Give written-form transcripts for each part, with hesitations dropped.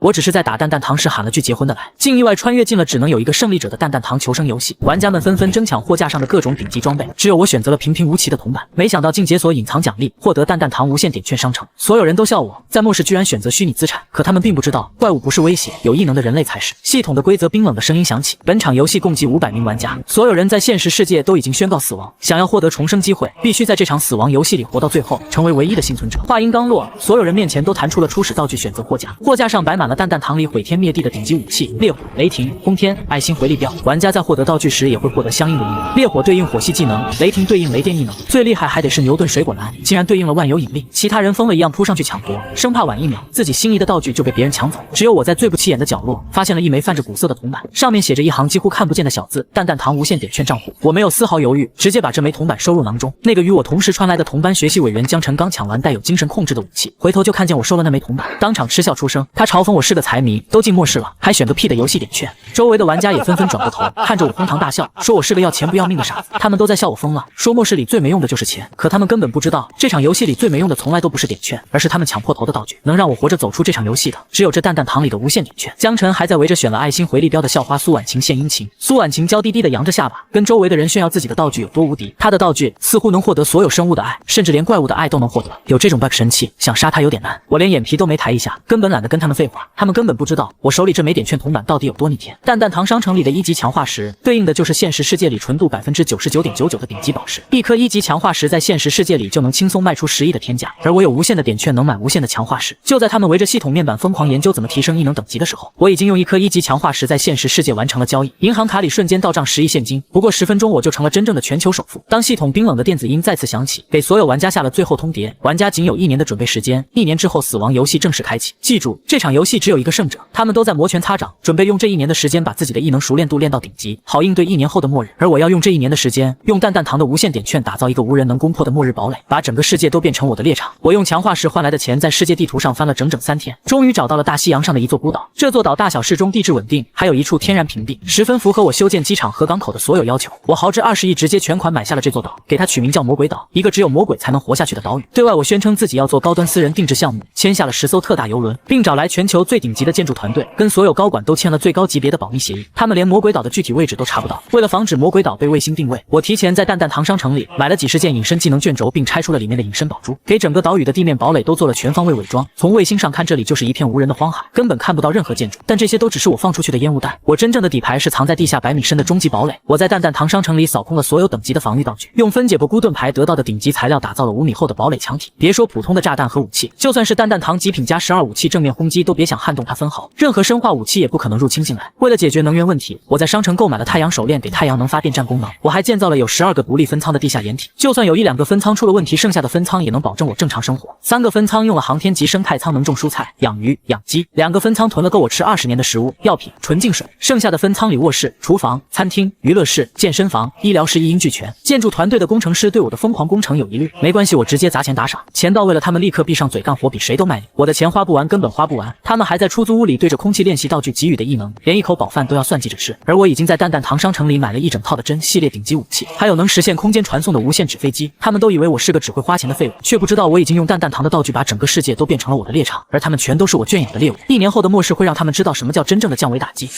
我只是在打蛋蛋堂时喊了句结婚的来，竟意外穿越进了只能有一个胜利者的蛋蛋堂求生游戏。玩家们纷纷争抢货架上的各种顶级装备，只有我选择了平平无奇的铜板。没想到竟解锁隐藏奖励，获得蛋蛋堂无限点券商城。所有人都笑我在末世居然选择虚拟资产，可他们并不知道怪物不是威胁，有异能的人类才是。系统的规则冰冷的声音响起，本场游戏共计500名玩家，所有人在现实世界都已经宣告死亡，想要获得重生机会，必须在这场死亡游戏里活到最后，成为唯一的幸存者。话音刚落，所有人面前都弹出了初始道具选择货架，货架上摆满了蛋蛋堂里毁天灭地的顶级武器，烈火、雷霆、轰天、爱心回力镖。玩家在获得道具时也会获得相应的异能，烈火对应火系技能，雷霆对应雷电异能，最厉害还得是牛顿水果篮，竟然对应了万有引力。其他人疯了一样扑上去抢夺，生怕晚1秒自己心仪的道具就被别人抢走。只有我在最不起眼的角落发现了一枚泛着古色的铜板，上面写着一行几乎看不见的小字：蛋蛋堂无限点券账户。我没有丝毫犹豫，直接把这枚铜板收入囊中。那个与我同时穿来的同班学习委员江晨刚抢完带有精神控制的武器，回头就看见我收了那枚铜板，当场嗤笑出声。他嘲讽我是个财迷，都进末世了还选个屁的游戏点券。周围的玩家也纷纷转过头看着我哄堂大笑，说我是个要钱不要命的傻子。他们都在笑我疯了，说末世里最没用的就是钱，可他们根本不知道这场游戏里最没用的从来都不是点券，而是他们抢破头的道具。能让我活着走出这场游戏的只有这蛋蛋堂里的无限点券。江晨还在围着选了爱心回力镖的校花苏婉晴献殷勤，苏婉晴娇滴滴的扬着下巴跟周围的人炫耀自己的道具有多无敌。她的道具似乎能获得所有生物的爱，甚至连怪物的爱都能获得，有这种 bug 神器想杀他有点难。我连眼皮都没抬一下，根本懒得跟他们废话，他们根本不知道我手里这枚点券铜板到底有多逆天。蛋蛋堂商城里的1级强化石对应的就是现实世界里纯度 99.99% 的顶级宝石，一颗1级强化石在现实世界里就能轻松卖出10亿的天价，而我有无限的点券能买无限的强化石。就在他们围着系统面板疯狂研究怎么提升异能等级的时候，我已经用一颗1级强化石在现实世界完成了交易，银行卡里瞬间到账10亿现金，不过10分钟我就成了真正的全球首富。当系统冰冷的电子音再次响起，给所有玩家下了最后通牒，玩家仅有1年的准备时间，1年之后死亡游戏正式开启。记住，这场游戏只有一个胜者，他们都在摩拳擦掌，准备用这1年的时间把自己的异能熟练度练到顶级，好应对1年后的末日。而我要用这1年的时间，用蛋蛋堂的无限点券打造一个无人能攻破的末日堡垒，把整个世界都变成我的猎场。我用强化石换来的钱在世界地图上翻了整整3天，终于找到了大西洋上的一座孤岛。这座岛大小适中，地质稳定，还有一处天然屏蔽，十分符合我修建机场和港口的所有要求。我豪掷20亿直接全款买下了这座岛，给它取名叫魔鬼岛，一个只有魔鬼才能活下去的岛屿。对外我宣称自己要做高端私人定制项目，签下了10艘特大邮轮，并找来全球最顶级的建筑团队，跟所有高管都签了最高级别的保密协议。他们连魔鬼岛的具体位置都查不到。为了防止魔鬼岛被卫星定位，我提前在蛋蛋堂商城里买了几十件隐身技能卷轴，并拆出了里面的隐身宝珠，给整个岛屿的地面堡垒都做了全方位伪装。从卫星上看，这里就是一片无人的荒海，根本看不到任何建筑，但这些都只是我放出去的烟雾弹。我真正的底牌是藏在地下100米深的终极堡垒。我在蛋蛋堂商城里扫空了所有等级的防御道具，用分解蘑菇盾牌得到的顶级材料打造了5米厚的堡垒墙体。别说普通的炸弹和武器，就算是蛋蛋堂极品加12武器正面轰击都别想撼动它分毫，任何生化武器也不可能入侵进来。为了解决能源问题，我在商城购买了太阳手链，给太阳能发电站功能。我还建造了有12个独立分仓的地下掩体，就算有1、2个分仓出了问题，剩下的分仓也能保证我正常生活。3个分仓用了航天级生态仓，能种蔬菜、养鱼、养鸡；2个分仓囤了够我吃20年的食物、药品、纯净水。剩下的分仓里，卧室、厨房、餐厅、娱乐室、健身房、医疗室一应俱全。建筑团队的工程师对我的疯狂工程有疑虑，没关系，我直接砸钱打赏，钱到位了，他们立刻闭上嘴干活，比谁都卖力。我的钱花不完，根本花不完。他们还在出租屋里对着空气练习道具给予的异能，连一口饱饭都要算计着吃。而我已经在蛋蛋堂商城里买了一整套的真系列顶级武器，还有能实现空间传送的无限纸飞机。他们都以为我是个只会花钱的废物，却不知道我已经用蛋蛋堂的道具把整个世界都变成了我的猎场，而他们全都是我圈养的猎物。1年后的末世会让他们知道什么叫真正的降维打击。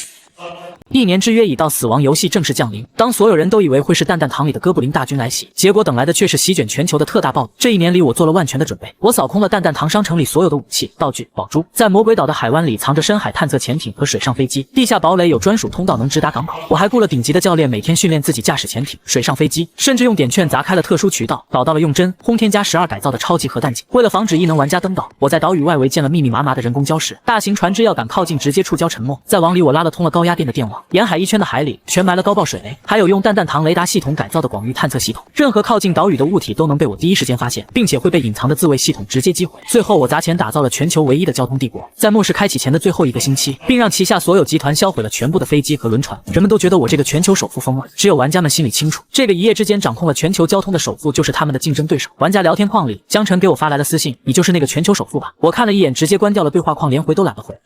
1年之约已到，死亡游戏正式降临。当所有人都以为会是蛋蛋堂里的哥布林大军来袭，结果等来的却是席卷全球的特大暴雨。这1年里，我做了万全的准备，我扫空了蛋蛋堂商城里所有的武器、道具、宝珠。在魔鬼岛的海湾里藏着深海探测潜艇和水上飞机，地下堡垒有专属通道能直达港口。我还雇了顶级的教练，每天训练自己驾驶潜艇、水上飞机，甚至用点券砸开了特殊渠道，找到了用真、轰天加12改造的超级核弹井。为了防止异能玩家登岛，我在岛屿外围建了密密麻麻的人工礁石，大型船只要敢靠近，直接触礁沉没。再往里，我拉了通了高压电的电网，沿海一圈的海里全埋了高爆水雷，还有用蛋蛋堂雷达系统改造的广域探测系统，任何靠近岛屿的物体都能被我第一时间发现，并且会被隐藏的自卫系统直接击毁。最后我砸钱打造了全球唯一的交通帝国，在末世开启前的最后1个星期，并让旗下所有集团销毁了全部的飞机和轮船。人们都觉得我这个全球首富疯了，只有玩家们心里清楚，这个一夜之间掌控了全球交通的首富就是他们的竞争对手。玩家聊天框里，江晨给我发来了私信，你就是那个全球首富吧？我看了一眼，直接关掉了对话框，连回都懒得回。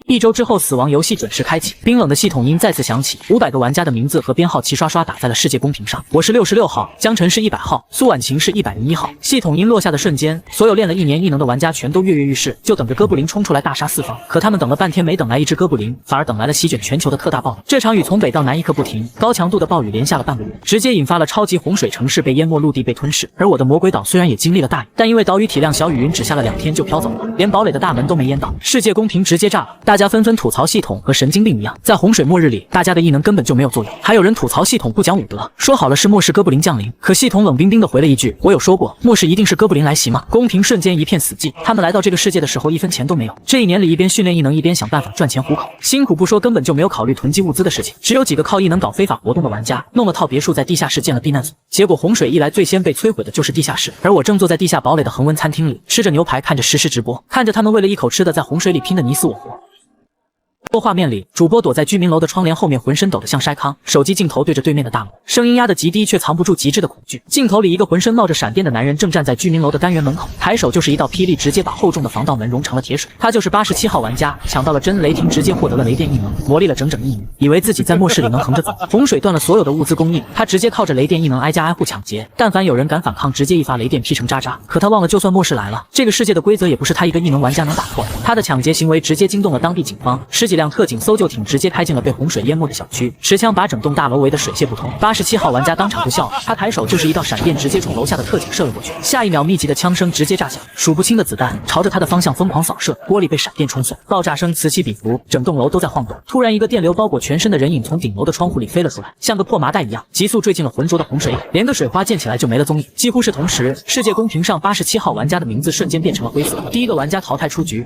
1周之后，死亡游戏准时开启，冰冷的系统音再次响起，500个玩家的名字和编号齐刷刷打在了世界公屏上。我是66号，江晨是100号，苏婉晴是101号。系统音落下的瞬间，所有练了1年异能的玩家全都跃跃欲试，就等着哥布林冲出来大杀四方。可他们等了半天，没等来一只哥布林，反而等来了席卷全球的特大暴雨。这场雨从北到南一刻不停，高强度的暴雨连下了半个月，直接引发了超级洪水，城市被淹没，陆地被吞噬。而我的魔鬼岛虽然也经历了大雨，但因为岛屿体量小，雨云只下了2天就飘走了，连堡垒的大门都没淹到，世界公屏直接炸了。大家纷纷吐槽系统和神经病一样，在洪水末日里，大家的异能根本就没有作用。还有人吐槽系统不讲武德，说好了是末世哥布林降临，可系统冷冰冰的回了一句：“我有说过末世一定是哥布林来袭吗？”公屏瞬间一片死寂。他们来到这个世界的时候1分钱都没有，这1年里一边训练异能一边想办法赚钱糊口，辛苦不说，根本就没有考虑囤积物资的事情。只有几个靠异能搞非法活动的玩家，弄了套别墅在地下室建了避难所。结果洪水一来，最先被摧毁的就是地下室。而我正坐在地下堡垒的恒温餐厅里，吃着牛排，看着实时直播，看着他们为了一口吃的在洪水里拼得你死我活。画面里，主播躲在居民楼的窗帘后面，浑身抖得像筛糠，手机镜头对着对面的大楼，声音压得极低，却藏不住极致的恐惧。镜头里，一个浑身冒着闪电的男人正站在居民楼的单元门口，抬手就是一道霹雳，直接把厚重的防盗门融成了铁水。他就是87号玩家，抢到了真雷霆，直接获得了雷电异能，磨砺了整整1年，以为自己在末世里能横着走。洪水断了所有的物资供应，他直接靠着雷电异能挨家挨户抢劫，但凡有人敢反抗，直接一发雷电劈成渣渣。可他忘了，就算末世来了，这个世界的规则也不是他一个异能玩家能打破的。他的抢劫行为直接惊动了当地警方，10几辆特警搜救艇直接开进了被洪水淹没的小区，持枪把整栋大楼围得水泄不通。87号玩家当场就笑了，他抬手就是一道闪电，直接冲楼下的特警射了过去。下一秒，密集的枪声直接炸响，数不清的子弹朝着他的方向疯狂扫射，玻璃被闪电冲碎，爆炸声此起彼伏，整栋楼都在晃动。突然，一个电流包裹全身的人影从顶楼的窗户里飞了出来，像个破麻袋一样，急速坠进了浑浊的洪水里，连个水花溅起来就没了踪影。几乎是同时，世界公屏上87号玩家的名字瞬间变成了灰色，第一个玩家淘汰出局。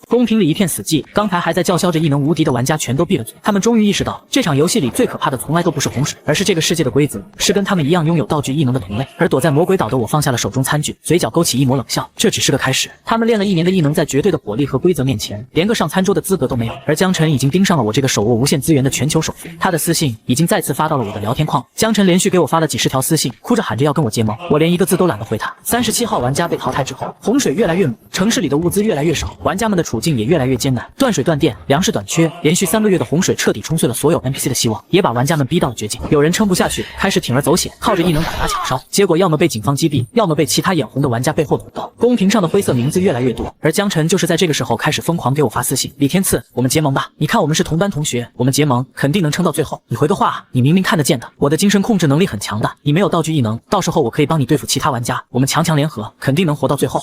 公屏里一片死寂，刚才还在叫嚣着异能无敌的玩家全都闭了嘴。他们终于意识到，这场游戏里最可怕的从来都不是洪水，而是这个世界的规则是跟他们一样拥有道具异能的同类。而躲在魔鬼岛的我放下了手中餐具，嘴角勾起一抹冷笑，这只是个开始。他们练了1年的异能，在绝对的火力和规则面前，连个上餐桌的资格都没有。而江晨已经盯上了我这个手握无限资源的全球首富，他的私信已经再次发到了我的聊天框。江晨连续给我发了几十条私信，哭着喊着要跟我结盟，我连一个字都懒得回他。37号玩家被淘汰之后，洪水越来越猛，城市里的物资越来越少，玩家们的处境也越来越艰难。断水断电，粮食短缺，连续3个月的洪水彻底冲碎了所有 NPC 的希望，也把玩家们逼到了绝境。有人撑不下去，开始铤而走险，靠着异能打砸抢烧，结果要么被警方击毙，要么被其他眼红的玩家背后捅刀。公屏上的灰色名字越来越多，而江晨就是在这个时候开始疯狂给我发私信：李天赐，我们结盟吧，你看我们是同班同学，我们结盟肯定能撑到最后。你回个话，你明明看得见的，我的精神控制能力很强的，你没有道具异能，到时候我可以帮你对付其他玩家，我们强强联合，肯定能活到最后。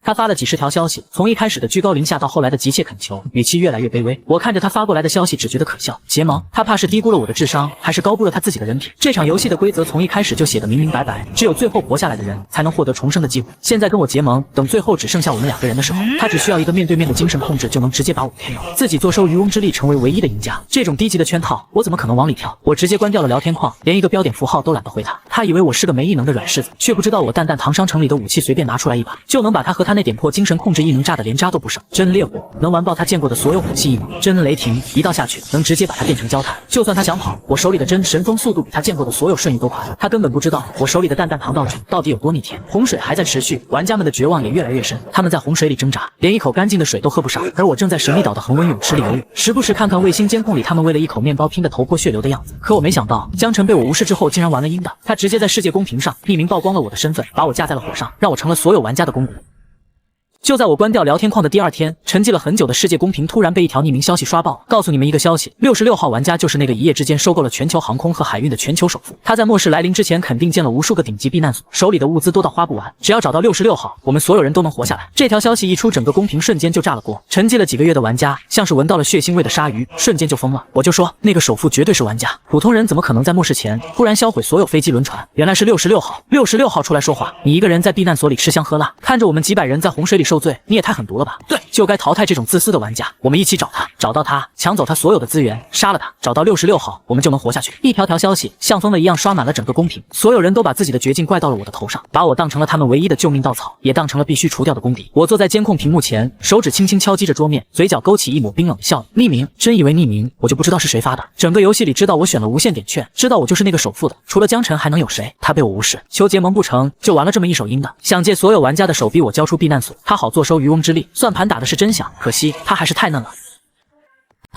他发了几十条消息，从一开始的居高临下到后来的急切恳求，语气越来越卑微。我看着他发过来的消息，只觉得可笑。结盟，他怕是低估了我的智商，还是高估了他自己的人品？这场游戏的规则从一开始就写得明明白白，只有最后活下来的人才能获得重生的机会。现在跟我结盟，等最后只剩下我们2个人的时候，他只需要一个面对面的精神控制，就能直接把我 KO， 自己坐收渔翁之利，成为唯一的赢家。这种低级的圈套，我怎么可能往里跳？我直接关掉了聊天框，连一个标点符号都懒得回他。他以为我是个没异能的软柿子，却不知道我蛋蛋堂商城里的武器随便拿出来一把，就能把他和他那点破精神控制异能炸得连渣都不剩。真烈火能完爆他见过的所有武器异能，真雷霆一道下去能直接把他变成焦炭。就算他想跑，我手里的真神风速度比他见过的所有瞬移都快。他根本不知道我手里的蛋蛋堂道具到底有多逆天。洪水还在持续，玩家们的绝望也越来越深，他们在洪水里挣扎，连一口干净的水都喝不上。而我正在神秘岛的恒温泳池里游泳，时不时看看卫星监控里他们为了一口面包拼得头破血流的样子。可我没想到，江晨被我无视之后竟然玩了阴的，他直接在世界公屏上匿名曝光了我的身份，把我架在了火上，让我成了所有玩家的公骨。就在我关掉聊天框的第2天，沉寂了很久的世界公屏突然被一条匿名消息刷爆，告诉你们一个消息，66号玩家就是那个一夜之间收购了全球航空和海运的全球首富。他在末世来临之前肯定建了无数个顶级避难所，手里的物资多到花不完，只要找到66号，我们所有人都能活下来。这条消息一出，整个公屏瞬间就炸了锅。沉寂了几个月的玩家，像是闻到了血腥味的鲨鱼，瞬间就疯了。我就说那个首富绝对是玩家，普通人怎么可能在末世前突然销毁所有飞机轮船？原来是66号，66号出来说话，你一个人在避难所里吃香喝辣，看着我们几百人在洪水里受罪，你也太狠毒了吧？对，就该淘汰这种自私的玩家。我们一起找他，找到他，抢走他所有的资源，杀了他，找到66号，我们就能活下去。一条条消息像疯了一样刷满了整个公屏，所有人都把自己的绝境怪到了我的头上，把我当成了他们唯一的救命稻草，也当成了必须除掉的公敌。我坐在监控屏幕前，手指轻轻敲击着桌面，嘴角勾起一抹冰冷的笑意。匿名，真以为匿名我就不知道是谁发的？整个游戏里知道我选了无限点券，知道我就是那个首富的，除了江晨还能有谁？他被我无视，求结盟不成就玩了这么一手阴的，想借所有玩家的手逼我交出避难所。哈他好坐收渔翁之利。算盘打的是真响，可惜他还是太嫩了。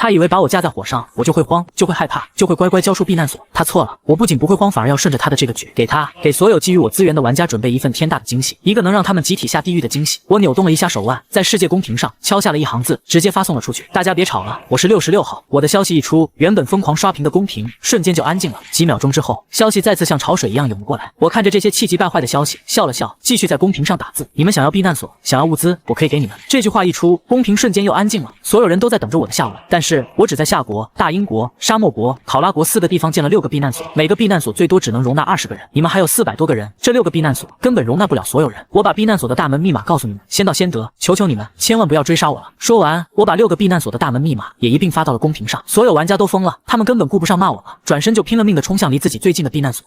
他以为把我架在火上，我就会慌，就会害怕，就会乖乖交出避难所。他错了，我不仅不会慌，反而要顺着他的这个局，给所有基于我资源的玩家准备一份天大的惊喜，一个能让他们集体下地狱的惊喜。我扭动了一下手腕，在世界公屏上敲下了一行字，直接发送了出去。大家别吵了，我是66号。我的消息一出，原本疯狂刷屏的公屏瞬间就安静了。几秒钟之后，消息再次像潮水一样涌过来。我看着这些气急败坏的消息，笑了笑，继续在公屏上打字。你们想要避难所，想要物资，我可以给你们。这句话一出，公屏瞬间又安静了，所有人都在等着我的下文。但是我只在夏国、大英国、沙漠国、考拉国4个地方建了6个避难所，每个避难所最多只能容纳20个人，你们还有400多个人，这6个避难所根本容纳不了所有人。我把避难所的大门密码告诉你们，先到先得，求求你们，千万不要追杀我了。说完，我把6个避难所的大门密码也一并发到了公屏上，所有玩家都疯了，他们根本顾不上骂我了，转身就拼了命的冲向离自己最近的避难所。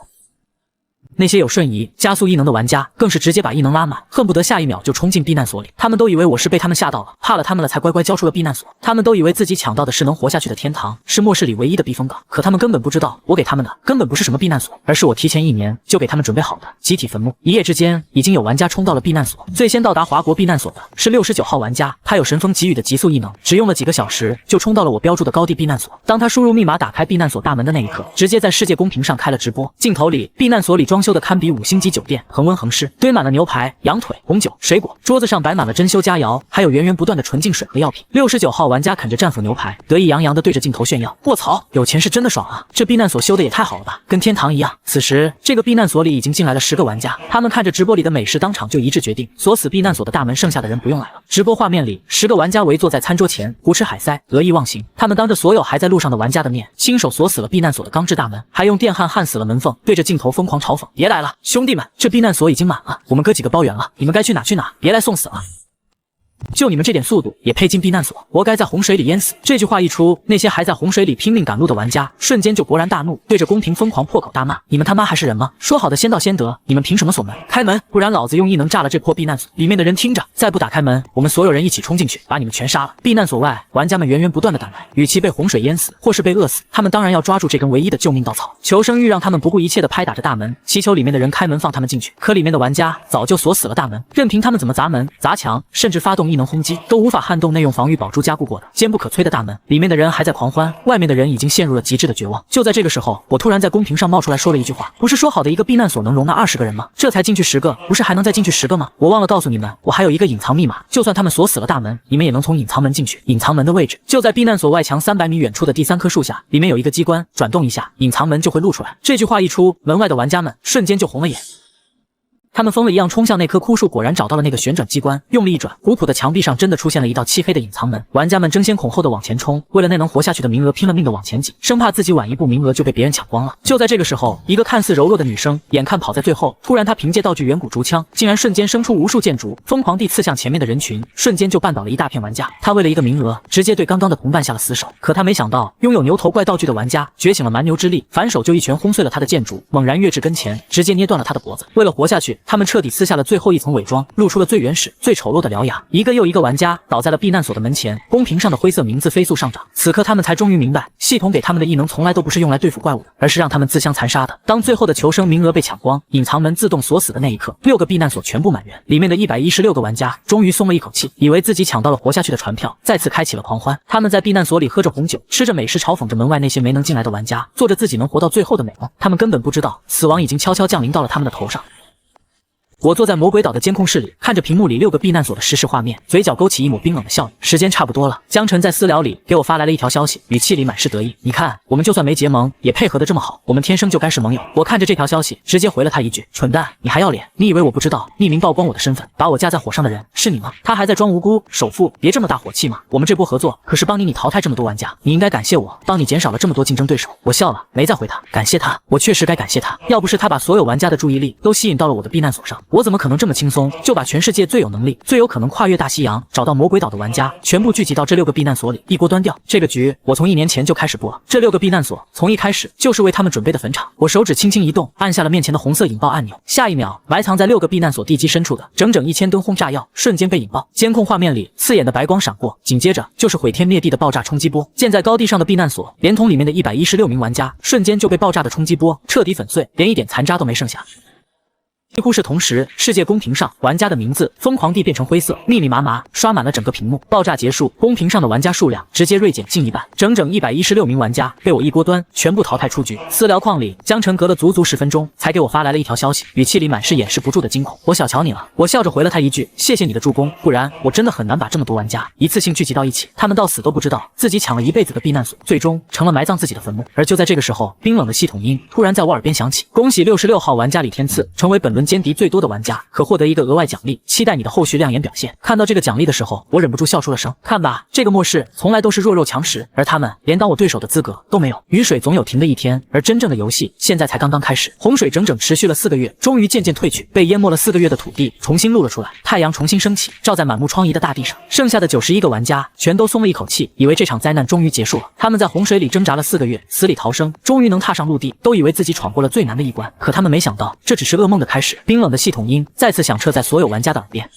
那些有瞬移、加速异能的玩家更是直接把异能拉满，恨不得下一秒就冲进避难所里。他们都以为我是被他们吓到了，怕了他们了才乖乖交出了避难所。他们都以为自己抢到的是能活下去的天堂，是末世里唯一的避风港。可他们根本不知道，我给他们的根本不是什么避难所，而是我提前1年就给他们准备好的集体坟墓。一夜之间，已经有玩家冲到了避难所。最先到达华国避难所的是69号玩家，他有神风给予的极速异能，只用了几个小时就冲到了我标注的高地避难所。当他输入密码打开避难所大门的那一刻，直接在世界公屏上开了直播。镜头里，避难所里装修的堪比5星级酒店，恒温恒湿，堆满了牛排、羊腿、红酒、水果，桌子上摆满了珍馐佳肴，还有源源不断的纯净水和药品。69号玩家啃着战斧牛排，得意洋洋地对着镜头炫耀：卧槽，有钱是真的爽啊！这避难所修的也太好了吧，跟天堂一样。此时，这个避难所里已经进来了10个玩家，他们看着直播里的美食，当场就一致决定锁死避难所的大门，剩下的人不用来了。直播画面里，10个玩家围坐在餐桌前，胡吃海塞，得意忘形。他们当着所有还在路上的玩家的面，亲手锁死了避难所的钢制大门，还用电焊焊死了门缝，对着镜头疯狂嘲讽：别来了，兄弟们，这避难所已经满了，我们哥几个包圆了，你们该去哪去哪，别来送死了。就你们这点速度也配进避难所，活该在洪水里淹死。这句话一出，那些还在洪水里拼命赶路的玩家瞬间就勃然大怒，对着公屏疯狂破口大骂：你们他妈还是人吗？说好的先到先得，你们凭什么锁门？开门，不然老子用异能炸了这破避难所。里面的人听着，再不打开门，我们所有人一起冲进去，把你们全杀了。避难所外，玩家们源源不断的赶来，与其被洪水淹死，或是被饿死，他们当然要抓住这根唯一的救命稻草。求生欲让他们不顾一切的拍打着大门，祈求里面的人开门放他们进去。可里面的玩家早就锁死了大门，任凭他们怎么砸门、砸墙，甚至发动异能轰击，都无法撼动内用防御宝珠加固过的坚不可摧的大门。里面的人还在狂欢，外面的人已经陷入了极致的绝望。就在这个时候，我突然在公屏上冒出来说了一句话：不是说好的一个避难所能容纳20个人吗？这才进去10个，不是还能再进去10个吗？我忘了告诉你们，我还有一个隐藏密码，就算他们锁死了大门，你们也能从隐藏门进去。隐藏门的位置就在避难所外墙300米远处的第3棵树下，里面有一个机关，转动一下，隐藏门就会露出来。这句话一出，门外的玩家们瞬间就红了眼。他们疯了一样冲向那棵枯树，果然找到了那个旋转机关，用力一转，古朴的墙壁上真的出现了一道漆黑的隐藏门。玩家们争先恐后的往前冲，为了那能活下去的名额拼了命的往前挤，生怕自己晚一步名额就被别人抢光了。就在这个时候，一个看似柔弱的女生眼看跑在最后，突然她凭借道具远古竹枪，竟然瞬间生出无数箭竹，疯狂地刺向前面的人群，瞬间就绊倒了一大片玩家。她为了一个名额，直接对刚刚的同伴下了死手。可她没想到，拥有牛头怪道具的玩家觉醒了蛮牛之力，反手就一拳轰碎了他的箭竹，猛然跃至跟前，直接捏断了他的脖子。为了活下去，他们彻底撕下了最后一层伪装，露出了最原始、最丑陋的獠牙。一个又一个玩家倒在了避难所的门前，公屏上的灰色名字飞速上涨。此刻他们才终于明白，系统给他们的异能从来都不是用来对付怪物的，而是让他们自相残杀的。当最后的求生名额被抢光，隐藏门自动锁死的那一刻，6个避难所全部满员，里面的116个玩家终于松了一口气，以为自己抢到了活下去的船票，再次开启了狂欢。他们在避难所里喝着红酒，吃着美食，嘲讽着门外那些没能进来的玩家，做着自己能活到最后的美梦。他们根本不知道，死亡已经悄悄降临到了他们的头上。我坐在魔鬼岛的监控室里，看着屏幕里6个避难所的实时画面，嘴角勾起一抹冰冷的笑意。时间差不多了，江晨在私聊里给我发来了一条消息，语气里满是得意。你看，我们就算没结盟，也配合得这么好，我们天生就该是盟友。我看着这条消息，直接回了他一句：蠢蛋，你还要脸？你以为我不知道匿名曝光我的身份，把我架在火上的人是你吗？他还在装无辜，首富，别这么大火气嘛。我们这波合作可是帮你淘汰这么多玩家，你应该感谢我，帮你减少了这么多竞争对手。我笑了，没再回他。感谢他，我确实该感谢他。要不是他把所有玩家的注意力都吸引到了我的避难所上，我怎么可能这么轻松就把全世界最有能力、最有可能跨越大西洋找到魔鬼岛的玩家全部聚集到这6个避难所里，一锅端掉。这个局我从1年前就开始播了，这6个避难所从一开始就是为他们准备的坟场。我手指轻轻一动，按下了面前的红色引爆按钮，下一秒，埋藏在6个避难所地基深处的整整1000吨轰炸药瞬间被引爆。监控画面里刺眼的白光闪过，紧接着就是毁天灭地的爆炸冲击波。建在高地上的避难所，连同里面的116名玩家，瞬间就被爆炸的冲击波彻底粉碎，连一点残渣都没剩下。几乎是同时，世界公屏上玩家的名字疯狂地变成灰色，密密麻麻刷满了整个屏幕。爆炸结束，公屏上的玩家数量直接锐减近一半，整整116名玩家被我一锅端全部淘汰出局。私聊框里，江晨隔了足足10分钟才给我发来了一条消息，语气里满是掩饰不住的惊恐。我小瞧你了，我笑着回了他一句：谢谢你的助攻，不然我真的很难把这么多玩家一次性聚集到一起。他们到死都不知道自己抢了一辈子的避难所，最终成了埋葬自己的坟墓。而就在这个时候，冰冷的系统音突然在我耳边响起：恭喜66号玩家李天赐成为本轮歼敌最多的玩家，可获得一个额外奖励，期待你的后续亮眼表现。看到这个奖励的时候，我忍不住笑出了声。看吧，这个末世从来都是弱肉强食，而他们连当我对手的资格都没有。雨水总有停的一天，而真正的游戏现在才刚刚开始。洪水整整持续了4个月，终于渐渐退去，被淹没了4个月的土地重新露了出来，太阳重新升起，照在满目疮痍的大地上。剩下的91个玩家全都松了一口气，以为这场灾难终于结束了。他们在洪水里挣扎了4个月，死里逃生，终于能踏上陆地，都以为自己闯过了最难的一关。可他们没想到，这只是噩梦的开始。冰冷的系统音再次响彻在所有玩家的耳边。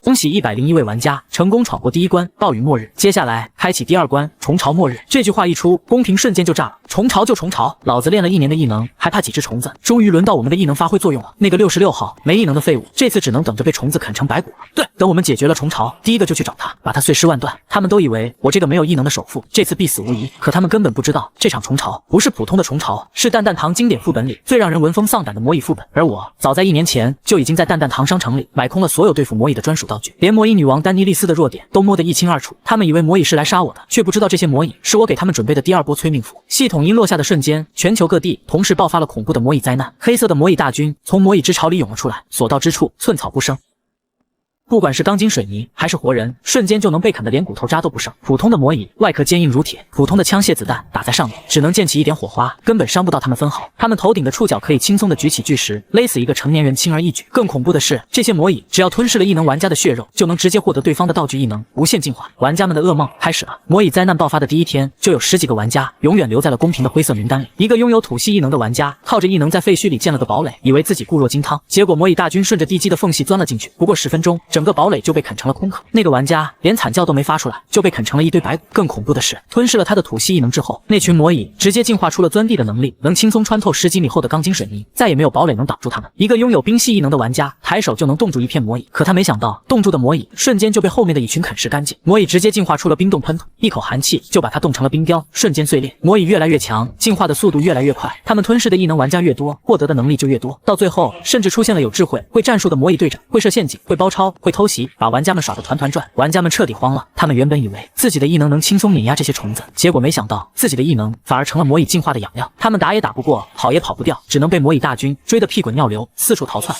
恭喜101位玩家成功闯过第一关暴雨末日，接下来开启第2关虫巢末日。这句话一出，公屏瞬间就炸了。虫巢就虫巢，老子练了1年的异能，还怕几只虫子？终于轮到我们的异能发挥作用了。那个66号没异能的废物，这次只能等着被虫子啃成白骨了。对，等我们解决了虫巢，第一个就去找他，把他碎尸万段。他们都以为我这个没有异能的首富，这次必死无疑。可他们根本不知道，这场虫巢不是普通的虫巢，是蛋蛋堂经典副本里最让人闻风丧胆的魔蚁副本。而我早在1年前就已经在蛋蛋堂商城里买空了所有对付魔蚁的专属道具，连魔蚁女王丹尼利斯的弱点都摸得一清二楚。他们以为魔蚁是来杀我的，却不知道这些魔蚁是我给他们准备的第2波催命符。系统音落下的瞬间，全球各地同时爆发了恐怖的魔蚁灾难，黑色的魔蚁大军从魔蚁之巢里涌了出来，所到之处寸草不生。不管是钢筋水泥还是活人，瞬间就能被砍得连骨头渣都不剩。普通的魔蚁外壳坚硬如铁，普通的枪械子弹打在上面只能溅起一点火花，根本伤不到他们分毫。他们头顶的触角可以轻松的举起巨石，勒死一个成年人轻而易举。更恐怖的是，这些魔蚁只要吞噬了异能玩家的血肉，就能直接获得对方的道具异能，无限进化。玩家们的噩梦开始了。魔蚁灾难爆发的第一天，就有10几个玩家永远留在了公屏的灰色名单里。一个拥有土系异能的玩家靠着异能在废墟里建了个堡垒，以为自己固若金汤，结果魔蚁大军顺着地基的缝隙钻了进去，不过10分钟，整个堡垒就被啃成了空壳。那个玩家连惨叫都没发出来，就被啃成了一堆白骨。更恐怖的是，吞噬了他的土系异能之后，那群魔蚁直接进化出了钻地的能力，能轻松穿透10几米厚的钢筋水泥，再也没有堡垒能挡住他们。一个拥有冰系异能的玩家抬手就能冻住一片魔蚁，可他没想到，冻住的魔蚁瞬间就被后面的蚁群啃食干净。魔蚁直接进化出了冰冻喷土，一口寒气就把它冻成了冰雕，瞬间碎裂。魔蚁越来越强，进化的速度越来越快，他们吞噬的异能玩家越多，获得的能力就越多，到最后甚至出现了有智慧、会战术的魔蚁队长，会设陷阱、会包抄、会偷袭，把玩家们耍得团团转。玩家们彻底慌了，他们原本以为自己的异能能轻松碾压这些虫子，结果没想到自己的异能反而成了魔蚁进化的养料，他们打也打不过，跑也跑不掉，只能被魔蚁大军追得屁滚尿流，四处逃窜。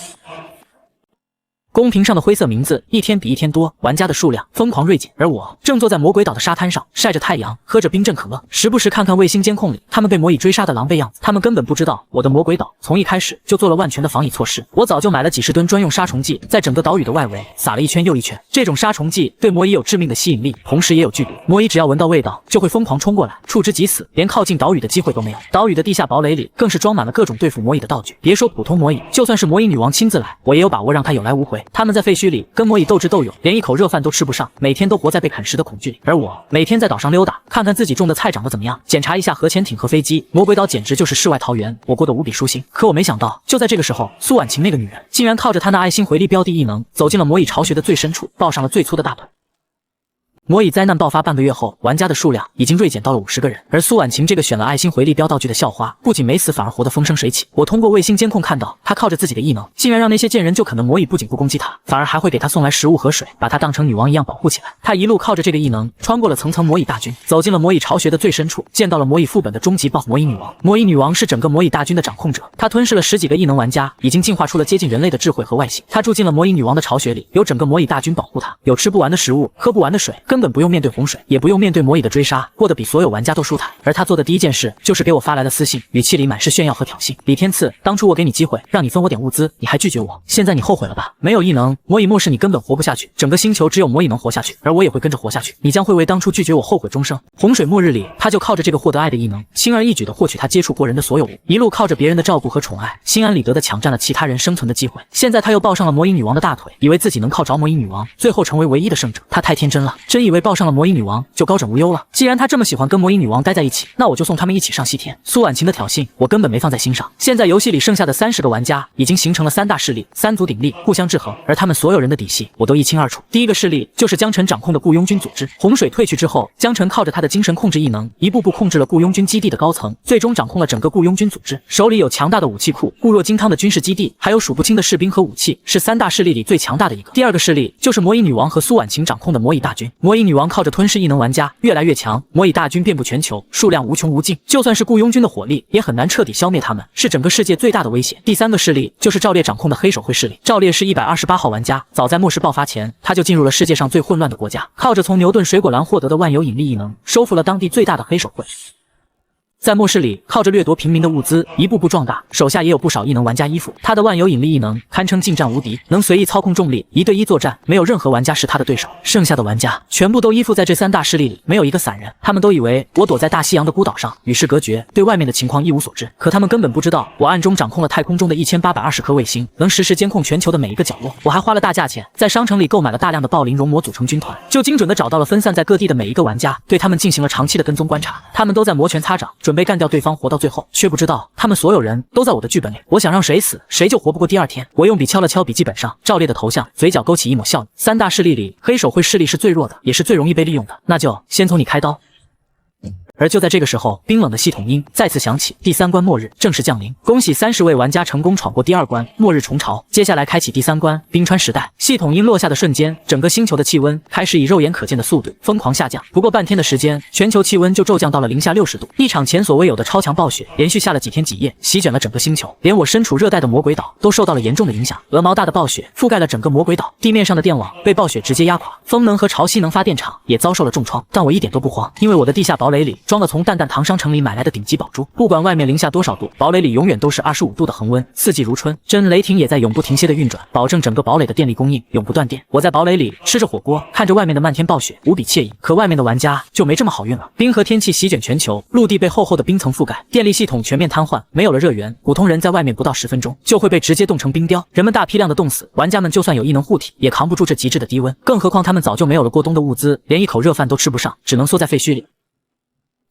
公屏上的灰色名字一天比一天多，玩家的数量疯狂锐减，而我正坐在魔鬼岛的沙滩上晒着太阳，喝着冰镇可乐，时不时看看卫星监控里他们被魔蚁追杀的狼狈样子。他们根本不知道我的魔鬼岛从一开始就做了万全的防蚁措施，我早就买了几十吨专用杀虫剂，在整个岛屿的外围撒了一圈又一圈。这种杀虫剂对魔蚁有致命的吸引力，同时也有剧毒，魔蚁只要闻到味道就会疯狂冲过来，触之即死，连靠近岛屿的机会都没有。岛屿的地下堡垒里更是装满了各种对付魔蚁的道具，别说普通魔蚁，就算是魔蚁女王亲自来，我也有把握让她有来无回。他们在废墟里跟魔蚁斗智斗勇，连一口热饭都吃不上，每天都活在被啃食的恐惧里。而我每天在岛上溜达，看看自己种的菜长得怎么样，检查一下核潜艇和飞机。魔鬼岛简直就是世外桃源，我过得无比舒心。可我没想到，就在这个时候，苏婉晴那个女人竟然靠着她那爱心回力标的异能，走进了魔蚁巢穴的最深处，抱上了最粗的大腿。魔蚁灾难爆发半个月后，玩家的数量已经锐减到了50个人，而苏婉晴这个选了爱心回力标道具的校花，不仅没死，反而活得风生水起。我通过卫星监控看到，她靠着自己的异能，竟然让那些见人就啃的魔蚁不仅不攻击她，反而还会给她送来食物和水，把她当成女王一样保护起来。她一路靠着这个异能，穿过了层层魔蚁大军，走进了魔蚁巢穴的最深处，见到了魔蚁副本的终极 BOSS 魔蚁女王。魔蚁女王是整个魔蚁大军的掌控者，她吞噬了10几个异能玩家，已经进化出了接近人类的智慧和外形。她住进了魔蚁女王的巢穴里，有整个魔蚁大军保护她，有吃不完的食物，喝不完的水，根本不用面对洪水，也不用面对魔蚁的追杀，过得比所有玩家都舒坦。而他做的第一件事就是给我发来了私信，语气里满是炫耀和挑衅。李天赐，当初我给你机会让你分我点物资，你还拒绝我，现在你后悔了吧？没有异能，魔蚁末世你根本活不下去，整个星球只有魔蚁能活下去，而我也会跟着活下去，你将会为当初拒绝我后悔终生。洪水末日里，他就靠着这个获得爱的异能，轻而易举地获取他接触过人的所有物，一路靠着别人的照顾和宠爱，心安理得地抢占了其他人生存的机会。现在他又抱上了魔蚁女王的大腿，以为自己能靠着魔蚁女王最后成为唯一的胜者。他太天真了，真以为抱上了魔蚁女王就高枕无忧了。既然他这么喜欢跟魔蚁女王待在一起，那我就送他们一起上西天。苏婉晴的挑衅我根本没放在心上。现在游戏里剩下的30个玩家已经形成了3大势力，3足鼎立，互相制衡，而他们所有人的底细我都一清二楚。第一个势力就是江辰掌控的雇佣军组织。洪水退去之后，江辰靠着他的精神控制异能，一步步控制了雇佣军基地的高层，最终掌控了整个雇佣军组织，手里有强大的武器库、固若金汤的军事基地，还有数不清的士兵和武器，是3大势力里最强大的一个。第二个势力就是魔蚁女王和苏婉晴掌控的魔蚁大军。魔蚁女王靠着吞噬异能玩家越来越强，魔蚁大军遍布全球，数量无穷无尽，就算是雇佣军的火力也很难彻底消灭他们，是整个世界最大的威胁。第三个势力就是赵烈掌控的黑手会势力。赵烈是128号玩家，早在末世爆发前，他就进入了世界上最混乱的国家，靠着从牛顿水果篮获得的万有引力异能，收复了当地最大的黑手会。在末世里，靠着掠夺平民的物资，一步步壮大，手下也有不少异能玩家依附。他的万有引力异能堪称近战无敌，能随意操控重力，1对1作战，没有任何玩家是他的对手。剩下的玩家全部都依附在这3大势力里，没有一个散人。他们都以为我躲在大西洋的孤岛上，与世隔绝，对外面的情况一无所知。可他们根本不知道，我暗中掌控了太空中的1820颗卫星，能实时监控全球的每一个角落。我还花了大价钱，在商城里购买了大量的暴鳞熔魔组成军团，就精准地找到了分散在各地的每一个玩家，对他们进行了长期的跟踪观察。他们都在摩拳擦掌，准备干掉对方，活到最后，却不知道他们所有人都在我的剧本里。我想让谁死，谁就活不过第2天。我用笔敲了敲笔记本上赵烈的头像，嘴角勾起一抹笑意。3大势力里，黑手会势力是最弱的，也是最容易被利用的，那就先从你开刀。而就在这个时候，冰冷的系统音再次响起，第3关末日正式降临。恭喜30位玩家成功闯过第2关末日虫巢，接下来开启第3关冰川时代。系统音落下的瞬间，整个星球的气温开始以肉眼可见的速度疯狂下降。不过半天的时间，全球气温就骤降到了零下60度。一场前所未有的超强暴雪连续下了几天几夜，席卷了整个星球，连我身处热带的魔鬼岛都受到了严重的影响。鹅毛大的暴雪覆盖了整个魔鬼岛，地面上的电网被暴雪直接压垮，风能和潮汐能发电厂也遭受了重创。但我一点都不慌，因为我的地下堡垒里装了从蛋蛋堂商城里买来的顶级宝珠，不管外面零下多少度，堡垒里永远都是25度的恒温，四季如春。真雷霆也在永不停歇的运转，保证整个堡垒的电力供应永不断电。我在堡垒里吃着火锅，看着外面的漫天暴雪，无比惬意。可外面的玩家就没这么好运了，冰河天气席卷全球，陆地被厚厚的冰层覆盖，电力系统全面瘫痪，没有了热源，普通人在外面不到10分钟就会被直接冻成冰雕，人们大批量的冻死，玩家们就算有异能护体，也扛不住这极致的低温，更何况他们早就没有了过冬的物资，连一口热饭都吃不上，只能缩在废墟里。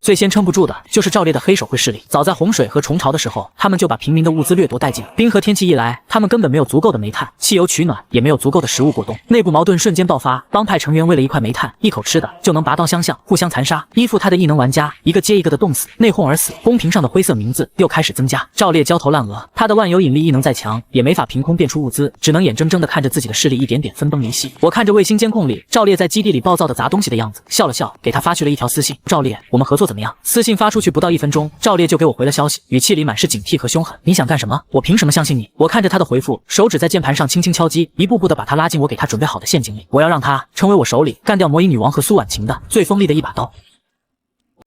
最先撑不住的就是赵烈的黑手会势力。早在洪水和虫巢的时候，他们就把平民的物资掠夺殆尽。冰河天气一来，他们根本没有足够的煤炭、汽油取暖，也没有足够的食物过冬，内部矛盾瞬间爆发。帮派成员为了一块煤炭、一口吃的，就能拔刀相向，互相残杀。依附他的异能玩家一个接一个的冻死、内讧而死。公屏上的灰色名字又开始增加。赵烈焦头烂额，他的万有引力异能再强，也没法凭空变出物资，只能眼睁睁地看着自己的势力一点点分崩离析。我看着卫星监控里赵烈在基地里暴躁的砸东西的样子，笑了笑，给他发去了一条私信：赵烈，我们合作怎么样？私信发出去不到1分钟，赵烈就给我回了消息，语气里满是警惕和凶狠。你想干什么？我凭什么相信你？我看着他的回复，手指在键盘上轻轻敲击，一步步的把他拉进我给他准备好的陷阱里。我要让他成为我手里干掉魔蚁女王和苏婉晴的最锋利的一把刀。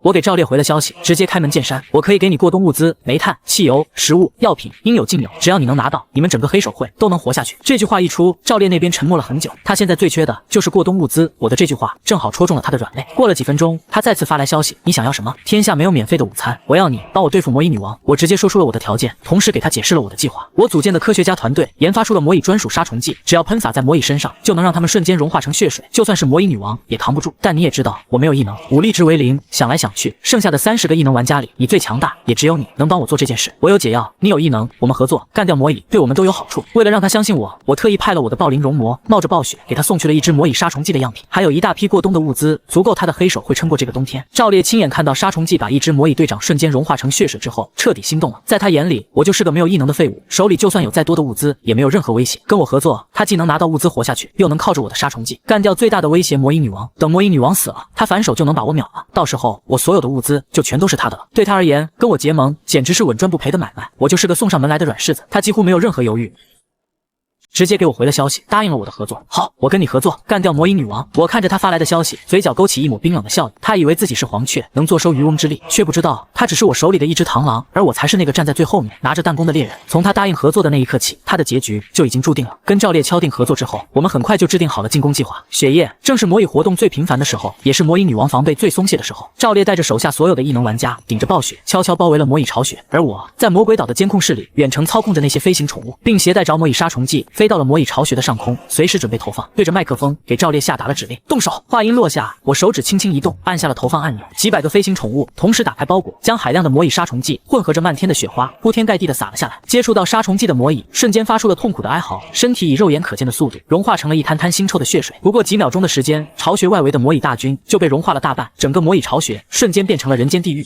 我给赵烈回了消息，直接开门见山，我可以给你过冬物资、煤炭、汽油、食物、药品，应有尽有，只要你能拿到，你们整个黑手会都能活下去。这句话一出，赵烈那边沉默了很久，他现在最缺的就是过冬物资。我的这句话正好戳中了他的软肋。过了几分钟，他再次发来消息，你想要什么？天下没有免费的午餐，我要你帮我对付魔蚁女王。我直接说出了我的条件，同时给他解释了我的计划。我组建的科学家团队研发出了魔蚁专属杀虫剂，只要喷洒在魔蚁身上，就能让他们瞬间融化成血水，就算是魔蚁女王也扛不住。但你也知道，我没有异能，武力值为0，想来想去，剩下的30个异能玩家里，你最强大，也只有你能帮我做这件事。我有解药，你有异能，我们合作干掉魔蚁，对我们都有好处。为了让他相信我，我特意派了我的暴鳞熔魔，冒着暴雪给他送去了一只魔蚁杀虫剂的样品，还有一大批过冬的物资，足够他的黑手会撑过这个冬天。赵烈亲眼看到杀虫剂把一只魔蚁队长瞬间融化成血水之后，彻底心动了。在他眼里，我就是个没有异能的废物，手里就算有再多的物资，也没有任何威胁。跟我合作，他既能拿到物资活下去，又能靠着我的杀虫剂干掉最大的威胁魔蚁女王。等魔蚁女王死了，他反手就能把我秒了，到时候我所有的物资就全都是他的了。对他而言，跟我结盟简直是稳赚不赔的买卖，我就是个送上门来的软柿子。他几乎没有任何犹豫，直接给我回了消息，答应了我的合作。好，我跟你合作，干掉魔蚁女王。我看着他发来的消息，嘴角勾起一抹冰冷的笑意。他以为自己是黄雀，能坐收渔翁之利，却不知道他只是我手里的一只螳螂，而我才是那个站在最后面拿着弹弓的猎人。从他答应合作的那一刻起，他的结局就已经注定了。跟赵烈敲定合作之后，我们很快就制定好了进攻计划。雪夜正是魔蚁活动最频繁的时候，也是魔蚁女王防备最松懈的时候。赵烈带着手下所有的异能玩家，顶着暴雪，悄悄包围了魔蚁巢穴，而我在魔鬼岛的监控室里远程操控着那些飞行宠物，并携带着魔蚁杀虫剂飞飞到了魔蚁巢穴的上空，随时准备投放，对着麦克风给赵烈下达了指令：动手！话音落下，我手指轻轻一动，按下了投放按钮，几百个飞行宠物同时打开包裹，将海量的魔蚁杀虫剂混合着漫天的雪花，铺天盖地的洒了下来。接触到杀虫剂的魔蚁瞬间发出了痛苦的哀嚎，身体以肉眼可见的速度融化成了一滩滩腥臭的血水。不过几秒钟的时间，巢穴外围的魔蚁大军就被融化了大半，整个魔蚁巢穴瞬间变成了人间地狱。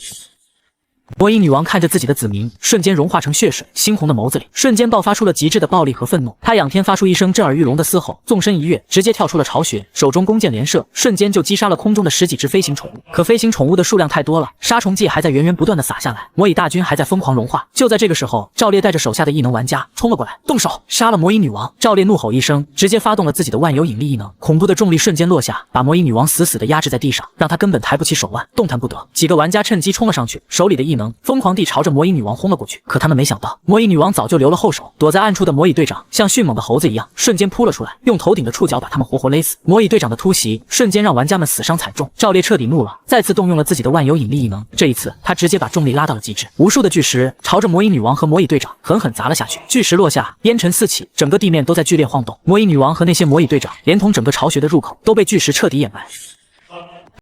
魔蚁女王看着自己的子民瞬间融化成血水，猩红的眸子里瞬间爆发出了极致的暴力和愤怒。她仰天发出一声震耳欲聋的嘶吼，纵身一跃，直接跳出了巢穴，手中弓箭连射，瞬间就击杀了空中的十几只飞行宠物。可飞行宠物的数量太多了，杀虫剂还在源源不断的洒下来，魔蚁大军还在疯狂融化。就在这个时候，赵烈带着手下的异能玩家冲了过来，动手杀了魔蚁女王！赵烈怒吼一声，直接发动了自己的万有引力异能，恐怖的重力瞬间落下，把魔蚁女王死死的压制在地上，让她根本抬不起手腕，动弹不得。几个玩家趁机冲了上去，手里的异能疯狂地朝着魔蚁女王轰了过去。可他们没想到，魔蚁女王早就留了后手，躲在暗处的魔蚁队长像迅猛的猴子一样，瞬间扑了出来，用头顶的触角把他们活活勒死。魔蚁队长的突袭瞬间让玩家们死伤惨重，赵烈彻底怒了，再次动用了自己的万有引力异能。这一次，他直接把重力拉到了极致，无数的巨石朝着魔蚁女王和魔蚁队长狠狠砸了下去。巨石落下，烟尘四起，整个地面都在剧烈晃动。魔蚁女王和那些魔蚁队长，连同整个巢穴的入口，都被巨石彻底掩埋。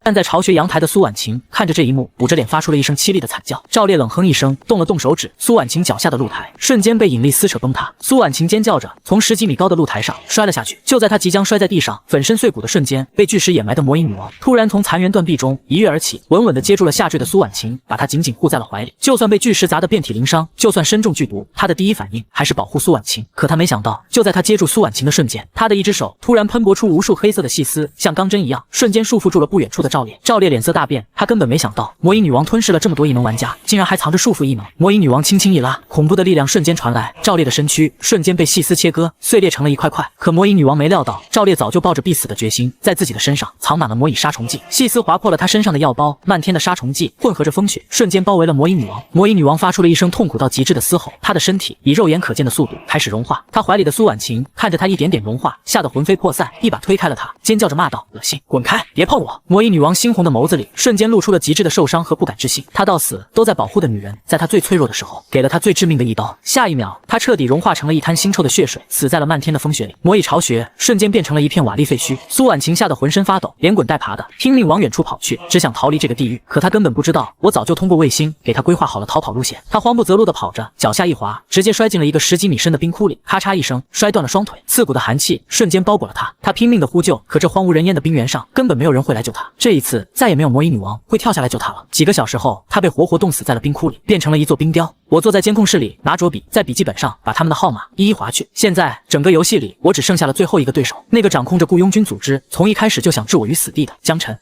站在巢穴阳台的苏婉晴看着这一幕，捂着脸发出了一声凄厉的惨叫。赵烈冷哼一声，动了动手指，苏婉晴脚下的露台瞬间被引力撕扯崩塌。苏婉晴尖叫着从10几米高的露台上摔了下去。就在她即将摔在地上粉身碎骨的瞬间，被巨石掩埋的魔蚁女王突然从残垣断壁中一跃而起，稳稳地接住了下坠的苏婉晴，把她紧紧护在了怀里。就算被巨石砸得遍体鳞伤，就算身中剧毒，她的第一反应还是保护苏婉晴。可她没想到，就在她接住苏婉晴的瞬间，她的一只手突然喷薄出无数黑色的细丝，像钢针一样瞬间束缚住了不远处的赵烈。赵烈脸色大变，他根本没想到魔蚁女王吞噬了这么多异能玩家，竟然还藏着束缚异能。魔蚁女王轻轻一拉，恐怖的力量瞬间传来，赵烈的身躯瞬间被细丝切割，碎裂成了一块块。可魔蚁女王没料到，赵烈早就抱着必死的决心，在自己的身上藏满了魔蚁杀虫剂，细丝划破了他身上的药包，漫天的杀虫剂混合着风雪，瞬间包围了魔蚁女王。魔蚁女王发出了一声痛苦到极致的嘶吼，她的身体以肉眼可见的速度开始融化。她怀里的苏婉晴看着她一点点融化，吓得魂飞魄散，一把推开了她，尖叫着骂道：“恶心，滚开，别碰我！”魔蚁女王猩红的眸子里瞬间露出了极致的受伤和不敢置信。她到死都在保护的女人，在她最脆弱的时候给了她最致命的一刀。下一秒，她彻底融化成了一滩腥臭的血水，死在了漫天的风雪里。魔蚁巢穴瞬间变成了一片瓦砾废墟。苏婉晴吓得浑身发抖，连滚带爬的拼命往远处跑去，只想逃离这个地狱。可她根本不知道，我早就通过卫星给她规划好了逃跑路线。她慌不择路的跑着，脚下一滑，直接摔进了一个10几米深的冰窟里，咔嚓一声摔断了双腿，刺骨的寒气瞬间包裹了她。她拼命的呼救，可这荒无人烟的冰原上根本没有人会来救她。这一次再也没有魔蚁女王会跳下来救她了。几个小时后，她被活活冻死在了冰窟里，变成了一座冰雕。我坐在监控室里，拿着笔在笔记本上把他们的号码一一划去。现在整个游戏里，我只剩下了最后一个对手，那个掌控着雇佣军组织，从一开始就想置我于死地的江晨。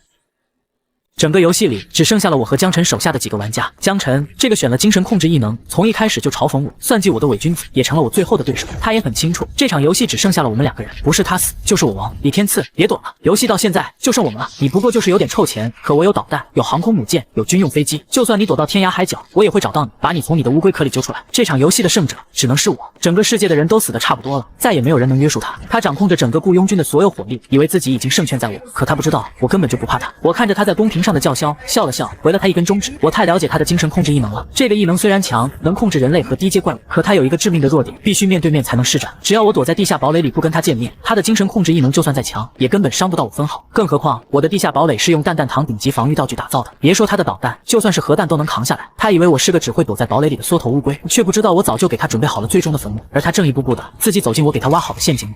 整个游戏里只剩下了我和江晨手下的几个玩家。江晨这个选了精神控制异能，从一开始就嘲讽我、算计我的伪君子，也成了我最后的对手。他也很清楚，这场游戏只剩下了我们2个人，不是他死就是我亡。李天赐，别躲了，游戏到现在就剩我们了。你不过就是有点臭钱，可我有导弹，有航空母舰，有军用飞机，就算你躲到天涯海角，我也会找到你，把你从你的乌龟壳里揪出来。这场游戏的胜者只能是我。整个世界的人都死得差不多了，再也没有人能约束他。他掌控着整个雇佣军的所有火力，以为自己已经胜券在握，可他不知道，我根本就不怕他。我看着他在公屏上的叫嚣，笑了笑，回了他一根中指。我太了解他的精神控制异能了，这个异能虽然强，能控制人类和低阶怪物，可他有一个致命的弱点，必须面对面才能施展。只要我躲在地下堡垒里不跟他见面，他的精神控制异能就算再强，也根本伤不到我分毫。更何况我的地下堡垒是用蛋蛋堂顶级防御道具打造的，别说他的导弹，就算是核弹都能扛下来。他以为我是个只会躲在堡垒里的缩头乌龟，却不知道我早就给他准备好了最终的坟墓，而他正一步步的自己走进我给他挖好的陷阱里。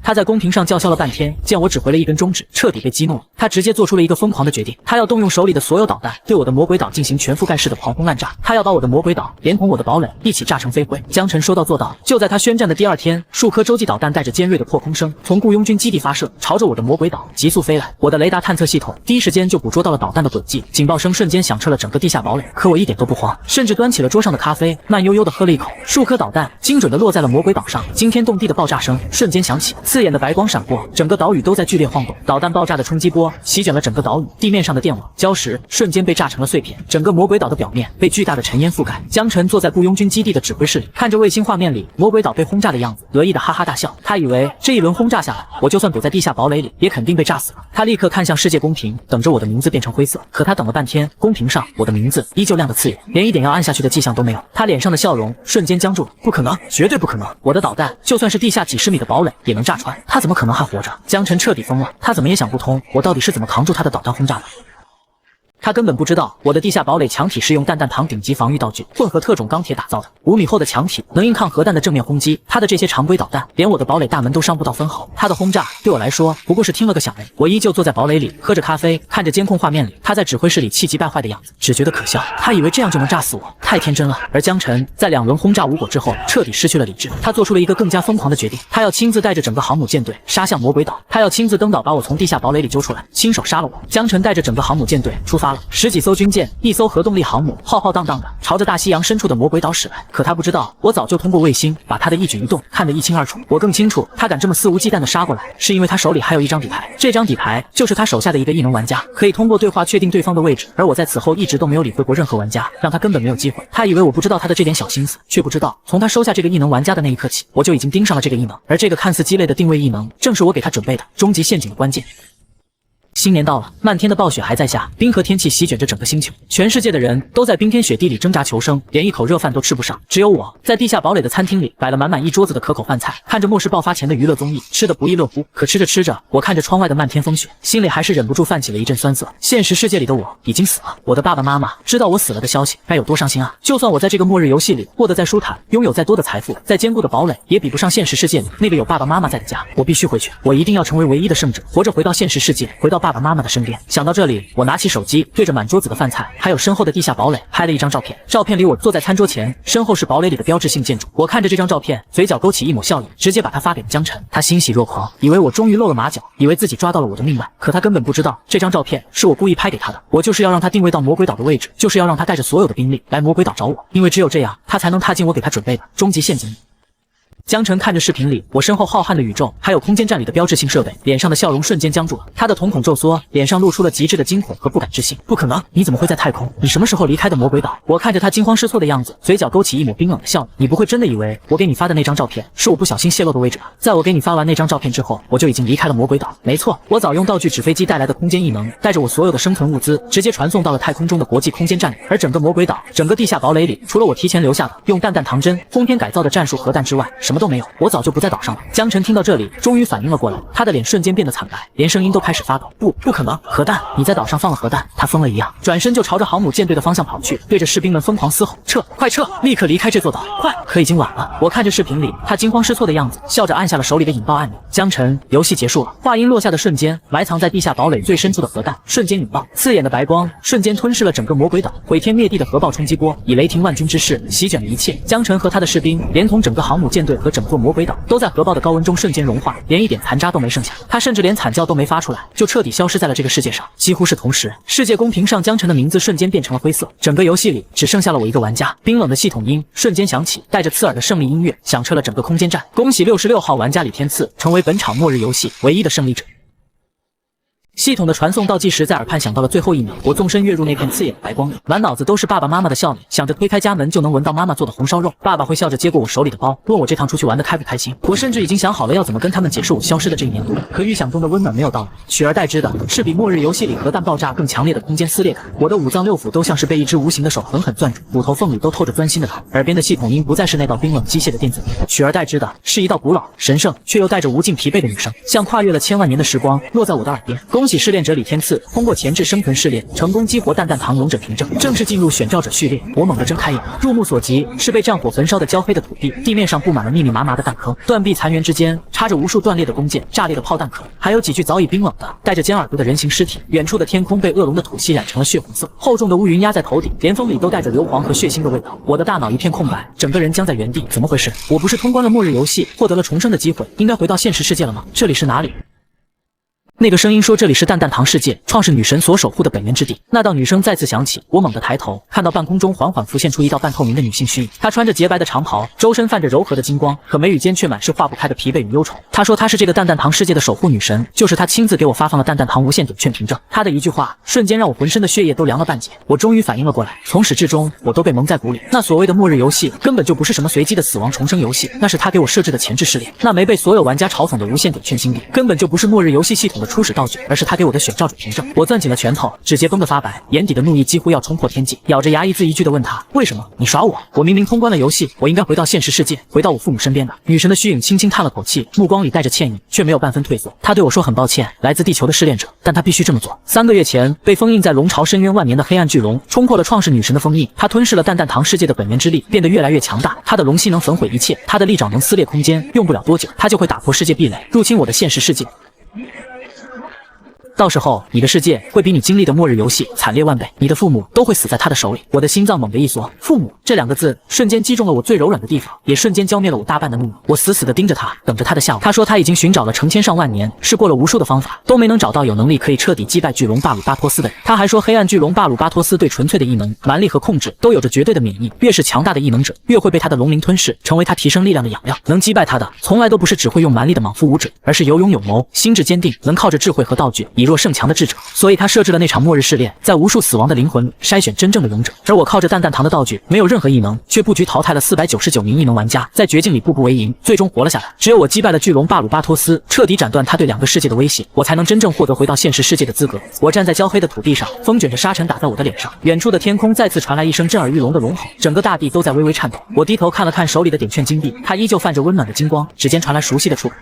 他在公屏上叫嚣了半天，见我只回了一根中指，彻底被激怒了。他直接做出了一个疯狂的决定，他要动用手里的所有导弹，对我的魔鬼岛进行全覆盖式的狂轰滥炸。他要把我的魔鬼岛连同我的堡垒一起炸成飞灰。江晨说到做到，就在他宣战的第2天，数颗洲际导弹带着尖锐的破空声从雇佣军基地发射，朝着我的魔鬼岛急速飞来。我的雷达探测系统第一时间就捕捉到了导弹的轨迹，警报声瞬间响彻了整个地下堡垒。可我一点都不慌，甚至端起了桌上的咖啡，慢悠悠地喝了一口。数颗导弹精准地落在了魔鬼岛上，惊天动地的爆炸声瞬间响起，刺眼的白光闪过，整个岛屿都在剧烈晃动，导弹爆炸的冲击波席卷了整个岛屿，地面上的电网、礁石瞬间被炸成了碎片，整个魔鬼岛的表面被巨大的尘烟覆盖。江晨坐在雇佣军基地的指挥室里，看着卫星画面里魔鬼岛被轰炸的样子，得意的哈哈大笑。他以为这一轮轰炸下来，我就算躲在地下堡垒里，也肯定被炸死了。他立刻看向世界公屏，等着我的名字变成灰色。可他等了半天，公屏上我的名字依旧亮得刺眼，连一点要按下去的迹象都没有。他脸上的笑容瞬间僵住了，不可能，绝对不可能！我的导弹就算是地下几十米的堡垒也能炸穿，他怎么可能还活着？江晨彻底疯了，他怎么也想不通，我到底是怎么扛住他的导弹轰炸的。他根本不知道我的地下堡垒墙体是用弹弹膛顶级防御道具混合特种钢铁打造的，5米厚的墙体能硬抗核弹的正面轰击。他的这些常规导弹连我的堡垒大门都伤不到分毫，他的轰炸对我来说不过是听了个响铃。我依旧坐在堡垒里喝着咖啡，看着监控画面里他在指挥室里气急败坏的样子，只觉得可笑。他以为这样就能炸死我，太天真了。而江晨在2轮轰炸无果之后彻底失去了理智，他做出了一个更加疯狂的决定，他要亲自带着整个航母舰队杀向魔鬼岛，他要亲自登岛把我从地下堡垒里揪出来，亲手杀了我。江晨带着整个航母舰队出发了，10几艘军舰，1艘核动力航母，浩浩荡荡的朝着大西洋深处的魔鬼岛驶来。可他不知道，我早就通过卫星把他的一举一动看得一清二楚。我更清楚，他敢这么肆无忌惮的杀过来，是因为他手里还有一张底牌。这张底牌就是他手下的一个异能玩家，可以通过对话确定对方的位置。而我在此后一直都没有理会过任何玩家，让他根本没有机会。他以为我不知道他的这点小心思，却不知道从他收下这个异能玩家的那一刻起，我就已经盯上了这个异能。而这个看似鸡肋的定位异能，正是我给他准备的终极陷阱的关键。新年到了，漫天的暴雪还在下，冰河天气席卷着整个星球，全世界的人都在冰天雪地里挣扎求生，连一口热饭都吃不上。只有我在地下堡垒的餐厅里摆了满满一桌子的可口饭菜，看着末世爆发前的娱乐综艺，吃得不亦乐乎。可吃着吃着，我看着窗外的漫天风雪，心里还是忍不住泛起了一阵酸涩。现实世界里的我已经死了，我的爸爸妈妈知道我死了的消息，该有多伤心啊！就算我在这个末日游戏里过得再舒坦，拥有再多的财富，再坚固的堡垒，也比不上现实世界里那个有爸爸妈妈在的家。我必须回去，我一定要成为唯一的胜者，活着回到现实世界，回到爸爸妈妈的身边。想到这里，我拿起手机，对着满桌子的饭菜，还有身后的地下堡垒，拍了一张照片。照片里我坐在餐桌前，身后是堡垒里的标志性建筑。我看着这张照片，嘴角勾起一抹笑意，直接把它发给了江晨。他欣喜若狂，以为我终于露了马脚，以为自己抓到了我的命脉。可他根本不知道，这张照片是我故意拍给他的。我就是要让他定位到魔鬼岛的位置，就是要让他带着所有的兵力来魔鬼岛找我，因为只有这样，他才能踏进我给他准备的终极陷阱里。江晨看着视频里我身后浩瀚的宇宙，还有空间站里的标志性设备，脸上的笑容瞬间僵住了。他的瞳孔骤缩，脸上露出了极致的惊恐和不敢置信。不可能，你怎么会在太空？你什么时候离开的魔鬼岛？我看着他惊慌失措的样子，嘴角勾起一抹冰冷的笑意。你不会真的以为我给你发的那张照片是我不小心泄露的位置吧？在我给你发完那张照片之后，我就已经离开了魔鬼岛。没错，我早用道具纸飞机带来的空间异能，带着我所有的生存物资，直接传送到了太空中的国际空间站里。而整个魔鬼岛，整个地下堡垒里，除了我提前留下的用弹弹膛针轰天改造的战术核弹之外，什么都没有。我早就不在岛上了。江晨听到这里，终于反应了过来，他的脸瞬间变得惨白，连声音都开始发抖。不可能，核弹！你在岛上放了核弹！他疯了一样，转身就朝着航母舰队的方向跑去，对着士兵们疯狂嘶吼：撤，快撤，立刻离开这座岛，快！可已经晚了。我看着视频里他惊慌失措的样子，笑着按下了手里的引爆按钮。江晨，游戏结束了。话音落下的瞬间，埋藏在地下堡垒最深处的核弹瞬间引爆，刺眼的白光瞬间吞噬了整个魔鬼岛，毁天灭地的核爆冲击波以雷霆万钧之势席卷了一切。江晨和他的士兵，连同整个航母舰队和整座魔鬼岛，都在核爆的高温中瞬间融化，连一点残渣都没剩下。他甚至连惨叫都没发出来，就彻底消失在了这个世界上。几乎是同时，世界公屏上江晨的名字瞬间变成了灰色，整个游戏里只剩下了我一个玩家。冰冷的系统音瞬间响起，带着刺耳的胜利音乐响彻了整个空间站。恭喜66号玩家李天赐成为本场末日游戏唯一的胜利者。系统的传送倒计时在耳畔响到了最后1秒，我纵身跃入那片刺眼的白光里，满脑子都是爸爸妈妈的笑脸，想着推开家门就能闻到妈妈做的红烧肉，爸爸会笑着接过我手里的包，问我这趟出去玩的开不开心。我甚至已经想好了要怎么跟他们解释我消失的这1年多，可预想中的温暖没有到来，取而代之的是比末日游戏里核弹爆炸更强烈的空间撕裂感。我的五脏六腑都像是被一只无形的手狠狠攥住，骨头缝里都透着钻心的疼。耳边的系统音不再是那道冰冷机械的电子音，取而代之的是一道古老神圣却又带着无尽疲惫的女声，像跨越了千万年的时光落在我的耳边。恭喜试炼者李天赐通过前置生存试炼，成功激活弹弹膛勇者凭证，正式进入选召者序列。我猛地睁开眼，入目所及是被战火焚烧的焦黑的土地，地面上布满了密密麻麻的弹坑，断壁残垣之间插着无数断裂的弓箭、炸裂的炮弹壳，还有几具早已冰冷的带着尖耳朵的人形尸体。远处的天空被恶龙的吐息染成了血红色，厚重的乌云压在头顶，连风里都带着硫磺和血腥的味道。我的大脑一片空白，整个人僵在原地。怎么回事？我不是通关了末日游戏，获得了重生的机会，应该回到现实世界了吗？这里是哪里？那个声音说这里是蛋蛋堂世界，创世女神所守护的本源之地。那道女声再次响起，我猛地抬头，看到半空中缓缓浮现出一道半透明的女性虚影。她穿着洁白的长袍，周身泛着柔和的金光，可眉宇间却满是化不开的疲惫与忧愁。她说她是这个蛋蛋堂世界的守护女神，就是她亲自给我发放了蛋蛋堂无限点券凭证。她的一句话瞬间让我浑身的血液都凉了半截。我终于反应了过来，从始至终我都被蒙在鼓里。那所谓的末日游戏根本就不是什么随机的死亡重生游戏，那是他给我设置的前置试炼。那没被所有玩家嘲讽的无限点券金币，根本就不是末日游戏系统的初始道具，而是他给我的选照准凭证。我攥紧了拳头，指节绷得发白，眼底的怒意几乎要冲破天际，咬着牙一字一句地问他：为什么？你耍我？我明明通关了游戏，我应该回到现实世界，回到我父母身边的。女神的虚影轻轻叹了口气，目光里带着歉意，却没有半分退缩。她对我说：很抱歉，来自地球的试炼者，但她必须这么做。3个月前，被封印在龙巢深渊万年的黑暗巨龙，冲破了创世女神的封印，她吞噬了蛋蛋堂世界的本源之力，变得越来越强大。她的龙息能焚毁一切，她的利爪能撕裂空间，用不了多久，她就会打破世界壁垒，入侵我的现实世界。到时候，你的世界会比你经历的末日游戏惨烈万倍，你的父母都会死在他的手里。我的心脏猛地一缩，父母这2个字瞬间击中了我最柔软的地方，也瞬间浇灭了我大半的怒意。我死死地盯着他，等着他的下文。他说他已经寻找了成千上万年，试过了无数的方法，都没能找到有能力可以彻底击败巨龙巴鲁巴托斯的人。他还说，黑暗巨龙巴鲁巴托斯对纯粹的异能、蛮力和控制都有着绝对的免疫，越是强大的异能者，越会被他的龙鳞吞噬，成为他提升力量的养料。能击败他的，从来都不是只会用蛮力的莽夫武者，而是有勇有谋、心智坚定，能靠着智慧和道具以弱胜强的智者。所以他设置了那场末日试炼，在无数死亡的灵魂里筛选真正的勇者。而我靠着蛋蛋堂的道具，没有任何异能，却布局淘汰了499名异能玩家，在绝境里步步为营，最终活了下来。只有我击败了巨龙巴鲁巴托斯，彻底斩断他对2个世界的威胁，我才能真正获得回到现实世界的资格。我站在焦黑的土地上，风卷着沙尘打在我的脸上，远处的天空再次传来一声震耳欲聋的龙吼，整个大地都在微微颤抖。我低头看了看手里的点券金币，它依旧泛着温暖的金光，指尖传来熟悉的触感。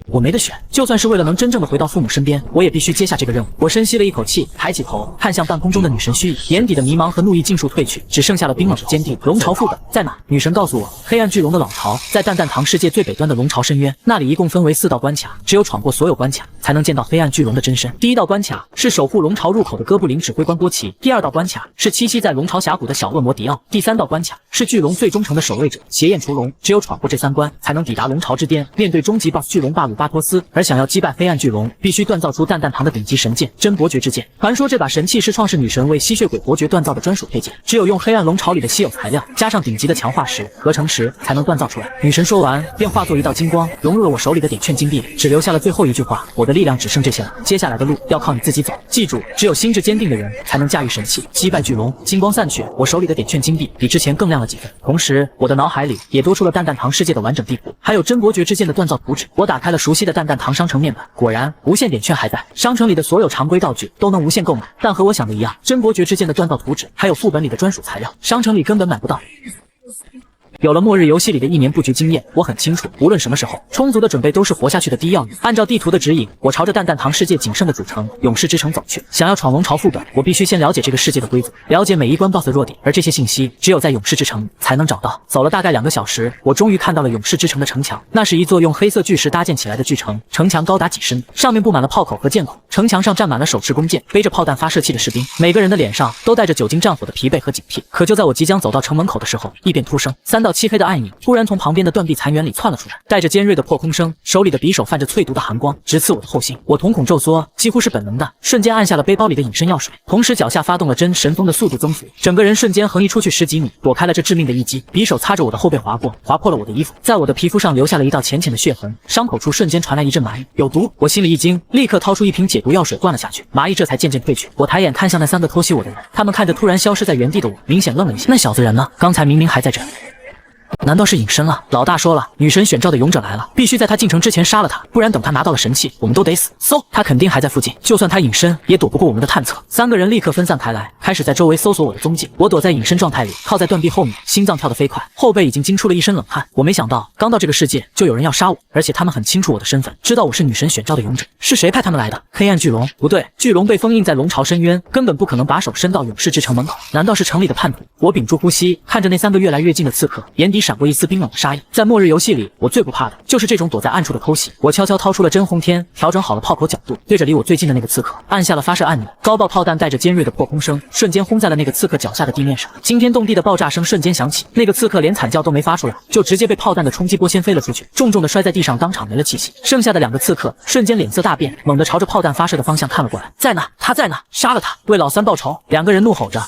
我没得选，就算是为了能真正的回到父母身边，我也必须接下这个任务。我深吸了一口气，抬起头看向半空中的女神虚影，眼底的迷茫和怒意尽数褪去，只剩下了冰冷的坚定。龙巢副本在哪？女神告诉我，黑暗巨龙的老巢在蛋蛋堂世界最北端的龙巢深渊，那里一共分为4道关卡，只有闯过所有关卡，才能见到黑暗巨龙的真身。第1道关卡是守护龙巢入口的哥布林指挥官波奇，第2道关卡是栖息在龙巢峡谷的小恶魔迪奥，第3道关卡是巨龙最忠诚的守卫者邪焰雏龙。只有闯过这3关，才能抵达龙巢之巅，面对终极 BOSS 巨龙巴鲁巴托斯。而想要击败黑暗巨龙，必须锻造出蛋蛋堂的顶级神剑真伯爵之剑。传说这把神器是创世女神为吸血鬼伯爵锻造的专属配件，只有用黑暗龙巢里的稀有材料，加上顶级的强化石、合成石，才能锻造出来。女神说完，便化作一道金光，融入了我手里的点券金币，只留下了最后一句话：我的力量只剩这些了，接下来的路要靠你自己走。记住，只有心智坚定的人才能驾驭神器，击败巨龙。金光散去，我手里的点券金币比之前更亮了几分，同时我的脑海里也多出了蛋蛋堂世界的完整地图，还有真伯爵之剑的锻造图纸。我打开了熟悉的蛋蛋堂商城面板，果然无限点券还在，商城里的所有常规道具都能无限购买，但和我想的一样，真伯爵之剑的锻造图纸还有副本里的专属材料，商城里根本买不到。有了末日游戏里的1年布局经验，我很清楚，无论什么时候，充足的准备都是活下去的第一要义。按照地图的指引，我朝着蛋蛋堂世界仅剩的主城勇士之城走去。想要闯龙巢副本，我必须先了解这个世界的规则，了解每一关 BOSS 的弱点，而这些信息只有在勇士之城才能找到。走了大概2个小时，我终于看到了勇士之城的城墙。那是一座用黑色巨石搭建起来的巨城，城墙高达几10米，上面布满了炮口和箭孔，城墙上站满了手持弓箭、背着炮弹发射器的士兵，每个人的脸上都带着久经战火的疲惫和警惕。可就在我即将走到城门口的时候，异变突生，3道漆黑的暗影突然从旁边的断壁残垣里窜了出来，带着尖锐的破空声，手里的匕首泛着淬毒的寒光，直刺我的后心。我瞳孔骤缩，几乎是本能的，瞬间按下了背包里的隐身药水，同时脚下发动了真神风的速度增幅，整个人瞬间横移出去10几米，躲开了这致命的一击。匕首擦着我的后背划过，划破了我的衣服，在我的皮肤上留下了一道浅浅的血痕，伤口处瞬间传来一阵麻意，有毒！我心里一惊，立刻掏出一瓶解毒药水灌了下去，麻意这才渐渐退去。我抬眼看向那3个偷袭我的人，他们看着突然消失在原地的我，明显愣了一下。那小子人呢？刚才明明还在这。难道是隐身了？老大说了，女神选召的勇者来了，必须在他进城之前杀了他，不然等他拿到了神器，我们都得死。搜，他肯定还在附近，就算他隐身，也躲不过我们的探测。3个人立刻分散开来，开始在周围搜索我的踪迹。我躲在隐身状态里，靠在断壁后面，心脏跳得飞快，后背已经惊出了一身冷汗。我没想到，刚到这个世界就有人要杀我，而且他们很清楚我的身份，知道我是女神选召的勇者。是谁派他们来的？黑暗巨龙？不对，巨龙被封印在龙巢深渊，根本不可能把手伸到勇士之城门口。难道是城里的叛徒？我屏住呼吸，看着那3个越来越近的刺客，眼底底闪过一丝冰冷的杀意。在末日游戏里，我最不怕的就是这种躲在暗处的偷袭。我悄悄掏出了真红天，调整好了炮口角度，对着离我最近的那个刺客按下了发射按钮。高爆炮弹带着尖锐的破空声，瞬间轰在了那个刺客脚下的地面上。惊天动地的爆炸声瞬间响起，那个刺客连惨叫都没发出来，就直接被炮弹的冲击波掀飞了出去，重重的摔在地上，当场没了气息。剩下的2个刺客瞬间脸色大变，猛地朝着炮弹发射的方向看了过来。在呢，他在呢，杀了他，为老三报仇！2个人怒吼着，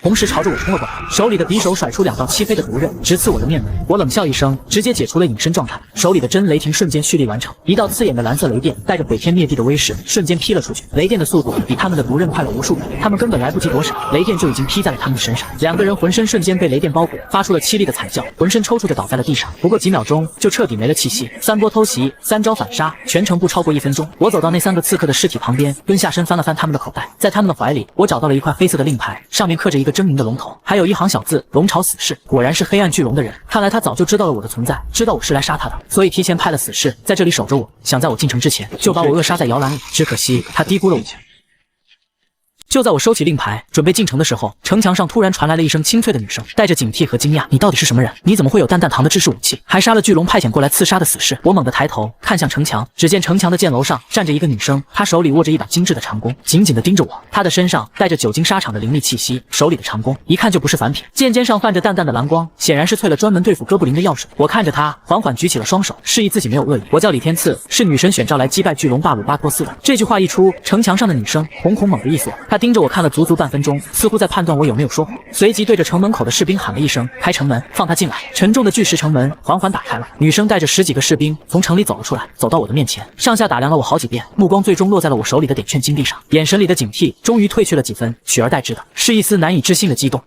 同时朝着我冲了过来，手里的匕首甩出2道漆黑的毒刃，直刺我的面门。我冷笑一声，直接解除了隐身状态，手里的真雷霆瞬间蓄力完成，一道刺眼的蓝色雷电带着毁天灭地的威势，瞬间劈了出去。雷电的速度比他们的毒刃快了无数倍，他们根本来不及躲闪，雷电就已经劈在了他们的身上。2个人浑身瞬间被雷电包裹，发出了凄厉的惨叫，浑身抽搐着倒在了地上。不过几秒钟就彻底没了气息。3波偷袭，3招反杀，全程不超过1分钟。我走到那3个刺客的尸体旁边，蹲下身翻了翻他们的口袋，在他们的怀里，我找到了一块黑色的令牌，上面刻着一个狰狞的龙头。还有一行小字：龙巢死士。果然是黑暗巨龙的人，看来他早就知道了我的存在，知道我是来杀他的，所以提前派了死士在这里守着我，想在我进城之前就把我扼杀在摇篮里。只可惜他低估了我。就在我收起令牌准备进城的时候，城墙上突然传来了一声清脆的女声，带着警惕和惊讶：你到底是什么人？你怎么会有蛋蛋堂的制式武器，还杀了巨龙派遣过来刺杀的死士？我猛地抬头看向城墙，只见城墙的箭楼上站着一个女生，她手里握着一把精致的长弓，紧紧地盯着我。她的身上带着久经沙场的凌厉气息，手里的长弓一看就不是凡品，剑尖上泛着淡淡的蓝光，显然是淬了专门对付哥布林的药水。我看着她缓缓举起了双手，示意自己没有恶意。我叫李天赐，是女神选召来击败巨龙霸鲁巴托斯的。这句话一出，城墙上的女生瞳孔猛地一缩，她盯着我看了足足半分钟，似乎在判断我有没有说谎，随即对着城门口的士兵喊了一声：开城门，放他进来。沉重的巨石城门缓缓打开了，女生带着10几个士兵从城里走了出来，走到我的面前，上下打量了我好几遍，目光最终落在了我手里的点券金币上，眼神里的警惕终于褪去了几分，取而代之的是一丝难以置信的激动。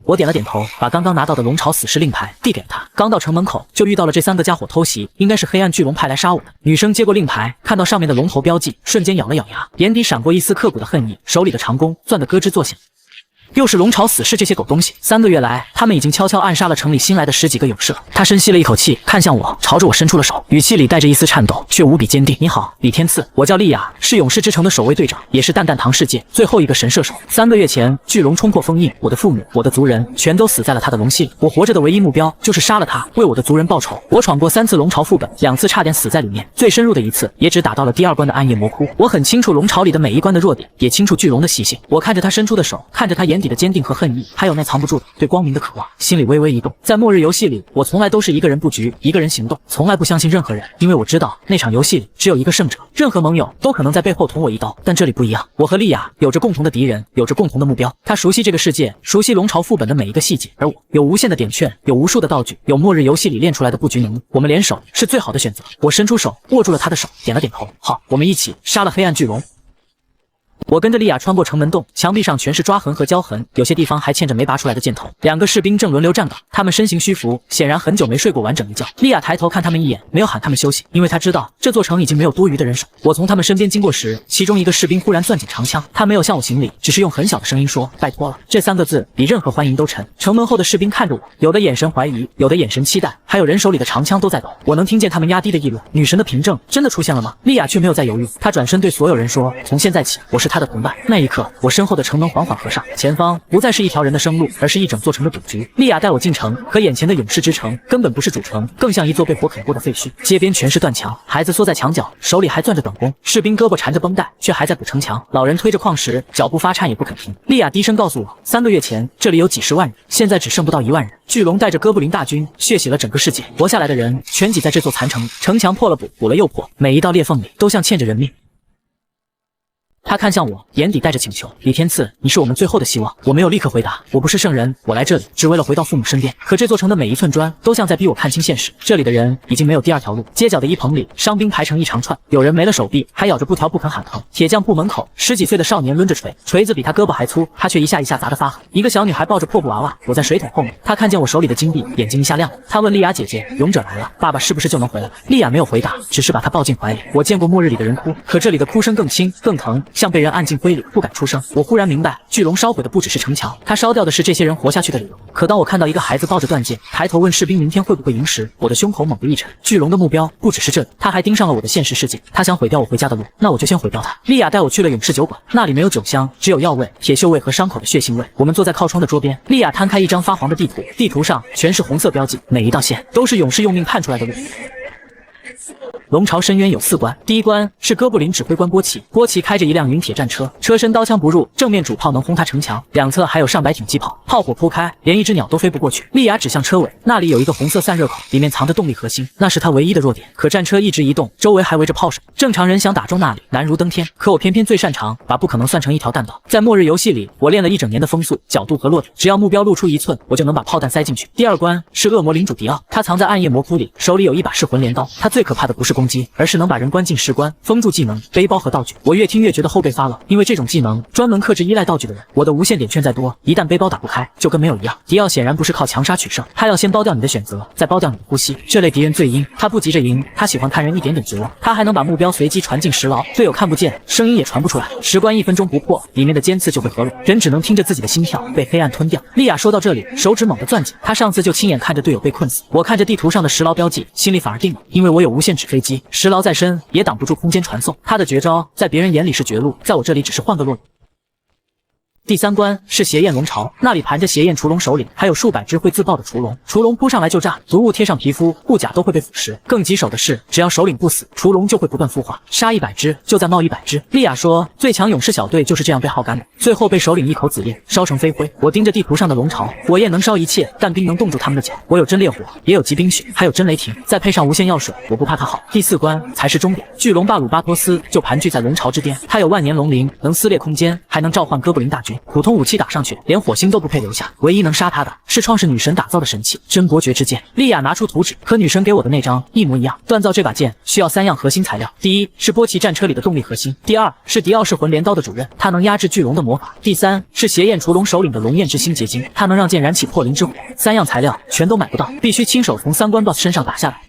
我点了点头，把刚刚拿到的龙巢死士令牌递给了他。刚到城门口，就遇到了这3个家伙偷袭，应该是黑暗巨龙派来杀我的。女生接过令牌，看到上面的龙头标记，瞬间咬了咬牙，眼底闪过一丝刻骨的恨意，手里的长弓攥得咯吱作响。又是龙巢死士这些狗东西！3个月来，他们已经悄悄暗杀了城里新来的10几个勇士了。他深吸了一口气，看向我，朝着我伸出了手，语气里带着一丝颤抖，却无比坚定。你好，李天赐，我叫莉亚，是勇士之城的守卫队长，也是蛋蛋堂世界最后一个神射手。3个月前，巨龙冲破封印，我的父母、我的族人全都死在了他的龙息里。我活着的唯一目标就是杀了他，为我的族人报仇。我闯过3次龙巢副本，2次差点死在里面，最深入的一次也只打到了第2关的暗夜魔窟。我很清楚龙巢里的每一关的弱点，也清楚巨龙的习性。我看着他伸出的手，看着他眼底的坚定和恨意，还有那藏不住的对光明的渴望，心里微微一动。在末日游戏里，我从来都是一个人布局，一个人行动，从来不相信任何人，因为我知道那场游戏里只有一个胜者，任何盟友都可能在背后捅我一刀。但这里不一样，我和莉亚有着共同的敌人，有着共同的目标。她熟悉这个世界，熟悉龙巢副本的每一个细节，而我有无限的点券，有无数的道具，有末日游戏里练出来的布局能力。我们联手是最好的选择。我伸出手握住了她的手，点了点头。好，我们一起杀了黑暗巨龙。我跟着莉亚穿过城门洞，墙壁上全是抓痕和胶痕，有些地方还嵌着没拔出来的箭头。2个士兵正轮流站岗，他们身形虚浮，显然很久没睡过完整一觉。莉亚抬头看他们一眼，没有喊他们休息，因为她知道这座城已经没有多余的人手。我从他们身边经过时，其中一个士兵忽然攥紧长枪，他没有向我行礼，只是用很小的声音说：拜托了。这3个字比任何欢迎都沉。城门后的士兵看着我，有的眼神怀疑，有的眼神期待，还有人手里的长枪都在抖。我能听见他们压低的议论：女神的凭证真的出现了吗？莉亚却没有再犹豫，她转身对所有人说：从现在起，我是她的同伴。那一刻，我身后的城门缓缓合上，前方不再是一条人的生路，而是一整座城的赌局。莉亚带我进城，可眼前的勇士之城根本不是主城，更像一座被火啃过的废墟。街边全是断墙，孩子缩在墙角，手里还攥着短弓，士兵胳膊缠着绷带，却还在补城墙。老人推着矿石，脚步发颤也不肯停。莉亚低声告诉我，3个月前这里有几10万人，现在只剩不到1万人。巨龙带着哥布林大军血洗了整个世界，活下来的人全挤在这座残城里，城墙破了补，补了又破，每一道裂缝里都像嵌着人命。他看向我，眼底带着请求：李天赐，你是我们最后的希望。我没有立刻回答，我不是圣人，我来这里只为了回到父母身边。可这座城的每一寸砖都像在逼我看清现实，这里的人已经没有第2条路。街角的一棚里，伤兵排成一长串，有人没了手臂，还咬着布条不肯喊疼。铁匠铺门口，10几岁的少年抡着锤，锤子比他胳膊还粗，他却一下一下砸得发狠。一个小女孩抱着破布娃娃躲在水桶后面，她看见我手里的金币，眼睛一下亮了。她问莉亚姐姐：勇者来了，爸爸是不是就能回来了？莉亚没有回答，只是把她抱进怀里。我见过末日里的人哭，可这里的哭声更轻更疼，像被人按进灰里，不敢出声。我忽然明白，巨龙烧毁的不只是城墙，他烧掉的是这些人活下去的理由。可当我看到一个孩子抱着断剑，抬头问士兵明天会不会赢时，我的胸口猛地一沉。巨龙的目标不只是这里，他还盯上了我的现实世界。他想毁掉我回家的路，那我就先毁掉他。莉亚带我去了勇士酒馆，那里没有酒香，只有药味、铁锈味和伤口的血腥味。我们坐在靠窗的桌边，莉亚摊开一张发黄的地图，地图上全是红色标记，每一道线都是勇士用命判出来的路。龙巢深渊有4关，第1关是哥布林指挥官波奇，波奇开着一辆云铁战车，车身刀枪不入，正面主炮能轰塌城墙，两侧还有上百挺机炮，炮火铺开，连一只鸟都飞不过去。莉亚指向车尾，那里有一个红色散热口，里面藏着动力核心，那是他唯一的弱点。可战车一直移动，周围还围着炮手，正常人想打中那里难如登天，可我偏偏最擅长把不可能算成一条弹道。在末日游戏里，我练了一整年的风速、角度和落点，只要目标露出1寸，我就能把炮弹塞进去。第2关是恶魔领主迪奥，他藏在暗夜魔窟里，手里有一把噬魂镰刀，他最可怕的不是攻击，而是能把人关进石棺，封住技能、背包和道具。我越听越觉得后背发冷，因为这种技能专门克制依赖道具的人。我的无限点券再多，一旦背包打不开，就跟没有一样。迪奥显然不是靠强杀取胜，他要先剥掉你的选择，再剥掉你的呼吸。这类敌人最阴，他不急着赢，他喜欢看人一点点绝望。他还能把目标随机传进石牢，队友看不见，声音也传不出来。石棺1分钟不破，里面的尖刺就会合拢，人只能听着自己的心跳被黑暗吞掉。莉亚说到这里，手指猛地攥紧，他上次就亲眼看着队友被困死。我看着地图上的石牢标记，心里反而定了，因为我有无限纸飞机，石牢再深也挡不住空间传送。他的绝招在别人眼里是绝路，在我这里只是换个落点。第3关是邪焰龙巢，那里盘着邪焰雏龙首领，还有数百只会自爆的雏龙。雏龙扑上来就炸，毒物贴上皮肤，护甲都会被腐蚀。更棘手的是，只要首领不死，雏龙就会不断孵化，杀100只就再冒100只。莉亚说，最强勇士小队就是这样被耗干的，最后被首领一口紫焰烧成飞灰。我盯着地图上的龙巢，火焰能烧一切，但冰能冻住他们的脚。我有真烈火，也有极冰雪，还有真雷霆，再配上无限药水，我不怕它好。第4关才是终点，巨龙巴鲁巴托斯就盘踞在龙巢之巅，他有万年龙鳞，能撕裂空间，还能召唤哥布林大军。普通武器打上去，连火星都不配留下，唯一能杀他的是创世女神打造的神器真伯爵之剑。莉亚拿出图纸，和女神给我的那张一模一样。锻造这把剑需要3样核心材料，第一是波奇战车里的动力核心，第2是迪奥噬魂镰刀的主刃，它能压制巨龙的魔法，第3是邪焰雏龙首领的龙焰之心结晶，它能让剑燃起破灵之火。3样材料全都买不到，必须亲手从3关 BOSS 身上打下来。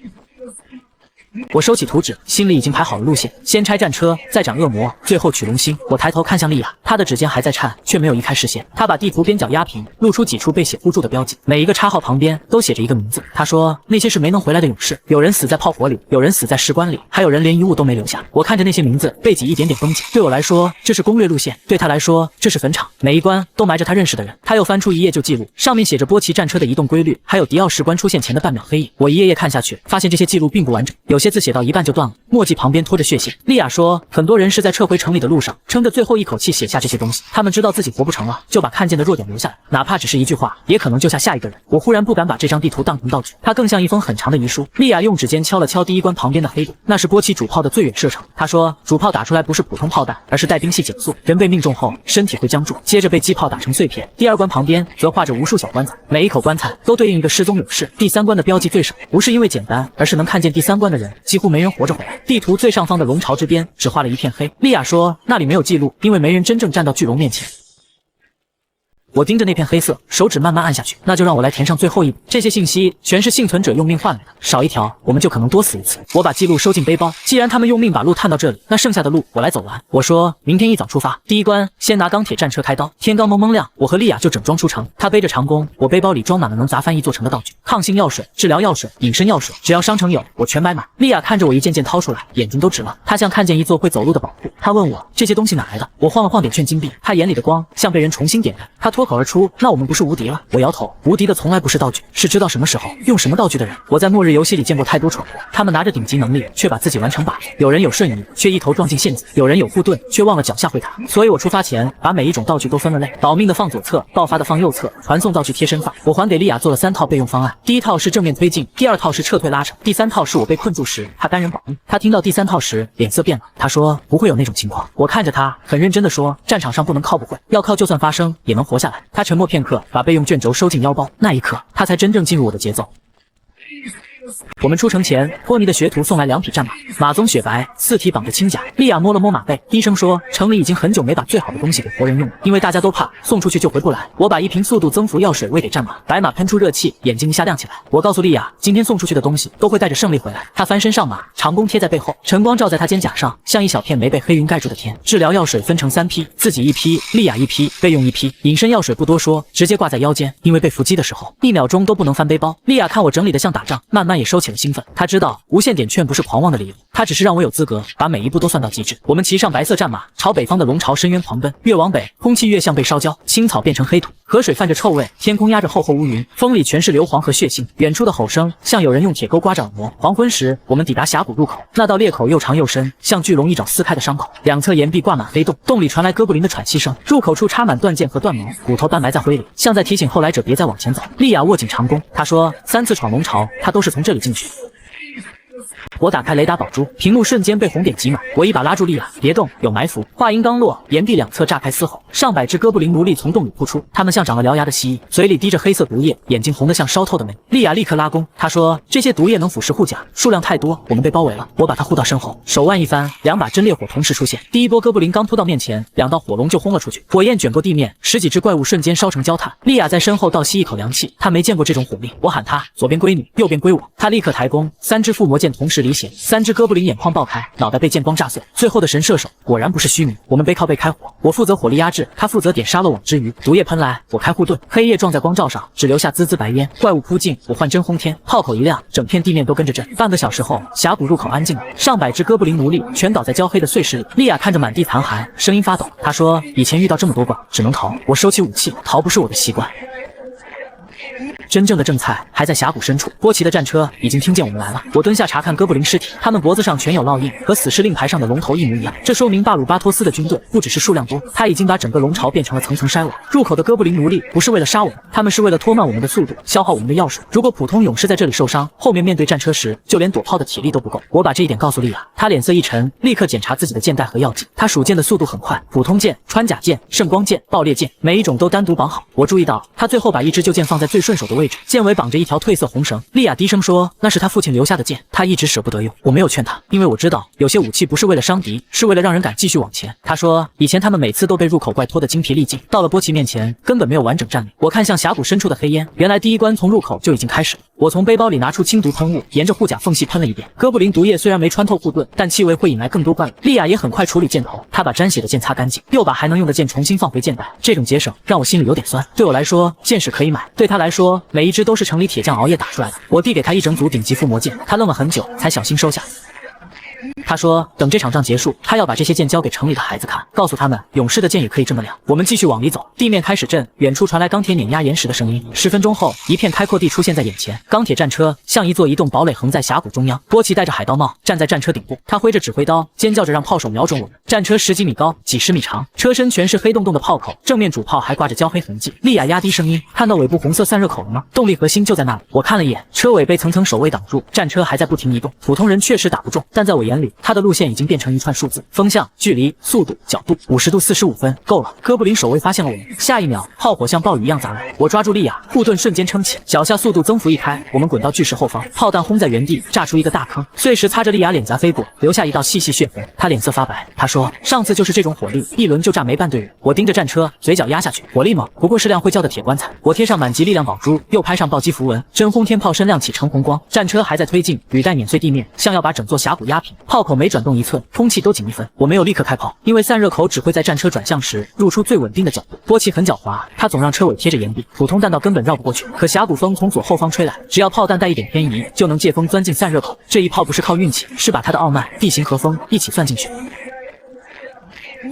我收起图纸，心里已经排好了路线，先拆战车，再斩恶魔，最后取龙心。我抬头看向莉亚，她的指尖还在颤，却没有移开视线。她把地图边角压平，露出几处被血糊住的标记，每一个叉号旁边都写着一个名字。她说，那些是没能回来的勇士，有人死在炮火里，有人死在石棺里，还有人连遗物都没留下。我看着那些名字，背脊一点点绷紧。对我来说，这是攻略路线；对他来说，这是坟场。每一关都埋着他认识的人。他又翻出一页旧记录，上面写着波奇战车的移动规律，还有迪奥石棺出现前的半秒黑影。我一页页看下去，发现这些记录并不完整，有些字写到一半就断了，墨迹旁边拖着血线。莉亚说，很多人是在撤回城里的路上，撑着最后一口气写下这些东西。他们知道自己活不成了，就把看见的弱点留下来，哪怕只是一句话，也可能救下下一个人。我忽然不敢把这张地图当成道具，它更像一封很长的遗书。莉亚用指尖敲了敲第1关旁边的黑点，那是波奇主炮的最远射程。她说，主炮打出来不是普通炮弹，而是带兵器减速，人被命中后身体会僵住，接着被机炮打成碎片。第2关旁边则画着无数小棺材，每一口棺材都对应一个失踪勇士。第3关的标记最少，不是因为简单，而是能看见第3关的人几乎没人活着回来。地图最上方的龙巢之边只画了一片黑。莉亚说，那里没有记录，因为没人真正站到巨龙面前。我盯着那片黑色，手指慢慢按下去，那就让我来填上最后一步。这些信息全是幸存者用命换来的，少一条我们就可能多死一次。我把记录收进背包，既然他们用命把路探到这里，那剩下的路我来走完。我说，明天一早出发，第1关先拿钢铁战车开刀。天刚蒙蒙亮，我和莉亚就整装出城。她背着长弓，我背包里装满了能砸翻一座城的道具，抗性药水、治疗药水、隐身药水，只要商城有，我全买满。莉亚看着我一件件掏出来，眼睛都直了。她像看见一座会走路的宝库。她问我这些东西哪来的，我晃了晃点券金币，她眼里的光像被人重新点燃。她脱口而出，那我们不是无敌了？我摇头，无敌的从来不是道具，是知道什么时候用什么道具的人。我在末日游戏里见过太多蠢货，他们拿着顶级能力，却把自己玩成靶子。有人有瞬移，却一头撞进陷阱；有人有护盾，却忘了脚下会塔。所以我出发前把每一种道具都分了类，保命的放左侧，爆发的放右侧，传送道具贴身放。我还给莉亚做了3套备用方案，第1套是正面推进，第2套是撤退拉扯，第3套是我被困住时他单人保命。他听到第3套时脸色变了，他说不会有那种情况。我看着他很认真地说，战场上不能靠不会，要靠就算发生也能活下来。他沉默片刻，把备用卷轴收进腰包，那一刻他才真正进入我的节奏。我们出城前，托尼的学徒送来2匹战马，马鬃雪白，4蹄绑着青甲。莉亚摸了摸马背，低声说：“城里已经很久没把最好的东西给活人用了，因为大家都怕送出去就回不来。”我把1瓶速度增幅药水喂给战马，白马喷出热气，眼睛一下亮起来。我告诉莉亚，今天送出去的东西都会带着胜利回来。她翻身上马，长弓贴在背后，晨光照在她肩胛上，像一小片没被黑云盖住的天。治疗药水分成3批，自己1批，莉亚1批，备用1批。隐身药水不多说，直接挂在腰间，因为被伏击的时候1秒钟都不能翻背包。莉亚看我整理的像打仗，慢慢也收起了兴奋。她知道无限点券不是狂妄的理由，她只是让我有资格把每一步都算到极致。我们骑上白色战马，朝北方的龙巢深渊狂奔。越往北，空气越像被烧焦，青草变成黑土，河水泛着臭味，天空压着厚厚乌云，风里全是硫磺和血腥。远处的吼声像有人用铁钩刮着耳膜。黄昏时，我们抵达峡谷入口，那道裂口又长又深，像巨龙一爪撕开的伤口，两侧岩壁挂满黑洞，洞里传来哥布林的喘息声。入口处插满断剑和断矛，骨头斑埋在灰里，像在提醒后来者别再往前走。莉亚握紧长弓，她说3次闯龙巢，她都是从这里进去。我打开雷达宝珠，屏幕瞬间被红点挤满。我一把拉住莉亚，别动，有埋伏。话音刚落，岩壁两侧炸开嘶吼，上百只哥布林奴隶从洞里扑出，他们像长了獠牙的蜥蜴，嘴里滴着黑色毒液，眼睛红得像烧透的煤。莉亚立刻拉弓，她说这些毒液能腐蚀护甲，数量太多，我们被包围了。我把她护到身后，手腕一翻，2把真烈火同时出现。第一波哥布林刚扑到面前，2道火龙就轰了出去，火焰卷过地面，10几只怪物瞬间烧成焦炭。莉亚在身后倒吸一口凉气，她没见过这种火力。我喊她，左边归你，右边归我。她立刻抬弓，3支附魔剑同时离弦，3只哥布林眼眶爆开，脑袋被剑光炸碎。最后的神射手果然不是虚名。我们背靠背开火，我负责火力压制，他负责点沙漏网之鱼。毒液喷来，我开护盾，黑夜撞在光罩上，只留下滋滋白烟。怪物扑近，我换真轰天，炮口一亮，整片地面都跟着震。半个小时后，峡谷入口安静了，上百只哥布林奴隶全倒在焦黑的碎石里。莉亚看着满地残骸，声音发抖。她说：“以前遇到这么多怪，只能逃。我收起武器，逃不是我的习惯。”真正的正菜还在峡谷深处，波奇的战车已经听见我们来了。我蹲下查看哥布林尸体，他们脖子上全有烙印，和死士令牌上的龙头一模一样。这说明巴鲁巴托斯的军队不只是数量多，他已经把整个龙巢变成了层层筛网。入口的哥布林奴隶不是为了杀我们，他们是为了拖慢我们的速度，消耗我们的药水。如果普通勇士在这里受伤，后面面对战车时，就连躲炮的体力都不够。我把这一点告诉莉亚，她脸色一沉，立刻检查自己的剑袋和药剂。她数剑的速度很快，普通剑、穿甲剑、圣光剑、爆裂剑，每一种都单独绑好。我注意到她最后把一支旧剑放在最顺手的位置，剑尾绑着一条褪色红绳。莉亚低声说，那是她父亲留下的剑，她一直舍不得用。我没有劝她，因为我知道有些武器不是为了伤敌，是为了让人敢继续往前。她说以前他们每次都被入口怪拖得精疲力尽，到了波奇面前根本没有完整战力。我看向峡谷深处的黑烟，原来第一关从入口就已经开始了。我从背包里拿出清毒喷雾，沿着护甲缝隙喷了一遍。哥布林毒液虽然没穿透护盾，但气味会引来更多怪物。莉亚也很快处理箭头，她把沾血的剑擦干净，又把还能用的剑重新放回剑袋。这种节省让我心里有点酸。对我来说，剑矢可以买，对她来说，每一只都是城里铁匠熬夜打出来的。我递给她一整组顶级附魔剑，她愣了很久，才小心收下。他说等这场仗结束，他要把这些剑交给城里的孩子看，告诉他们勇士的剑也可以这么亮。我们继续往里走，地面开始震，远处传来钢铁碾压岩石的声音。10分钟后，一片开阔地出现在眼前，钢铁战车像一座移动堡垒横在峡谷中央。波奇戴着海盗帽站在战车顶部，他挥着指挥刀，尖叫着让炮手瞄准我们。战车10几米高，几十米长，车身全是黑洞洞的炮口，正面主炮还挂着焦黑痕迹。莉亚压低声音，看到尾部红色散热口了吗？动力核心就在那里。我看了一眼，车尾被层层守卫挡住，战车还在不停移动。普通人确实打不中，但在我眼里，他的路线已经变成一串数字，风向、距离、速度、角度，50度45分，够了。哥布林守卫发现了我们，下一秒炮火像暴雨一样砸来，我抓住莉亚，护盾瞬间撑起，脚下速度增幅一开，我们滚到巨石后方，炮弹轰在原地，炸出一个大坑，碎石擦着莉亚脸颊飞过，留下一道细细血痕。她脸色发白，她说上次就是这种火力，一轮就炸没半队人。我盯着战车，嘴角压下去，火力吗？不过是辆会叫的铁棺材。我贴上满级力量宝珠，又拍上暴击符文，真轰天炮声亮起橙红光，战车还在推进，履带碾碎地面，像要把整座峡谷压平。炮口每转动1寸，空气都紧1分。我没有立刻开炮，因为散热口只会在战车转向时入出最稳定的角度。波奇很狡猾，他总让车尾贴着岩壁，普通弹道根本绕不过去。可峡谷风从左后方吹来，只要炮弹带一点偏移，就能借风钻进散热口。这一炮不是靠运气，是把他的傲慢、地形和风一起算进去。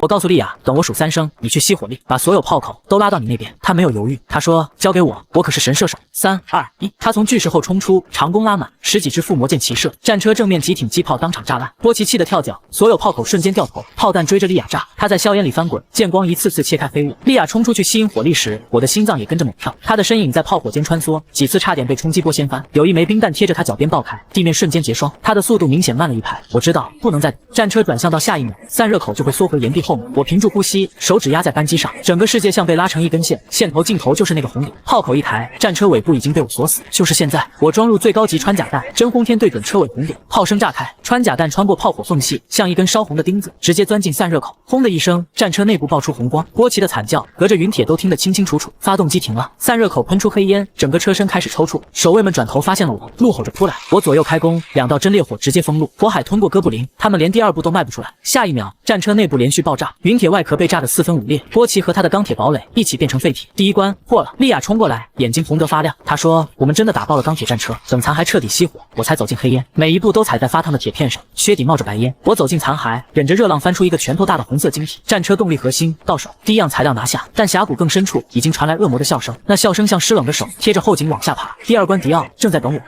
我告诉莉亚，等我数3声，你去吸火力，把所有炮口都拉到你那边。她没有犹豫，她说交给我，我可是神射手。3、2、1，她从巨石后冲出，长弓拉满，10几只附魔剑齐射，战车正面几挺机炮当场炸烂。波奇气得跳脚，所有炮口瞬间掉头，炮弹追着莉亚炸，她在硝烟里翻滚，剑光一次次切开飞雾。莉亚冲出去吸引火力时，我的心脏也跟着猛跳，她的身影在炮火间穿梭，几次差点被冲击波掀翻，有一枚冰弹贴着她脚边爆开，地面瞬间结霜，她的速度明显慢了一拍。我知道不能再等，战车转向到下一秒，散热口就会缩回岩壁痛，我屏住呼吸，手指压在扳机上，整个世界像被拉成一根线，线头尽头就是那个红点。炮口一抬，战车尾部已经被我锁死。就是现在，我装入最高级穿甲弹，真轰天对准车尾红点，炮声炸开，穿甲弹穿过炮火缝隙，像一根烧红的钉子，直接钻进散热口。轰的一声，战车内部爆出红光，波奇的惨叫隔着云铁都听得清清楚楚。发动机停了，散热口喷出黑烟，整个车身开始抽搐。守卫们转头发现了我，怒吼着扑来。我左右开弓，2道真烈火直接封路，火海吞过哥布林，他们连第2步都迈不出来。下一秒，战车内部连续爆炸，云铁外壳被炸得4分5裂，波奇和他的钢铁堡垒一起变成废体。第1关破了，莉亚冲过来，眼睛红得发亮。她说：“我们真的打爆了钢铁战车，等残骸彻底熄火，我才走进黑烟，每一步都踩在发烫的铁片上，靴底冒着白烟。我走进残骸，忍着热浪翻出一个拳头大的红色晶体，战车动力核心到手，第1样材料拿下。但峡谷更深处已经传来恶魔的笑声，那笑声像湿冷的手贴着后颈往下爬。第2关迪奥正在等我。”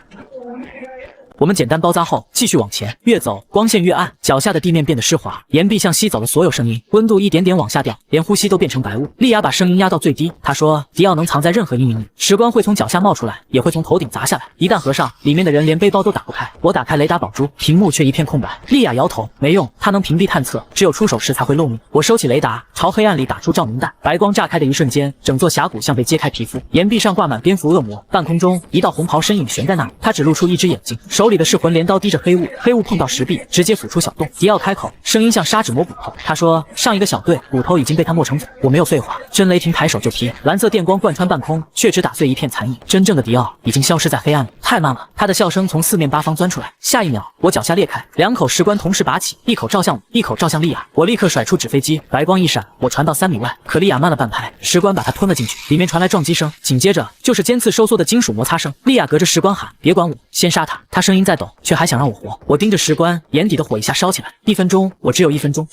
我们简单包扎后，继续往前，越走光线越暗，脚下的地面变得湿滑，岩壁像吸走了所有声音，温度一点点往下掉，连呼吸都变成白雾。莉亚把声音压到最低，她说：“迪奥能藏在任何阴影里，石棺会从脚下冒出来，也会从头顶砸下来，一旦合上，里面的人连背包都打不开。”我打开雷达宝珠，屏幕却一片空白。莉亚摇头，没用，它能屏蔽探测，只有出手时才会露面。我收起雷达，朝黑暗里打出照明弹，白光炸开的一瞬间，整座峡谷像被揭开皮肤，岩壁上挂满蝙蝠恶魔，半空中一道红袍身影悬在那里，他只露出一只眼睛，手里的噬魂镰刀滴着黑雾，黑雾碰到石壁，直接抚出小洞。迪奥开口，声音像砂纸磨骨头。他说：“上一个小队骨头已经被他磨成粉。”我没有废话，真雷霆抬手就劈，蓝色电光贯穿半空，却只打碎一片残影。真正的迪奥已经消失在黑暗里，太慢了。他的笑声从4面8方钻出来，下一秒，我脚下裂开，2口石棺同时拔起，一口照向我，一口照向莉亚。我立刻甩出纸飞机，白光一闪，我传到3米外，可莉亚慢了半拍，石棺把他吞了进去，里面传来撞击声，紧接着就是尖刺收缩的金属摩擦声。莉亚隔着石棺喊：“别管我，先杀他！”他声音在抖，却还想让我活。我盯着石棺，眼底的火一下烧起来。1分钟，我只有1分钟。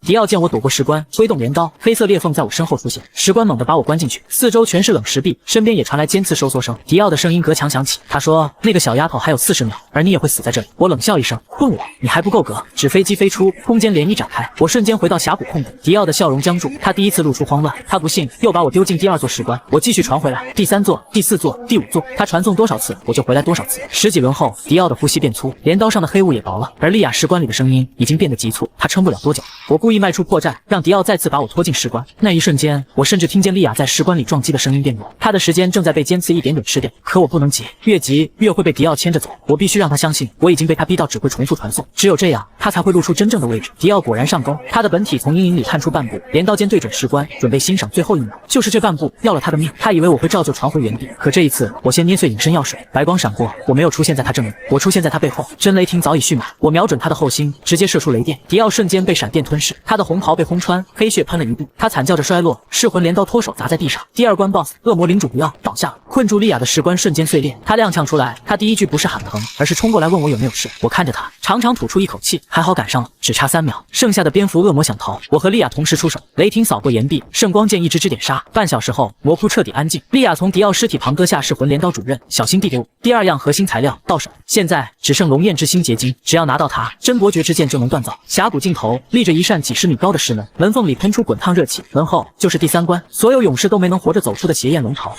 迪奥见我躲过石棺，挥动镰刀，黑色裂缝在我身后出现，石棺猛地把我关进去，四周全是冷石壁，身边也传来尖刺收缩声。迪奥的声音隔墙响起，他说：“那个小丫头还有40秒，而你也会死在这里。”我冷笑一声，混我，你还不够格。纸飞机飞出，空间涟漪展开，我瞬间回到峡谷控股。迪奥的笑容僵住，他第一次露出慌乱，他不信，又把我丢进第2座石棺，我继续传回来，第3座、第4座、第5座，他传送多少次，我就回来多少次。10几轮后，迪奥的呼吸变粗，镰刀上的黑雾也薄了，而莉亚石棺里的声音已经变得急促，他撑不了多久。我故意迈出破绽，让迪奥再次把我拖进石棺。那一瞬间，我甚至听见莉亚在石棺里撞击的声音变弱，她的时间正在被尖刺一点点吃掉。可我不能急，越急越会被迪奥牵着走。我必须让他相信，我已经被他逼到只会重复传送，只有这样，他才会露出真正的位置。迪奥果然上钩，他的本体从阴影里探出半步，镰刀尖对准石棺，准备欣赏最后一秒。就是这半步要了他的命。他以为我会照旧传回原地，可这一次，我先捏碎隐身药水。白光闪过，我没有出现在他正面，我出现在他背后。真雷霆早已蓄满，我瞄准他的后心，直接射出雷电。迪奥瞬间被闪电吞噬，他的红袍被轰穿，黑血喷了一地，他惨叫着摔落，噬魂镰刀脱手砸在地上。第2关 BOSS 恶魔领主不要倒下了，困住莉亚的石棺瞬间碎裂。他踉跄出来，他第一句不是喊疼，而是冲过来问我有没有事。我看着他，长长吐出一口气，还好赶上了，只差3秒。剩下的蝙蝠恶魔想逃，我和莉亚同时出手，雷霆扫过岩壁，圣光剑一支支点杀。半小时后，魔窟彻底安静。莉亚从迪奥尸体旁割下噬魂镰刀主刃，小心递给我。第2样核心材料到手，现在只剩龙焰之心结晶，只要拿到它，真伯爵之剑就能锻造。峡谷尽头立着一扇几10米高的石门，门缝里喷出滚烫热气，门后就是第3关，所有勇士都没能活着走出的邪焰龙巢。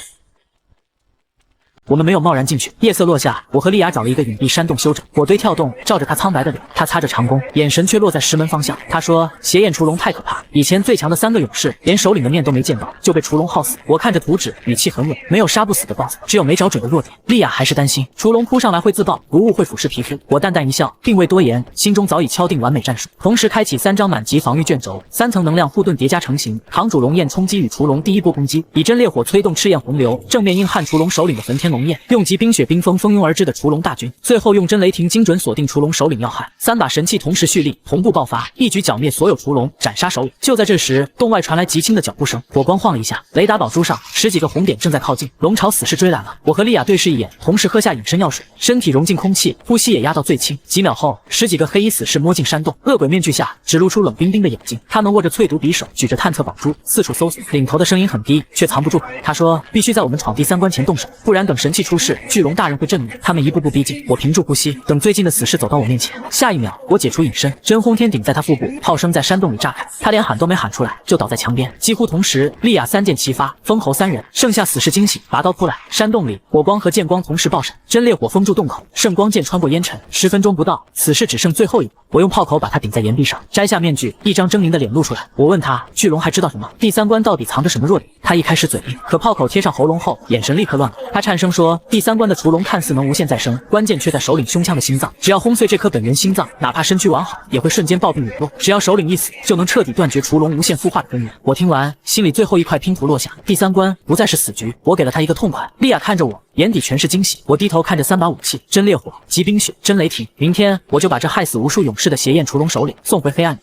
我们没有贸然进去。夜色落下，我和莉亚找了一个隐蔽山洞休整。火堆跳动，照着她苍白的脸。她擦着长弓，眼神却落在石门方向。她说：“邪焰雏龙太可怕，以前最强的3个勇士连首领的面都没见到，就被雏龙耗死。”我看着图纸，语气很稳，没有杀不死的 BOSS， 只有没找准的弱点。莉亚还是担心雏龙扑上来会自爆，不误会腐蚀皮肤。我淡淡一笑，并未多言，心中早已敲定完美战术。同时开启3张满级防御卷轴，3层能量护盾叠加成型，扛主龙焰冲击与雏龙第一波攻击，以真烈火催动赤焰洪流，正面硬汉雏龙首领的焚天龙焰，用极冰雪冰封蜂拥而至的雏龙大军，最后用真雷霆精准锁定雏龙首领要害，3把神器同时蓄力，同步爆发，一举剿灭所有雏龙，斩杀首领。就在这时，洞外传来极轻的脚步声，火光晃了一下，雷达宝珠上10几个红点正在靠近，龙巢死士追来了。我和莉亚对视一眼，同时喝下隐身药水，身体融进空气，呼吸也压到最轻。几秒后，10几个黑衣死士摸进山洞，恶鬼面具下只露出冷冰冰的眼睛，他们握着淬毒匕首，举着探测宝珠，四处搜索。领头的声音很低，却藏不住。他说：“必须在我们闯第3关前动手，不然等神器出世，巨龙大人会震怒。他们一步步逼近，我屏住呼吸，等最近的死士走到我面前。下一秒，我解除隐身，真轰天顶在他腹部，炮声在山洞里炸开，他连喊都没喊出来，就倒在墙边。几乎同时，莉亚三箭齐发，封喉3人，剩下死士惊醒，拔刀扑来。山洞里，火光和剑光同时爆闪，真烈火封住洞口，圣光剑穿过烟尘。10分钟不到，死士只剩最后一步。我用炮口把他顶在岩壁上，摘下面具，一张狰狞的脸露出来。我问他，巨龙还知道什么？第3关到底藏着什么弱点？他一开始嘴硬，可炮口贴上喉咙后，眼神立刻乱了。他颤声说，第3关的屠龙看似能无限再生，关键却在首领胸腔的心脏。只要轰碎这颗本源心脏，哪怕身躯完好，也会瞬间暴病陨落。只要首领一死，就能彻底断绝屠龙无限孵化的根源。我听完，心里最后一块拼图落下。第3关不再是死局，我给了他一个痛快。莉亚看着我，眼底全是惊喜。我低头看着3把武器：真烈火、极冰雪、真雷霆。明天我就把这害死无数勇士的邪焰屠龙首领送回黑暗里。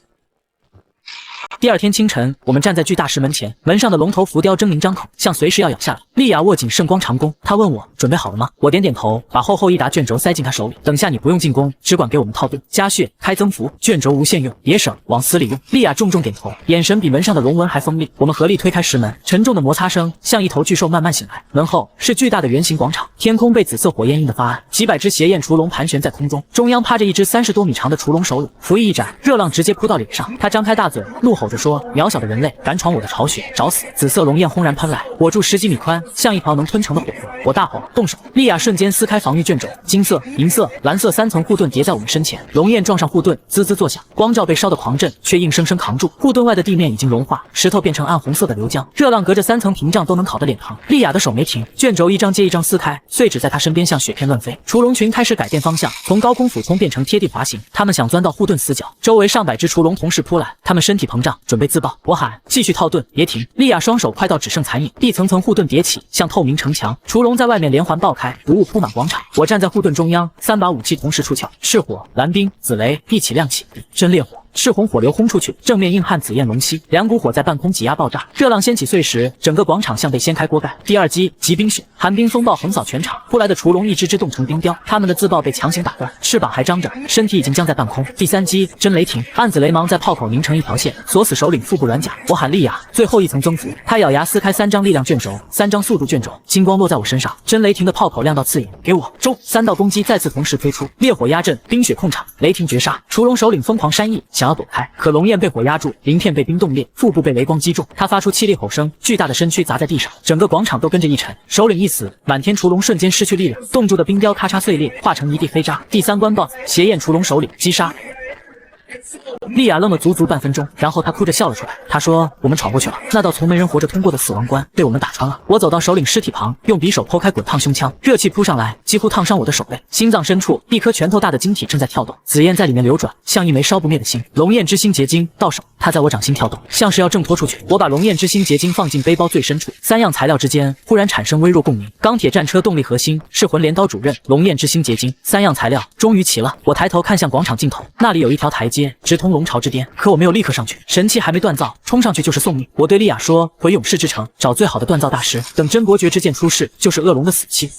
第2天清晨，我们站在巨大石门前，门上的龙头浮雕狰狞张口，像随时要咬下来。莉亚握紧圣光长弓，她问我准备好了吗？我点点头，把厚厚一沓卷轴塞进她手里。等下你不用进攻，只管给我们套盾、加血、开增幅，卷轴无限用，别省，往死里用。莉亚重重点头，眼神比门上的龙纹还锋利。我们合力推开石门，沉重的摩擦声像一头巨兽慢慢醒来。门后是巨大的圆形广场，天空被紫色火焰映得发暗，几百只邪焰雏龙盘旋在空中，中央趴着一只30多米长的雏龙首领，符翼一展，热浪直接扑到脸上。他张开大嘴，怒吼着说：“渺小的人类敢闯我的巢穴，找死！”紫色龙焰轰然喷来，裹住10几米宽，像一条能吞城的火河。我大吼：“动手！”莉亚瞬间撕开防御卷轴，金色、银色、蓝色3层护盾叠在我们身前，龙焰撞上护盾，滋滋作响，光照被烧得狂震，却硬生生扛住。护盾外的地面已经融化，石头变成暗红色的流浆，热浪隔着3层屏障都能烤得脸疼。莉亚的手没停，卷轴一张接一张撕开，碎纸在她身边像雪片乱飞。雏龙群开始改变方向，从高空俯冲变成贴地滑行，他们想钻到护盾死角，周围上百只雏龙同时扑来，他们身体膨胀，准备自爆。我喊：“继续套盾，别停！”莉亚双手快到只剩残影，一层层护盾叠起，像透明城墙，雏龙在外面连环爆开，毒雾铺满广场。我站在护盾中央，3把武器同时出鞘，赤火、蓝冰、紫雷一起亮起，真烈火。赤红火流轰出去，正面硬汉紫焰龙息，2股火在半空挤压爆炸，热浪掀起碎石，整个广场像被掀开锅盖。第2击极冰雪，寒冰风暴横扫全场，扑来的雏龙一只只冻成冰雕，他们的自爆被强行打断，翅膀还张着，身体已经僵在半空。第3击真雷霆，暗紫雷芒在炮口拧成一条线，锁死首领腹部软甲。我喊莉亚，最后一层增幅。他咬牙撕开3张力量卷轴，3张速度卷轴，金光落在我身上，真雷霆的炮口亮到刺眼，给我周！3道攻击再次同时推出，烈火压阵，冰雪控场，雷霆绝杀。雏龙首领疯狂闪翼，想要躲开，可龙焰被火压住，鳞片被冰冻裂，腹部被雷光击中，他发出凄厉吼声，巨大的身躯砸在地上，整个广场都跟着一沉。首领一死，满天雏龙瞬间失去力量，冻住的冰雕咔嚓碎裂，化成一地黑渣。第3关 BOSS 邪焰雏龙首领击杀。莉亚愣了足足半分钟，然后她哭着笑了出来。她说：“我们闯过去了，那道从没人活着通过的死亡关被我们打穿了。”我走到首领尸体旁，用匕首剖开滚烫胸腔，热气扑上来，几乎烫伤我的手背。心脏深处，一颗拳头大的晶体正在跳动，紫焰在里面流转，像一枚烧不灭的星。龙焰之心结晶到手，它在我掌心跳动，像是要挣脱出去。我把龙焰之心结晶放进背包最深处，3样材料之间忽然产生微弱共鸣。钢铁战车动力核心是魂镰刀主刃，龙焰之心结晶，3样材料终于齐了。我抬头看向广场尽头，那里有一条台阶直通龙巢之巅，可我没有立刻上去，神器还没锻造，冲上去就是送命。我对莉亚说：“回勇士之城，找最好的锻造大师，等真伯爵之剑出世，就是恶龙的死期。”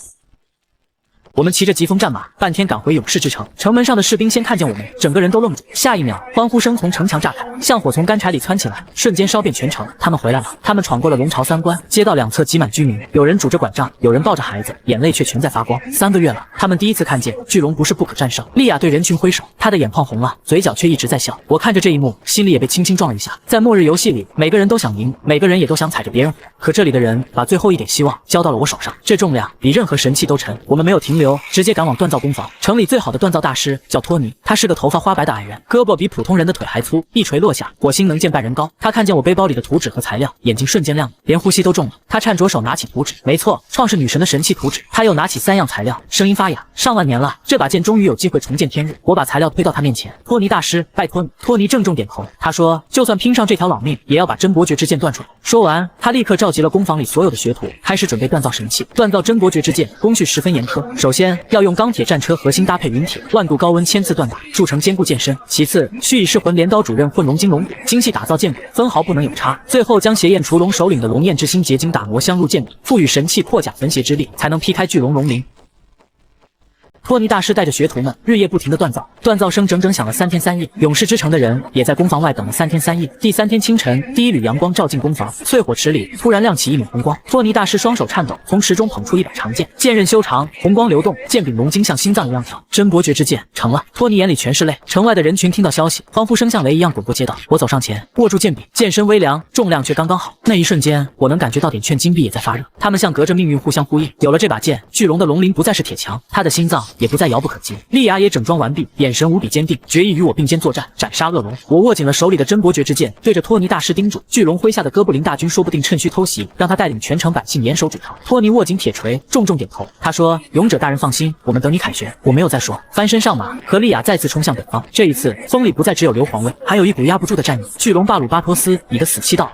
我们骑着疾风战马，半天赶回勇士之城。城门上的士兵先看见我们，整个人都愣住。下一秒，欢呼声从城墙炸开，像火从干柴里窜起来，瞬间烧遍全城。他们回来了，他们闯过了龙巢3关，街道两侧挤满居民，有人拄着拐杖，有人抱着孩子，眼泪却全在发光。3个月了，他们第一次看见巨龙不是不可战胜。莉亚对人群挥手，她的眼眶红了，嘴角却一直在笑。我看着这一幕，心里也被轻轻撞了一下。在末日游戏里，每个人都想赢，每个人也都想踩着别人火，可这里的人把最后一点希望交到了我手上，这重量比任何神器都沉。我们没有停留，直接赶往锻造工坊。城里最好的锻造大师叫托尼，他是个头发花白的矮人，胳膊比普通人的腿还粗，一锤落下，火星能见半人高。他看见我背包里的图纸和材料，眼睛瞬间亮了，连呼吸都重了。他颤着手拿起图纸，没错，创世女神的神器图纸。他又拿起3样材料，声音发哑：“上万年了，这把剑终于有机会重见天日。”我把材料推到他面前：“托尼大师，拜托你。”托尼郑重点头，他说：“就算拼上这条老命，也要把真伯爵之剑锻出来。”说完，他立刻召集了工坊里所有的学徒，开始准备锻造神器。锻造真伯爵之剑工序十分严苛，首先要用钢铁战车核心搭配陨铁，万度高温千次锻打，铸成坚固剑身。其次，需以噬魂镰刀主刃混龙金龙骨，精细打造剑骨，分毫不能有差。最后，将邪焰雏龙首领的龙焰之心结晶打磨镶入剑骨，赋予神器破甲焚邪之力，才能劈开巨龙龙鳞。托尼大师带着学徒们日夜不停地锻造，锻造声整整响了3天3夜。勇士之城的人也在工房外等了3天3夜。第3天清晨，第一缕阳光照进工房，淬火池里突然亮起一抹红光。托尼大师双手颤抖，从池中捧出一把长剑，剑刃修长，红光流动，剑柄龙筋像心脏一样跳。真伯爵之剑成了！托尼眼里全是泪。城外的人群听到消息，欢呼声像雷一样滚过街道。我走上前，握住剑柄，剑身微凉，重量却刚刚好。那一瞬间，我能感觉到点券金币也在发热，它们像隔着命运互相呼应。有了这把剑，巨龙的龙鳞不再是铁墙，他的心脏也不再遥不可及。莉亚也整装完毕，眼神无比坚定，决意与我并肩作战，斩杀恶龙。我握紧了手里的真伯爵之剑，对着托尼大师叮嘱：巨龙麾下的哥布林大军说不定趁虚偷袭，让他带领全城百姓严守指头。托尼握紧铁锤，重重点头。他说：“勇者大人放心，我们等你凯旋。”我没有再说，翻身上马，和莉亚再次冲向北方。这一次，风里不再只有硫磺味，还有一股压不住的战意。巨龙巴鲁巴托斯，你的死期到了。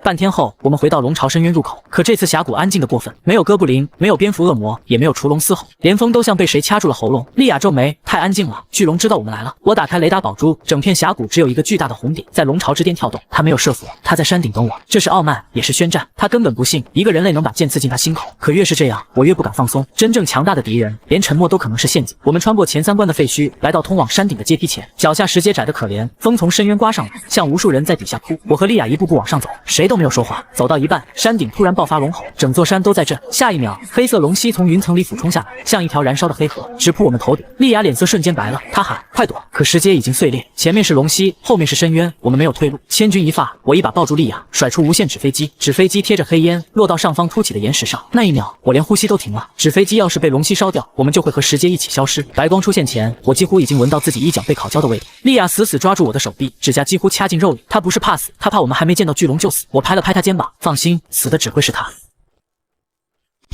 半天后，我们回到龙巢深渊入口，可这次峡谷安静的过分，没有哥布林，没有蝙蝠恶魔，也没有雏龙嘶吼，连风都像被谁掐住了喉咙。莉亚皱眉，太安静了，巨龙知道我们来了。我打开雷达宝珠，整片峡谷只有一个巨大的红点在龙巢之巅跳动，他没有设伏，他在山顶等我。这是傲慢，也是宣战。他根本不信一个人类能把剑刺进他心口，可越是这样，我越不敢放松。真正强大的敌人，连沉默都可能是陷阱。我们穿过前3关的废墟，来到通往山顶的阶梯前，脚下石阶窄得可怜，风从深渊刮上来，像无数人在底下哭。我和莉亚一步步往上走，谁都没有说话。走到一半，山顶突然爆发龙吼，整座山都在震。下一秒，黑色龙息从云层里俯冲下来，像一条燃烧的黑河，直扑我们头顶。莉亚脸色瞬间白了，她喊：“快躲！”可石阶已经碎裂，前面是龙息，后面是深渊，我们没有退路。千钧一发，我一把抱住莉亚，甩出无限纸飞机，纸飞机贴着黑烟落到上方凸起的岩石上。那一秒，我连呼吸都停了。纸飞机要是被龙息烧掉，我们就会和石阶一起消失。白光出现前，我几乎已经闻到自己一脚被烤焦的味道。莉亚死死抓住我的手臂，指甲几乎掐进肉里。她不是怕死，她怕我们还没见到巨龙就死。我拍了拍她肩膀，放心，死的只会是他。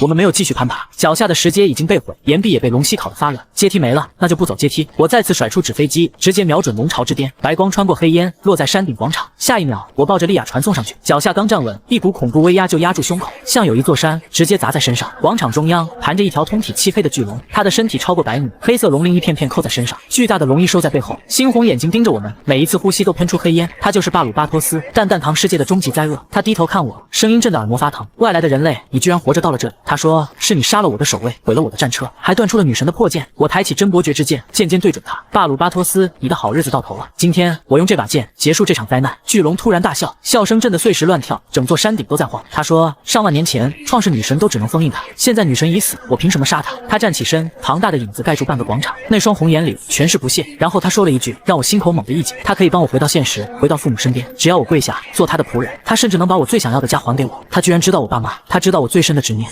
我们没有继续攀爬，脚下的石阶已经被毁，岩壁也被龙息烤得发软。阶梯没了，那就不走阶梯。我再次甩出纸飞机，直接瞄准龙巢之巅，白光穿过黑烟，落在山顶广场。下一秒，我抱着莉亚传送上去，脚下刚站稳，一股恐怖威压就压住胸口，像有一座山直接砸在身上。广场中央盘着一条通体漆黑的巨龙，它的身体超过100米，黑色龙鳞一片片扣在身上，巨大的龙翼收在背后，猩红眼睛盯着我们，每一次呼吸都喷出黑烟。他就是巴鲁巴托斯，蛋蛋堂世界的终极灾厄。他低头看我，声音震得耳膜发疼：“外来的人类，你居然活着到了这里。”他说：“是你杀了我的守卫，毁了我的战车，还断出了女神的破剑。”我抬起真伯爵之剑，剑尖对准他。巴鲁巴托斯，你的好日子到头了。今天我用这把剑结束这场灾难。巨龙突然大笑，笑声震得碎石乱跳，整座山顶都在晃。他说：“上万年前，创世女神都只能封印他，现在女神已死，我凭什么杀她？”他站起身，庞大的影子盖住半个广场，那双红眼里全是不屑。然后他说了一句让我心口猛地一紧：“他可以帮我回到现实，回到父母身边，只要我跪下做他的仆人。他甚至能把我最想要的家还给我。他居然知道我爸妈，他知道我最深的执念。”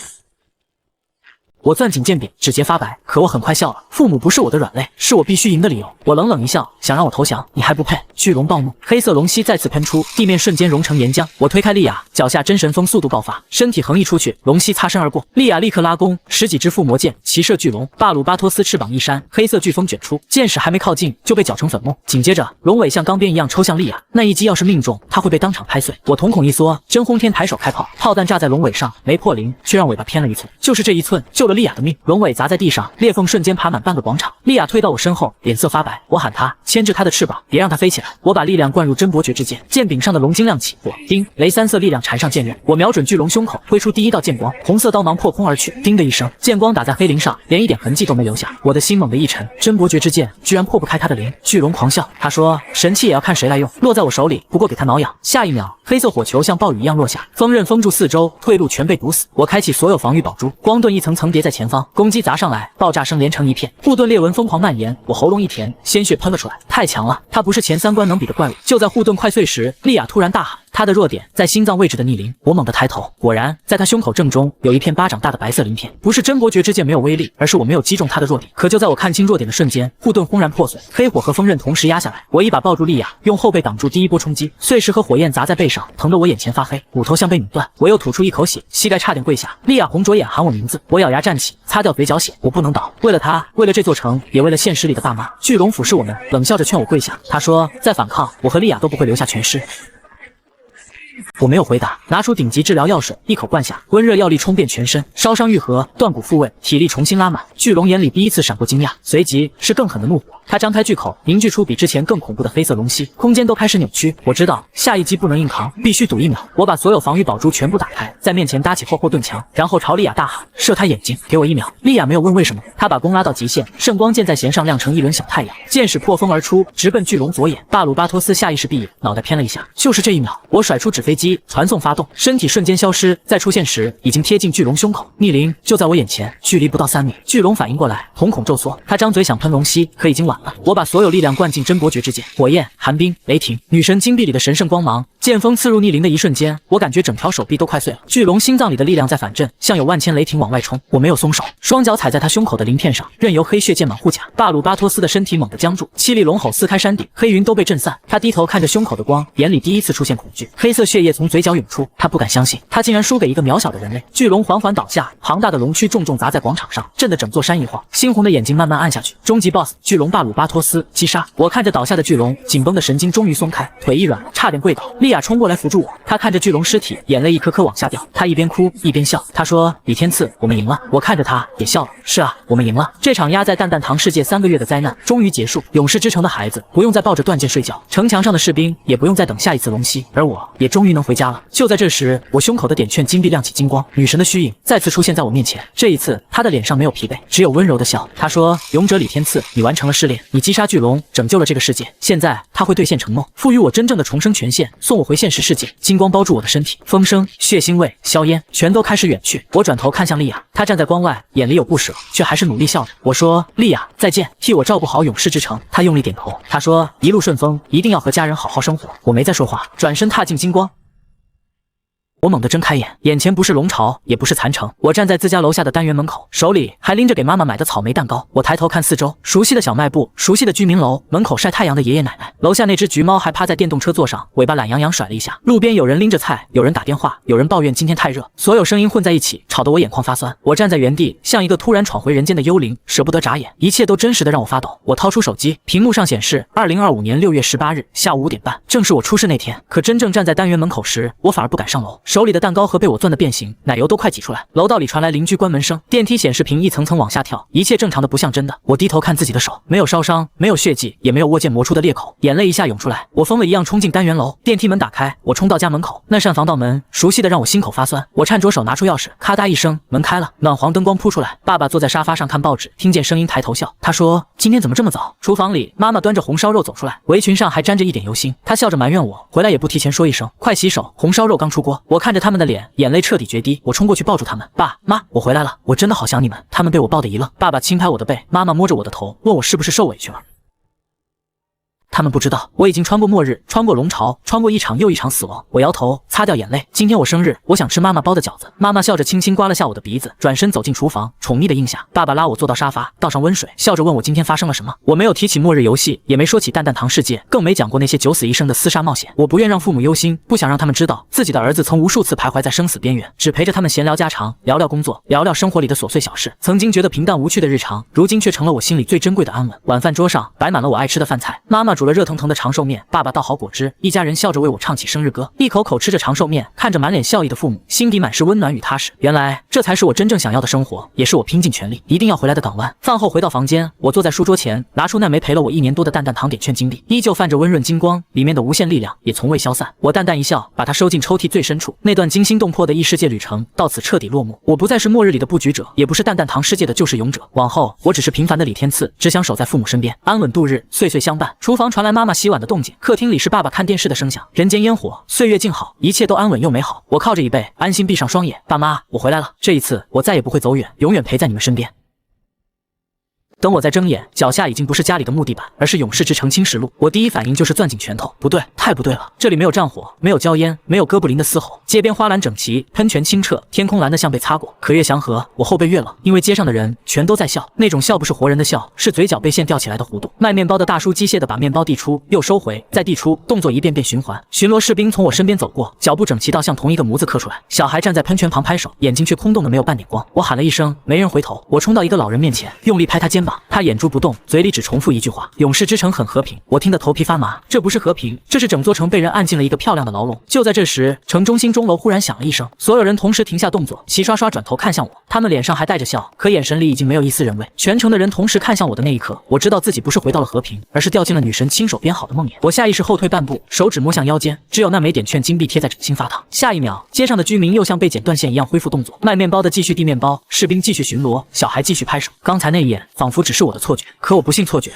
我攥紧剑柄，指节发白，可我很快笑了。父母不是我的软肋，是我必须赢的理由。我冷冷一笑，想让我投降，你还不配。巨龙暴怒，黑色龙息再次喷出，地面瞬间融成岩浆。我推开莉亚，脚下真神风速度爆发，身体横溢出去，龙息擦身而过。莉亚立刻拉弓，10几支附魔剑齐射巨龙。巴鲁巴托斯翅膀一扇，黑色飓风卷出，箭矢还没靠近就被搅成粉末。紧接着，龙尾像钢鞭一样抽向莉亚，那一击要是命中，她会被当场拍碎。我瞳孔一缩，真轰天抬手开炮，炮弹炸在龙尾上，没破零，却让尾巴偏了1寸。就是这1寸，救了莉亚的命。龙尾砸在地上，裂缝瞬间爬满半个广场。莉亚推到我身后，脸色发白。我喊她牵制她的翅膀，别让她飞起来。我把力量灌入真伯爵之剑，剑柄上的龙筋亮起，火叮雷3色力量缠上剑刃。我瞄准巨龙胸口，挥出第1道剑光，红色刀芒破空而去，叮的一声，剑光打在黑鳞上，连一点痕迹都没留下。我的心猛地一沉，真伯爵之剑居然破不开他的鳞。巨龙狂笑，他说：“神器也要看谁来用，落在我手里不过给他挠痒。”下一秒，黑色火球像暴雨一样落下，锋刃封住四周，退路全被堵死。我开启所有防御宝珠，光盾一层层叠在前方，攻击砸上来，爆炸声连成一片，护盾裂纹疯狂蔓延。我喉咙一甜，鲜血喷了出来，太强了，他不是前3关能比的怪物。就在护盾快碎时，莉亚突然大喊，他的弱点在心脏位置的逆鳞。我猛地抬头，果然在他胸口正中有一片巴掌大的白色鳞片。不是真伯爵之剑没有威力，而是我没有击中他的弱点。可就在我看清弱点的瞬间，护盾轰然破碎，黑火和锋刃同时压下来。我一把抱住莉亚，用后背挡住第1波冲击，碎石和火焰砸在背上，疼得我眼前发黑，骨头像被拧断。我又吐出一口血，膝盖差点跪下。莉亚红着眼喊我名字，我咬牙站起，擦掉嘴角血。我不能倒，为了他，为了这座城，也为了现实里的爸妈。巨龙俯视我们，冷笑着劝我跪下。他说：“再反抗，我和莉亚都不会留下全尸。”我没有回答，拿出顶级治疗药水，一口灌下，温热药力冲遍全身，烧伤愈合，断骨复位，体力重新拉满。巨龙眼里第一次闪过惊讶，随即是更狠的怒火。他张开巨口，凝聚出比之前更恐怖的黑色龙息，空间都开始扭曲。我知道下一击不能硬扛，必须赌1秒。我把所有防御宝珠全部打开，在面前搭起厚厚盾墙，然后朝莉亚大喊：射他眼睛，给我1秒！莉亚没有问为什么，他把弓拉到极限，圣光剑在弦上亮成一轮小太阳，箭矢破风而出，直奔巨龙左眼。巴鲁巴托斯下意识闭眼，脑袋偏了一下。就是这1秒，我甩出纸飞机，传送发动，身体瞬间消失，再出现时已经贴近巨龙胸口，逆鳞就在我眼前，距离不到3米。巨龙反应过来，瞳孔骤缩，他张嘴想喷龙息，可已经晚了。我把所有力量灌进真伯爵之剑，火焰、寒冰、雷霆、女神金币里的神圣光芒，剑锋刺入逆鳞的一瞬间，我感觉整条手臂都快碎了。巨龙心脏里的力量在反震，像有万千雷霆往外冲。我没有松手，双脚踩在他胸口的鳞片上，任由黑血溅满护甲。巴鲁巴托斯的身体猛地僵住，凄厉龙吼撕开山顶，黑云都被震散。他低头看着胸口的光，眼里第一次出现恐惧，黑色血液从嘴角涌出。他不敢相信，他竟然输给一个渺小的人类。巨龙缓缓倒下，庞大的龙躯重重砸在广场上，震得整座山一晃。猩红的眼睛慢慢暗下去。终极 BOSS 巨龙巴鲁巴托斯击杀。我看着倒下的巨龙，紧绷的神经终于松开，腿一软，差点跪倒。莉亚冲过来扶住我，她看着巨龙尸体，眼泪一颗颗往下掉。她一边哭一边笑，她说：“李天赐，我们赢了。”我看着她也笑了。是啊，我们赢了。这场压在蛋蛋堂世界3个月的灾难终于结束。勇士之城的孩子不用再抱着断剑睡觉，城墙上的士兵也不用再等下一次龙息，而我也终于能回家了。就在这时，我胸口的点券金币亮起金光，女神的虚影再次出现在我面前。这一次，她的脸上没有疲惫，只有温柔的笑。她说：“勇者李天赐，你完成了试炼，你击杀巨龙，拯救了这个世界。现在他会兑现承诺，赋予我真正的重生权限，送我回现实世界。”金光包住我的身体，风声、血腥味、硝烟全都开始远去。我转头看向莉亚，她站在光外，眼里有不舍，却还是努力笑着。我说：“莉亚，再见，替我照顾好勇士之城。”她用力点头。她说：“一路顺风，一定要和家人好好生活。”我没再说话，转身踏进金光。我猛地睁开眼，眼前不是龙巢，也不是残城，我站在自家楼下的单元门口，手里还拎着给妈妈买的草莓蛋糕。我抬头看四周，熟悉的小卖部，熟悉的居民楼，门口晒太阳的爷爷奶奶，楼下那只橘猫还趴在电动车座上，尾巴懒洋洋甩了一下。路边有人拎着菜，有人打电话，有人抱怨今天太热，所有声音混在一起，吵得我眼眶发酸。我站在原地，像一个突然闯回人间的幽灵，舍不得眨眼，一切都真实的让我发抖。我掏出手机，屏幕上显示2025年6月18日下午5点半，正是我出事那天。可真正站在单元门口时，我反而不敢上楼，手里的蛋糕盒被我攥得变形，奶油都快挤出来。楼道里传来邻居关门声，电梯显示屏一层层往下跳，一切正常的不像真的。我低头看自己的手，没有烧伤，没有血迹，也没有握剑磨出的裂口，眼泪一下涌出来。我疯了一样冲进单元楼，电梯门打开，我冲到家门口，那扇防盗门熟悉的让我心口发酸。我颤着手拿出钥匙，咔嗒一声，门开了，暖黄灯光扑出来。爸爸坐在沙发上看报纸，听见声音抬头笑。他说：“今天怎么这么早？”厨房里，妈妈端着红烧肉走出来，围裙上还沾着一点油腥。她笑着埋怨我回来也不提前说一声，快洗手，红烧肉刚出锅。我看着他们的脸，眼泪彻底决堤。我冲过去抱住他们，爸妈，我回来了，我真的好想你们。他们被我抱得一愣，爸爸轻拍我的背，妈妈摸着我的头，问我是不是受委屈了。他们不知道，我已经穿过末日，穿过龙巢，穿过一场又一场死亡。我摇头，擦掉眼泪。今天我生日，我想吃妈妈包的饺子。妈妈笑着轻轻刮了下我的鼻子，转身走进厨房，宠溺的应下。爸爸拉我坐到沙发，倒上温水，笑着问我今天发生了什么。我没有提起末日游戏，也没说起蛋蛋堂世界，更没讲过那些九死一生的厮杀冒险。我不愿让父母忧心，不想让他们知道自己的儿子曾无数次徘徊在生死边缘，只陪着他们闲聊家常，聊聊工作，聊聊生活里的琐碎小事。曾经觉得平淡无趣的日常，如今却成了我心里最珍贵的安稳。晚饭桌上摆满了我爱吃的饭菜，妈妈煮了热腾腾的长寿面，爸爸倒好果汁，一家人笑着为我唱起生日歌，一口口吃着长寿面，看着满脸笑意的父母，心底满是温暖与踏实。原来这才是我真正想要的生活，也是我拼尽全力一定要回来的港湾。饭后回到房间，我坐在书桌前，拿出那枚陪了我1年多的蛋蛋堂点券金币，依旧泛着温润金光，里面的无限力量也从未消散。我淡淡一笑，把它收进抽屉最深处。那段惊心动魄的异世界旅程到此彻底落幕。我不再是末日里的布局者，也不是蛋蛋堂世界的救世勇者，往后我只是平凡的李天赐，只想守在父母身边，安稳度日，岁岁相伴。厨房传来妈妈洗碗的动静，客厅里是爸爸看电视的声响，人间烟火，岁月静好，一切都安稳又美好。我靠着椅背，安心闭上双眼。爸妈，我回来了，这一次我再也不会走远，永远陪在你们身边。等我再睁眼，脚下已经不是家里的木地板，而是勇士之城青石路。我第一反应就是攥紧拳头，不对，太不对了！这里没有战火，没有硝烟，没有哥布林的嘶吼，街边花篮整齐，喷泉清澈，天空蓝得像被擦过。可越祥和，我后背越冷，因为街上的人全都在笑，那种笑不是活人的笑，是嘴角被线吊起来的弧度。卖面包的大叔机械地把面包递出，又收回，再递出，动作一遍遍循环。巡逻士兵从我身边走过，脚步整齐到像同一个模子刻出来。小孩站在喷泉旁拍手，眼睛却空洞的没有半点光。我喊了一声，没人回头。我冲到一个老人面前，用力拍他肩膀。道。他眼珠不动，嘴里只重复一句话：勇士之城很和平。我听得头皮发麻，这不是和平，这是整座城被人按进了一个漂亮的牢笼。就在这时，城中心钟楼忽然响了一声，所有人同时停下动作，齐刷刷转头看向我，他们脸上还带着笑，可眼神里已经没有一丝人味。全城的人同时看向我的那一刻，我知道自己不是回到了和平，而是掉进了女神亲手编好的梦魇。我下意识后退半步，手指摸向腰间，只有那枚点券金币贴在掌心发烫。下一秒，街上的居民又像被剪断线一样恢复动作，卖面包的继续递面包，士兵继续巡逻，小孩继续拍手。刚才那一眼仿佛只是我的错觉，可我不信错觉。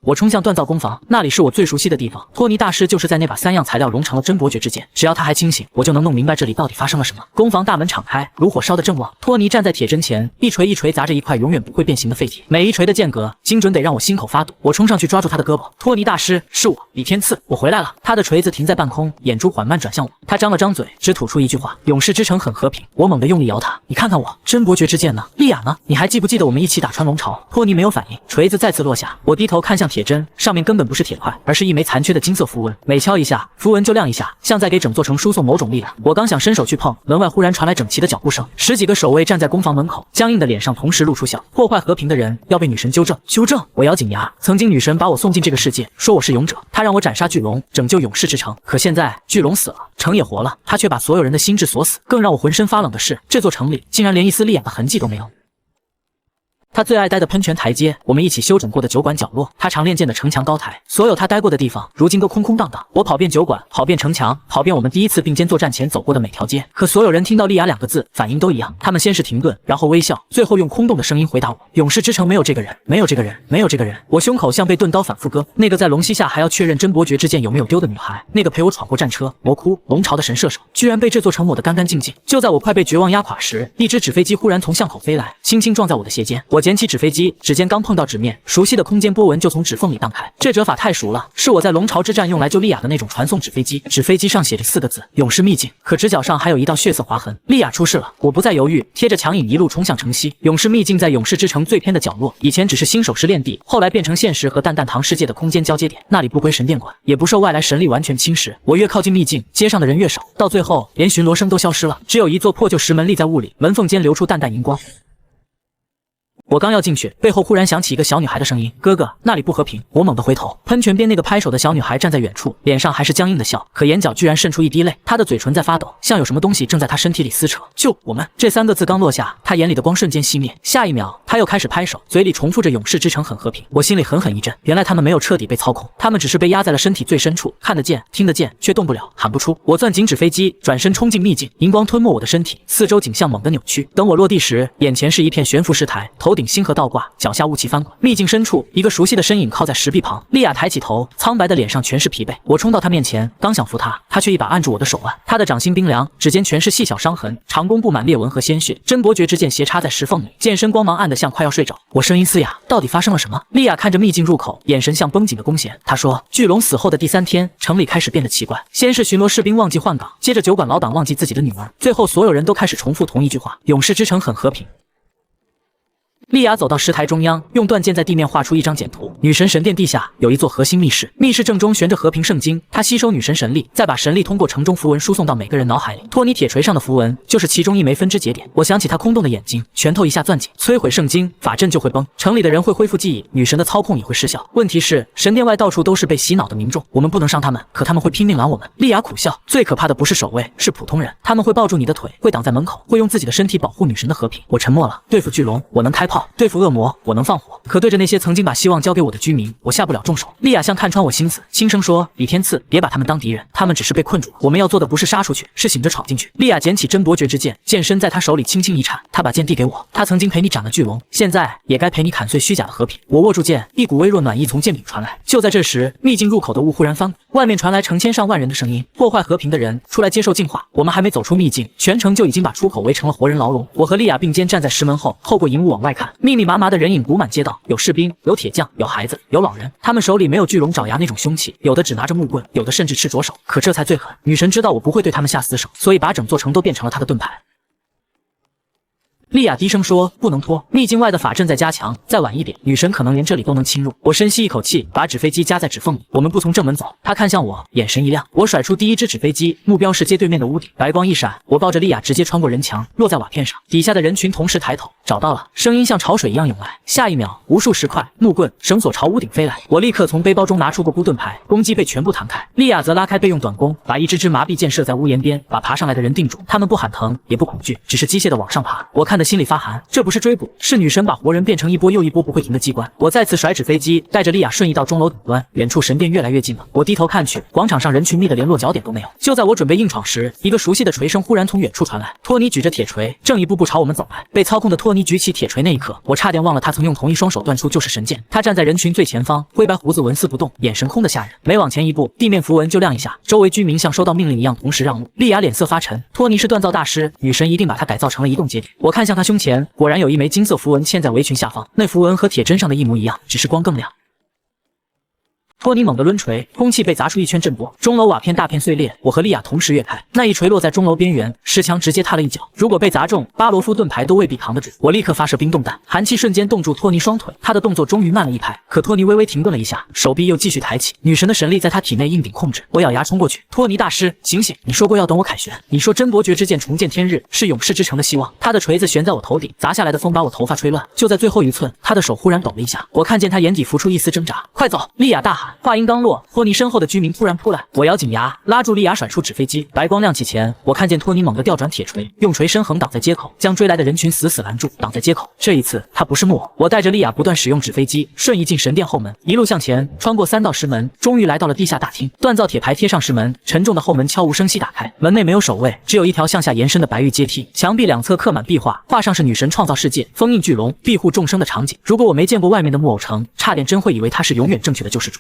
我冲向锻造工房，那里是我最熟悉的地方。托尼大师就是在那把3样材料融成了真伯爵之剑，只要他还清醒，我就能弄明白这里到底发生了什么。工房大门敞开，炉火烧得正旺。托尼站在铁砧前，一锤一锤砸着一块永远不会变形的废铁，每一锤的间隔精准得让我心口发堵。我冲上去抓住他的胳膊，托尼大师，是我，李天赐，我回来了。他的锤子停在半空，眼珠缓慢转向我，他张了张嘴，只吐出一句话：勇士之城很和平。我猛地用力摇他，你看看我，真伯爵之剑呢？莉亚呢？你还记不记得我们一起打穿龙巢？托尼没有反应，锤子再次落下。我低头看向铁砧，上面根本不是铁块，而是一枚残缺的金色符文，每敲一下，符文就亮一下，像在给整座城输送某种力量。我刚想伸手去碰，门外忽然传来整齐的脚步声，10几个守卫站在工房门口，僵硬的脸上同时露出笑。破坏和平的人要被女神纠正。纠正？我咬紧牙。曾经女神把我送进这个世界，说我是勇者，她让我斩杀巨龙，拯救勇士之城。可现在巨龙死了，城也活了，她却把所有人的心智锁死。更让我浑身发冷的是，这座城里竟然连一丝莉亚的痕迹都没有。他最爱待的喷泉台阶，我们一起修整过的酒馆角落，他常练剑的城墙高台，所有他待过的地方，如今都空空荡荡。我跑遍酒馆，跑遍城墙，跑遍我们第一次并肩作战前走过的每条街。可所有人听到莉亚2个字，反应都一样。他们先是停顿，然后微笑，最后用空洞的声音回答我：勇士之城没有这个人，没有这个人，没有这个人。我胸口像被钝刀反复割。那个在龙息下还要确认真伯爵之剑有没有丢的女孩，那个陪我闯过战车、魔窟、龙巢的神射手，居然被这座城抹得干干净净。就在我快被绝望压垮时，一只纸飞机忽然从巷口飞来，轻轻撞在我的鞋尖。我捡起纸飞机，指尖刚碰到纸面，熟悉的空间波纹就从指缝里荡开。这折法太熟了，是我在龙巢之战用来救莉亚的那种传送纸飞机。纸飞机上写着4个字：勇士秘境，可直角上还有一道血色划痕。莉亚出事了，我不再犹豫，贴着墙影一路冲向城西。勇士秘境在勇士之城最偏的角落，以前只是新手试炼地，后来变成现实和蛋蛋堂世界的空间交接点。那里不归神殿管，也不受外来神力完全侵蚀。我越靠近秘境，街上的人越少，到最后连巡逻声都消失了，只有一座破旧石门立在雾里，门缝间流出淡淡荧光。我刚要进去，背后忽然响起一个小女孩的声音：“哥哥，那里不和平。”我猛地回头，喷泉边那个拍手的小女孩站在远处，脸上还是僵硬的笑，可眼角居然渗出一滴泪。她的嘴唇在发抖，像有什么东西正在她身体里撕扯。救我们！这3个字刚落下，她眼里的光瞬间熄灭。下一秒，她又开始拍手，嘴里重复着“勇士之城很和平”。我心里狠狠一震，原来他们没有彻底被操控，他们只是被压在了身体最深处，看得见、听得见，却动不了、喊不出。我攥紧纸飞机，转身冲进秘境，荧光吞没我的身体，四周景象猛地扭曲。等我落地时，眼前是一片悬浮石台，头顶星河倒挂，脚下雾气翻滚。秘境深处，一个熟悉的身影靠在石壁旁。莉亚抬起头，苍白的脸上全是疲惫。我冲到她面前，刚想扶她，她却一把按住我的手腕。她的掌心冰凉，指尖全是细小伤痕，长弓布满裂纹和鲜血。真伯爵之剑斜插在石缝里，剑身光芒暗得像快要睡着。我声音嘶哑，到底发生了什么？莉亚看着秘境入口，眼神像绷紧的弓弦。她说，巨龙死后的第3天，城里开始变得奇怪。先是巡逻士兵忘记换岗，接着酒馆老板忘记自己的女儿，最后所有人都开始重复同一句话：勇士之城很和平。莉亚走到石台中央，用断剑在地面画出一张简图。女神神殿地下有一座核心密室，密室正中悬着和平圣经，它吸收女神神力，再把神力通过城中符文输送到每个人脑海里。托尼铁锤上的符文就是其中一枚分支节点。我想起他空洞的眼睛，拳头一下攥紧，摧毁圣经，法阵就会崩，城里的人会恢复记忆，女神的操控也会失效。问题是，神殿外到处都是被洗脑的民众，我们不能伤他们，可他们会拼命拦我们。莉亚苦笑，最可怕的不是守卫，是普通人，他们会抱住你的腿，会挡在门口，会用自己的身体保护女神的和平。我沉默了。对付巨龙，我能开炮；对付恶魔，我能放火，可对着那些曾经把希望交给我的居民，我下不了重手。莉亚像看穿我心思，轻声说：“李天赐，别把他们当敌人，他们只是被困住了。我们要做的不是杀出去，是醒着闯进去。”莉亚捡起真伯爵之剑，剑身在她手里轻轻一颤，她把剑递给我。她曾经陪你斩了巨龙，现在也该陪你砍碎虚假的和平。我握住剑，一股微弱暖意从剑柄传来。就在这时，秘境入口的雾忽然翻滚，外面传来成千上万人的声音：“破坏和平的人出来接受净化！”我们还没走出秘境，全城就已经把出口围成了活人牢笼。我和莉亚并肩站在石门后，透过银雾往外看，密密麻麻的人影补满街道，有士兵，有铁匠，有孩子，有老人。他们手里没有巨龙爪牙那种凶器，有的只拿着木棍，有的甚至赤着手。可这才最狠，女神知道我不会对他们下死手，所以把整座城都变成了她的盾牌。莉亚低声说：“不能拖，秘境外的法阵在加强，再晚一点，女神可能连这里都能侵入。”我深吸一口气，把纸飞机夹在指缝里。我们不从正门走。她看向我，眼神一亮。我甩出第一只纸飞机，目标是街对面的屋顶。白光一闪，我抱着莉亚直接穿过人墙，落在瓦片上。底下的人群同时抬头，找到了，声音像潮水一样涌来。下一秒，无数石块、木棍、绳索朝屋顶飞来。我立刻从背包中拿出过孤盾牌，攻击被全部弹开。莉亚则拉开备用短弓，把一支支麻痹箭射在屋檐边，把爬上来的人定住。他们不喊疼，也不恐惧，只是机械的往上爬。我看得心里发寒，这不是追捕，是女神把活人变成一波又一波不会停的机关。我再次甩纸飞机，带着莉亚瞬移到钟楼顶端，远处神殿越来越近了。我低头看去，广场上人群密得连落脚点都没有。就在我准备硬闯时，一个熟悉的锤声忽然从远处传来。托尼举着铁锤，正一步步朝我们走来。被操控的托尼举起铁锤那一刻，我差点忘了他曾用同一双手断出救世神剑。他站在人群最前方，灰白胡子纹丝不动，眼神空得吓人。每往前一步，地面符文就亮一下，周围居民像收到命令一样同时让路。莉亚脸色发沉，托尼是锻造大师，女神一定把他改造成了移动节点。我看向他胸前，果然有一枚金色符文嵌在围裙下方，那符文和铁针上的一模一样，只是光更亮。托尼猛地抡锤，空气被砸出一圈震波，钟楼瓦片大片碎裂。我和莉亚同时跃开，那一锤落在钟楼边缘，石墙直接踏了一脚。如果被砸中，巴罗夫盾牌都未必扛得住。我立刻发射冰冻弹，寒气瞬间冻住托尼双腿，他的动作终于慢了一拍。可托尼微微停顿了一下，手臂又继续抬起，女神的神力在他体内硬顶控制。我咬牙冲过去，托尼大师，醒醒！你说过要等我凯旋，你说真伯爵之剑重见天日，是勇士之城的希望。他的锤子悬在我头顶，砸下来的风把我头发吹乱。就在最后一寸，他的手忽然抖了一下，我看见他眼底浮出一丝挣扎。快走！莉亚大喊。话音刚落，托尼身后的居民突然扑来，我咬紧牙，拉住莉亚，甩出纸飞机。白光亮起前，我看见托尼猛地调转铁锤，用锤身横挡在街口，将追来的人群死死拦住，挡在街口。这一次他不是木偶，我带着莉亚不断使用纸飞机，瞬移进神殿后门，一路向前，穿过3道石门，终于来到了地下大厅。锻造铁牌贴上石门，沉重的后门悄无声息打开，门内没有守卫，只有一条向下延伸的白玉阶梯，墙壁两侧刻满壁画，画上是女神创造世界、封印巨龙、庇护众生的场景。如果我没见过外面的木偶城，差点真会以为他是永远正确的救世主。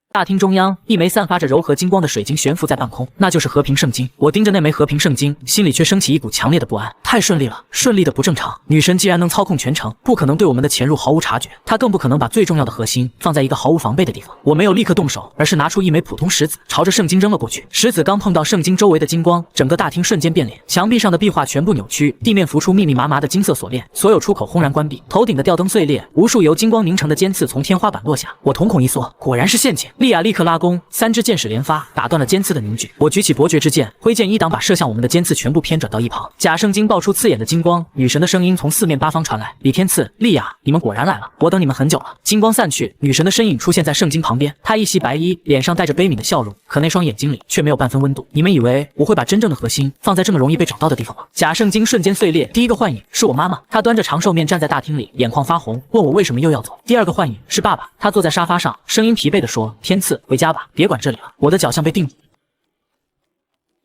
大厅中央，一枚散发着柔和金光的水晶悬浮在半空，那就是和平圣经。我盯着那枚和平圣经，心里却升起一股强烈的不安。太顺利了，顺利的不正常。女神既然能操控全城，不可能对我们的潜入毫无察觉，她更不可能把最重要的核心放在一个毫无防备的地方。我没有立刻动手，而是拿出一枚普通石子，朝着圣经扔了过去。石子刚碰到圣经周围的金光，整个大厅瞬间变脸，墙壁上的壁画全部扭曲，地面浮出密密麻麻的金色锁链，所有出口轰然关闭。头顶的吊灯碎裂，无数由金光凝成的尖刺从天花板落下。我瞳孔一缩，果然是陷阱。莉亚立刻拉弓，3支箭矢连发，打断了尖刺的凝聚。我举起伯爵之剑，挥剑一挡，把射向我们的尖刺全部偏转到一旁。假圣经爆出刺眼的金光，女神的声音从四面八方传来：“李天赐、莉亚，你们果然来了，我等你们很久了。”金光散去，女神的身影出现在圣经旁边，她一袭白衣，脸上带着悲悯的笑容，可那双眼睛里却没有半分温度。你们以为我会把真正的核心放在这么容易被找到的地方吗？假圣经瞬间碎裂，第一个幻影是我妈妈，她端着长寿面站在大厅里，眼眶发红，问我为什么又要走。第二个幻影是爸爸，他坐在沙发上，声音疲惫地说：“天赐，回家吧，别管这里了。”我的脚像被定住。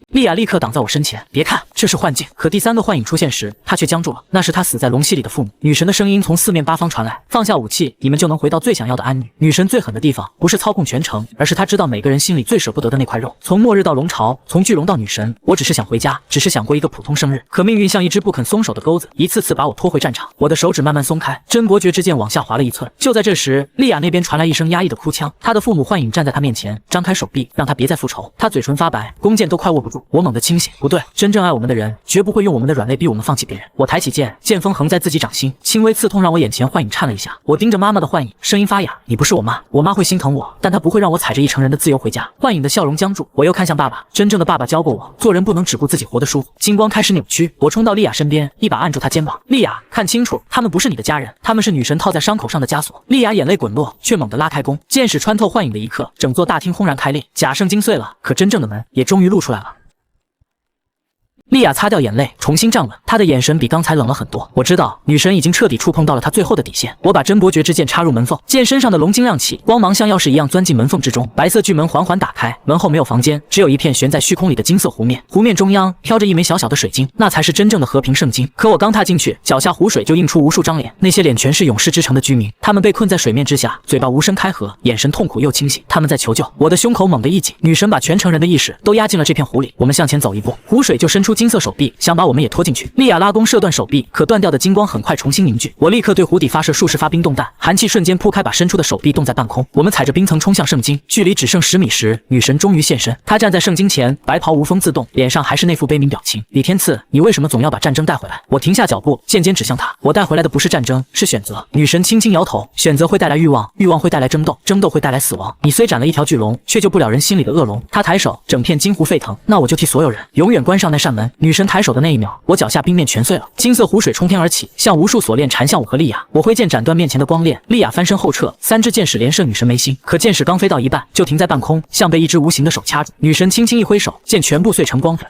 莉亚立刻挡在我身前，别看，这是幻境。可第3个幻影出现时，她却僵住了，那是她死在龙溪里的父母。女神的声音从四面八方传来：“放下武器，你们就能回到最想要的安宁。”女神最狠的地方，不是操控全城，而是她知道每个人心里最舍不得的那块肉。从末日到龙巢，从巨龙到女神，我只是想回家，只是想过一个普通生日。可命运像一只不肯松手的钩子，一次次把我拖回战场。我的手指慢慢松开，真伯爵之剑往下滑了1寸。就在这时，莉亚那边传来一声压抑的哭腔，她的父母幻影站在她面前，张开手臂，让她别再复仇。她嘴唇发白，弓箭都快握不住。我猛地清醒。不对，真正爱我们的人绝不会用我们的软肋逼我们放弃别人。我抬起剑，剑锋横在自己掌心，轻微刺痛让我眼前幻影颤了一下。我盯着妈妈的幻影，声音发哑：“你不是我妈，我妈会心疼我，但她不会让我踩着一成人的自由回家。”幻影的笑容僵住，我又看向爸爸，真正的爸爸教过我，做人不能只顾自己活得舒服。金光开始扭曲，我冲到莉亚身边，一把按住她肩膀：“莉亚，看清楚，他们不是你的家人，他们是女神套在伤口上的枷锁。”莉亚眼泪滚落，却猛地拉开弓，箭矢穿透幻影的一刻，整座大厅轰然开裂，假圣经碎了，可真正的门也终于露出来了。莉亚擦掉眼泪，重新站稳，她的眼神比刚才冷了很多。我知道女神已经彻底触碰到了她最后的底线。我把真伯爵之剑插入门缝，剑身上的龙晶亮起，光芒像钥匙一样钻进门缝之中。白色巨门缓缓打开，门后没有房间，只有一片悬在虚空里的金色湖面。湖面中央飘着一枚小小的水晶，那才是真正的和平圣经。可我刚踏进去，脚下湖水就映出无数张脸，那些脸全是勇士之城的居民，他们被困在水面之下，嘴巴无声开合，眼神痛苦又清醒，他们在求救。我的胸口猛地一紧，女神把全城人的意识都压进了这片湖里。我们向前走一步，湖水就伸出金色手臂，想把我们也拖进去。莉亚拉弓射断手臂，可断掉的金光很快重新凝聚。我立刻对湖底发射数十发冰冻弹，寒气瞬间铺开，把伸出的手臂冻在半空。我们踩着冰层冲向圣经，距离只剩10米时，女神终于现身。她站在圣经前，白袍无风自动，脸上还是那副悲悯表情。李天赐，你为什么总要把战争带回来？我停下脚步，剑尖指向他。我带回来的不是战争，是选择。女神轻轻摇头，选择会带来欲望，欲望会带来争斗，争斗会带来死亡。你虽斩了一条巨龙，却救不了人心里的恶龙。他抬手，整片金湖沸腾。那我就替所有人永远关上那扇门。女神抬手的那一秒，我脚下冰面全碎了，金色湖水冲天而起，像无数锁链缠向我和莉亚。我挥剑斩断面前的光链，莉亚翻身后撤，3支箭矢连射女神眉心。可箭矢刚飞到一半，就停在半空，像被一只无形的手掐住。女神轻轻一挥手，剑全部碎成光粉。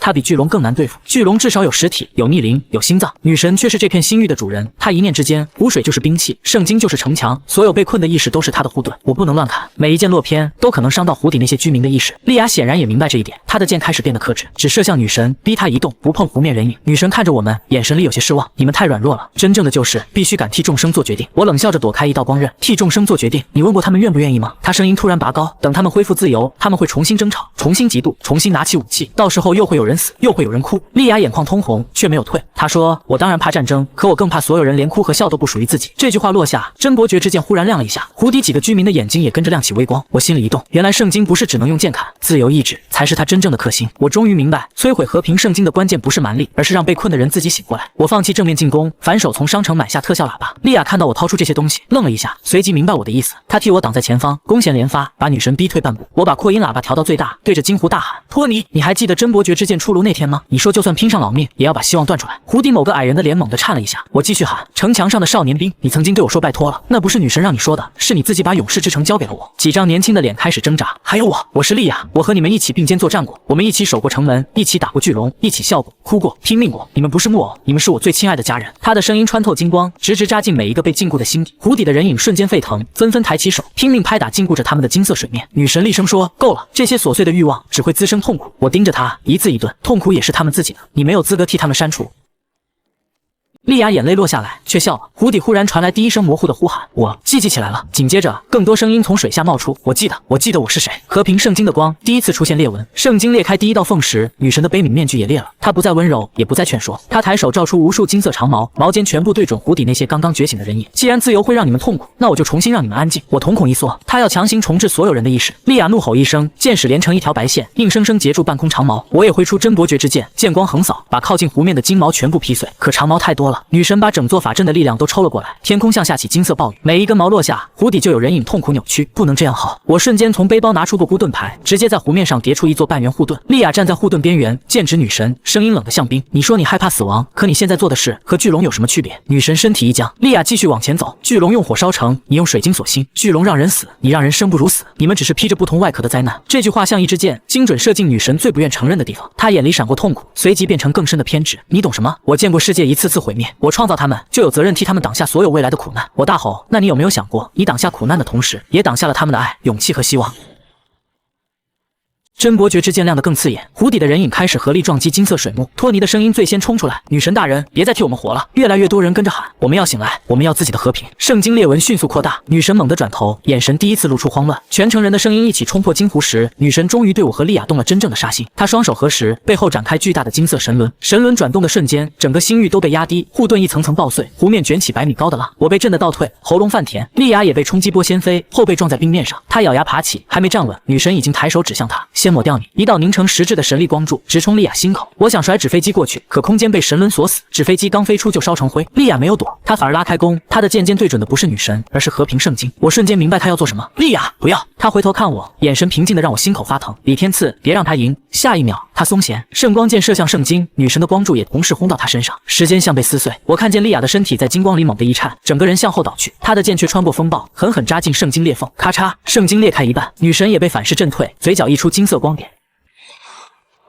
它比巨龙更难对付，巨龙至少有实体，有逆鳞，有心脏，女神却是这片星域的主人。她一念之间，湖水就是兵器，圣经就是城墙，所有被困的意识都是她的护盾。我不能乱砍，每一箭落偏都可能伤到湖底那些居民的意识。莉亚显然也明白这一点，她的剑开始变得克制，只射向女神，逼她移动，不碰湖面人影。女神看着我们，眼神里有些失望，你们太软弱了，真正的救世必须敢替众生做决定。我冷笑着躲开一道光刃，替众生做决定，你问过他们愿不愿意吗？她声音突然拔高，等他们恢复自由，他们会重新争吵，重新嫉妒，重新拿起武器，到时候又会有人死，又会有人哭。莉亚眼眶通红，却没有退。她说：“我当然怕战争，可我更怕所有人连哭和笑都不属于自己。”这句话落下，真伯爵之剑忽然亮了一下，湖底几个居民的眼睛也跟着亮起微光。我心里一动，原来圣经不是只能用剑砍，自由意志才是他真正的克星。我终于明白，摧毁和平圣经的关键不是蛮力，而是让被困的人自己醒过来。我放弃正面进攻，反手从商城买下特效喇叭。莉亚看到我掏出这些东西，愣了一下，随即明白我的意思，她替我挡在前方，弓弦连发，把女神逼退半步。我把扩音喇叭调到最大，对着金湖大喊：“托尼，你还记得真伯爵之剑出炉那天吗？你说就算拼上老命，也要把希望断出来。”湖底某个矮人的脸猛地颤了一下。我继续喊：“城墙上的少年兵，你曾经对我说拜托了，那不是女神让你说的，是你自己把勇士之城交给了我。”几张年轻的脸开始挣扎。还有我是莉亚，我和你们一起并肩作战过，我们一起守过城门，一起打过巨龙，一起笑过、哭过、拼命过。你们不是木偶，你们是我最亲爱的家人。他的声音穿透金光，直直扎进每一个被禁锢的心底。湖底的人影瞬间沸腾，纷纷抬起手，拼命拍打禁锢着他们的金色水面。女神厉声说：“够了，这些琐碎的欲望只会滋生痛苦。”我盯着他，一字一顿：“痛苦也是他们自己的，你没有资格替他们删除。”莉亚眼泪落下来，却笑了。湖底忽然传来第一声模糊的呼喊，我记起来了。紧接着，更多声音从水下冒出，我记得我是谁。和平圣经的光第一次出现裂纹，圣经裂开第一道缝时，女神的悲悯面具也裂了。她不再温柔，也不再劝说，她抬手照出无数金色长矛，矛尖全部对准湖底那些刚刚觉醒的人影。既然自由会让你们痛苦，那我就重新让你们安静。我瞳孔一缩，她要强行重置所有人的意识。莉亚怒吼一声，剑矢连成一条白线，硬生生截住半空长矛。我也挥出真伯爵之剑，剑光横扫，把靠近湖面的金矛全部劈碎。可长矛太多了，女神把整座法阵的力量都抽了过来，天空向下起金色暴雨，每一根矛落下，湖底就有人影痛苦扭曲。不能这样好！我瞬间从背包拿出个孤盾牌，直接在湖面上叠出一座半圆护盾。莉亚站在护盾边缘，剑指女神，声音冷得像冰：“你说你害怕死亡，可你现在做的事和巨龙有什么区别？”女神身体一僵，莉亚继续往前走。巨龙用火烧城，你用水晶锁心；巨龙让人死，你让人生不如死。你们只是披着不同外壳的灾难。这句话像一支箭，精准射进女神最不愿承认的地方。她眼里闪过痛苦，随即变成更深的偏执。你懂什么？我见过世界一次次毁灭，我创造他们，就有责任替他们挡下所有未来的苦难。我大吼：“那你有没有想过，你挡下苦难的同时，也挡下了他们的爱、勇气和希望？”真伯爵之剑亮得更刺眼，湖底的人影开始合力撞击金色水幕。托尼的声音最先冲出来：“女神大人，别再替我们活了！”越来越多人跟着喊：“我们要醒来，我们要自己的和平！”圣经裂纹迅速扩大，女神猛地转头，眼神第一次露出慌乱。全城人的声音一起冲破金湖时，女神终于对我和莉亚动了真正的杀心。她双手合十，背后展开巨大的金色神轮，神轮转动的瞬间，整个星域都被压低，护盾一层层爆碎，湖面卷起100米高的浪。我被震得倒退，喉咙泛甜。莉亚也被冲击波掀飞，后背撞在冰面上。她咬牙爬起，还没站稳，女神已经抬手指向她：“先抹掉你！”一道凝成实质的神力光柱直冲莉亚心口。我想甩纸飞机过去，可空间被神轮锁死，纸飞机刚飞出就烧成灰。莉亚没有躲，她反而拉开弓，她的剑尖对准的不是女神，而是和平圣经。我瞬间明白她要做什么。莉亚，不要！她回头看我，眼神平静的让我心口发疼。李天赐，别让她赢！下一秒，她松弦，圣光剑射向圣经，女神的光柱也同时轰到她身上。时间像被撕碎，我看见莉亚的身体在金光里猛地一颤，整个人向后倒去。她的剑却穿过风暴，狠狠扎进圣经裂缝，咔嚓，圣经裂开一半，女神也被反噬震退，嘴角溢出金色光点。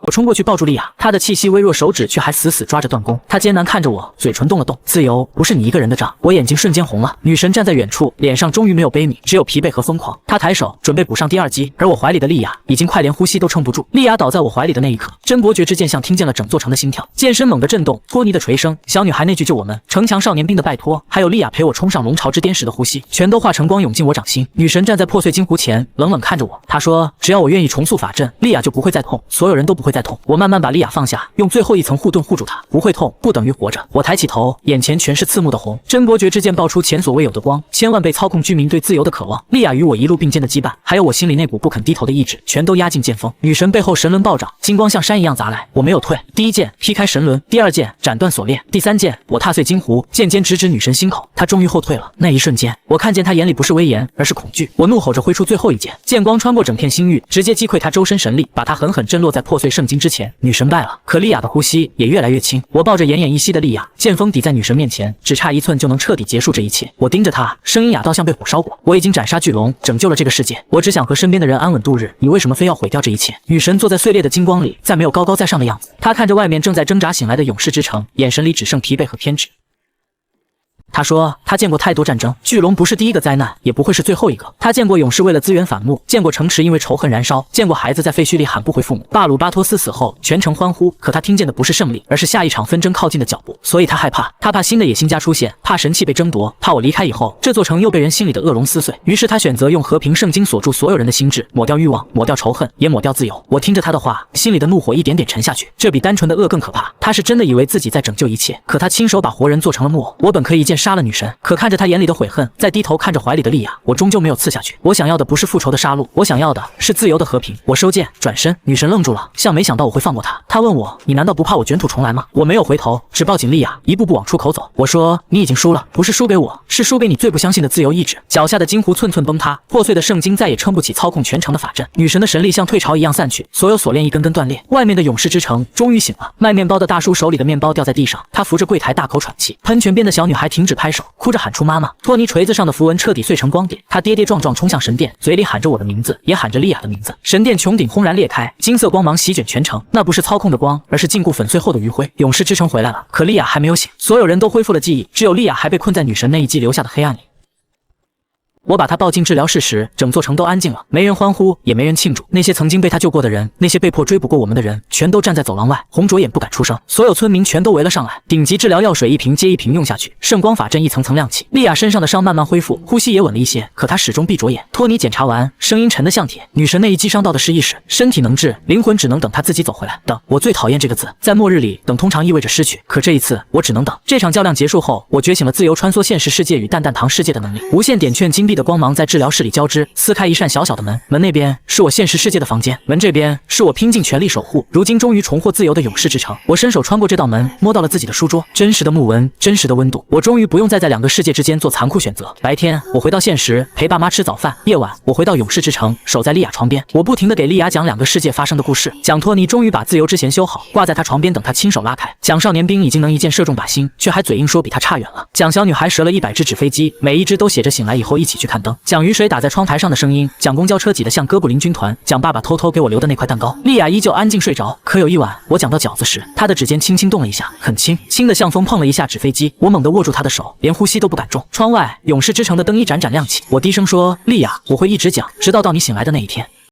我冲过去抱住莉亚，她的气息微弱，手指却还死死抓着断弓。她艰难看着我，嘴唇动了动。自由不是你一个人的账。我眼睛瞬间红了。女神站在远处，脸上终于没有悲悯，只有疲惫和疯狂。她抬手准备补上第二击，而我怀里的莉亚已经快连呼吸都撑不住。莉亚倒在我怀里的那一刻，真伯爵之剑像听见了整座城的心跳，剑身猛地震动，托尼的锤声，小女孩那句救我们，城墙少年兵的拜托，还有莉亚陪我冲上龙巢之巅时的呼吸，全都化成光涌进我掌心。女神站在破碎金湖前，冷冷看着我，她说：“只要我愿意重塑法阵，莉亚就不会再痛，所有人都不会会再痛。我慢慢把莉亚放下，用最后一层护盾护住她。不会痛不等于活着。我抬起头，眼前全是刺目的红。真伯爵之剑爆出前所未有的光，千万被操控居民对自由的渴望。莉亚与我一路并肩的羁绊，还有我心里那股不肯低头的意志，全都压进剑锋。女神背后神轮暴涨，金光像山一样砸来，我没有退。第一剑劈开神轮，第二剑斩断锁链，第三剑我踏碎金壶，剑尖直指女神心口。她终于后退了。那一瞬间，我看见她眼里不是威严，而是恐惧。我怒吼着挥出最后一剑，剑光穿过整片星域，直接击溃她周身神力，把她狠狠震落在破碎圣经之前。女神败了，可莉亚的呼吸也越来越轻。我抱着奄奄一息的莉亚，剑锋抵在女神面前，只差1寸就能彻底结束这一切。我盯着她，声音哑到像被火烧过。我已经斩杀巨龙，拯救了这个世界，我只想和身边的人安稳度日。你为什么非要毁掉这一切？女神坐在碎裂的金光里，再没有高高在上的样子。她看着外面正在挣扎醒来的勇士之城，眼神里只剩疲惫和偏执。他说他见过太多战争，巨龙不是第一个灾难，也不会是最后一个。他见过勇士为了资源反目，见过城池因为仇恨燃烧，见过孩子在废墟里喊不回父母。巴鲁巴托斯死后，全城欢呼，可他听见的不是胜利，而是下一场纷争靠近的脚步。所以他害怕，他怕新的野心家出现，怕神器被争夺，怕我离开以后，这座城又被人心里的恶龙撕碎。于是他选择用和平圣经锁住所有人的心智，抹掉欲望，抹掉仇恨，也抹掉自由。我听着他的话，心里的怒火一点点沉下去。这比单纯的恶更可怕。他是真的以为自己在拯救一切，可他亲手把活人做成了木偶。我本可以一剑杀了女神，可看着他眼里的悔恨，再低头看着怀里的莉亚，我终究没有刺下去。我想要的不是复仇的杀戮，我想要的是自由的和平。我收剑转身，女神愣住了，像没想到我会放过她。她问我，你难道不怕我卷土重来吗？我没有回头，只抱紧莉亚，一步步往出口走。我说，你已经输了，不是输给我，是输给你最不相信的自由意志。脚下的金湖寸寸崩塌，破碎的圣经再也撑不起操控全城的法阵。女神的神力像退潮一样散去，所有锁链一根根断裂。外面的勇士之城终于醒了。卖面包的大叔手里的面包掉在地上，他扶着柜台大口喘气。喷泉边的小女孩停止拍手，哭着喊出妈妈。托尼锤子上的符文彻底碎成光点，他跌跌撞撞冲向神殿，嘴里喊着我的名字，也喊着莉亚的名字。神殿穹顶轰然裂开，金色光芒席卷全城，那不是操控的光，而是禁锢粉碎后的余晖。勇士之城回来了，可莉亚还没有醒，所有人都恢复了记忆，只有莉亚还被困在女神那一击留下的黑暗里。我把他抱进治疗室时，整座城都安静了，没人欢呼，也没人庆祝。那些曾经被他救过的人，那些被迫追捕过我们的人，全都站在走廊外，红着眼不敢出声。所有村民全都围了上来，顶级治疗药水一瓶接一瓶用下去，圣光法阵一层层亮起。莉亚身上的伤慢慢恢复，呼吸也稳了一些，可她始终闭着眼。托尼检查完，声音沉得像铁。女神那一击伤到的是意识，身体能治，灵魂只能等她自己走回来。等，我最讨厌这个字，在末日里，等通常意味着失去，可这一次我只能等。这场较量结束后，我觉醒了自由穿梭现实世界与蛋蛋堂世界的能力。无限点券金币的光芒在治疗室里交织，撕开一扇小小的门，门那边是我现实世界的房间，门这边是我拼尽全力守护，如今终于重获自由的勇士之城。我伸手穿过这道门，摸到了自己的书桌，真实的木纹，真实的温度。我终于不用再在两个世界之间做残酷选择。白天我回到现实陪爸妈吃早饭，夜晚我回到勇士之城守在莉亚床边。我不停地给莉亚讲两个世界发生的故事，讲托尼终于把自由之弦修好，挂在他床边等他亲手拉开，讲少年兵已经能一箭射中靶心，却还嘴硬说比他差远了，讲小女孩折了100只纸飞机，每一只都写着醒来以后一起去看灯，讲雨水打在窗台上的声音，讲公交车挤得像哥布林军团，讲爸爸偷偷给我留的那块蛋糕。莉亚依旧安静睡着，可有一晚我讲到饺子时，她的指尖轻轻动了一下，很轻，轻的像风碰了一下纸飞机。我猛地握住她的手，连呼吸都不敢重。窗外勇士之城的灯一盏盏亮起，我低声说，莉亚，我会一直讲，直到你醒来的那一天。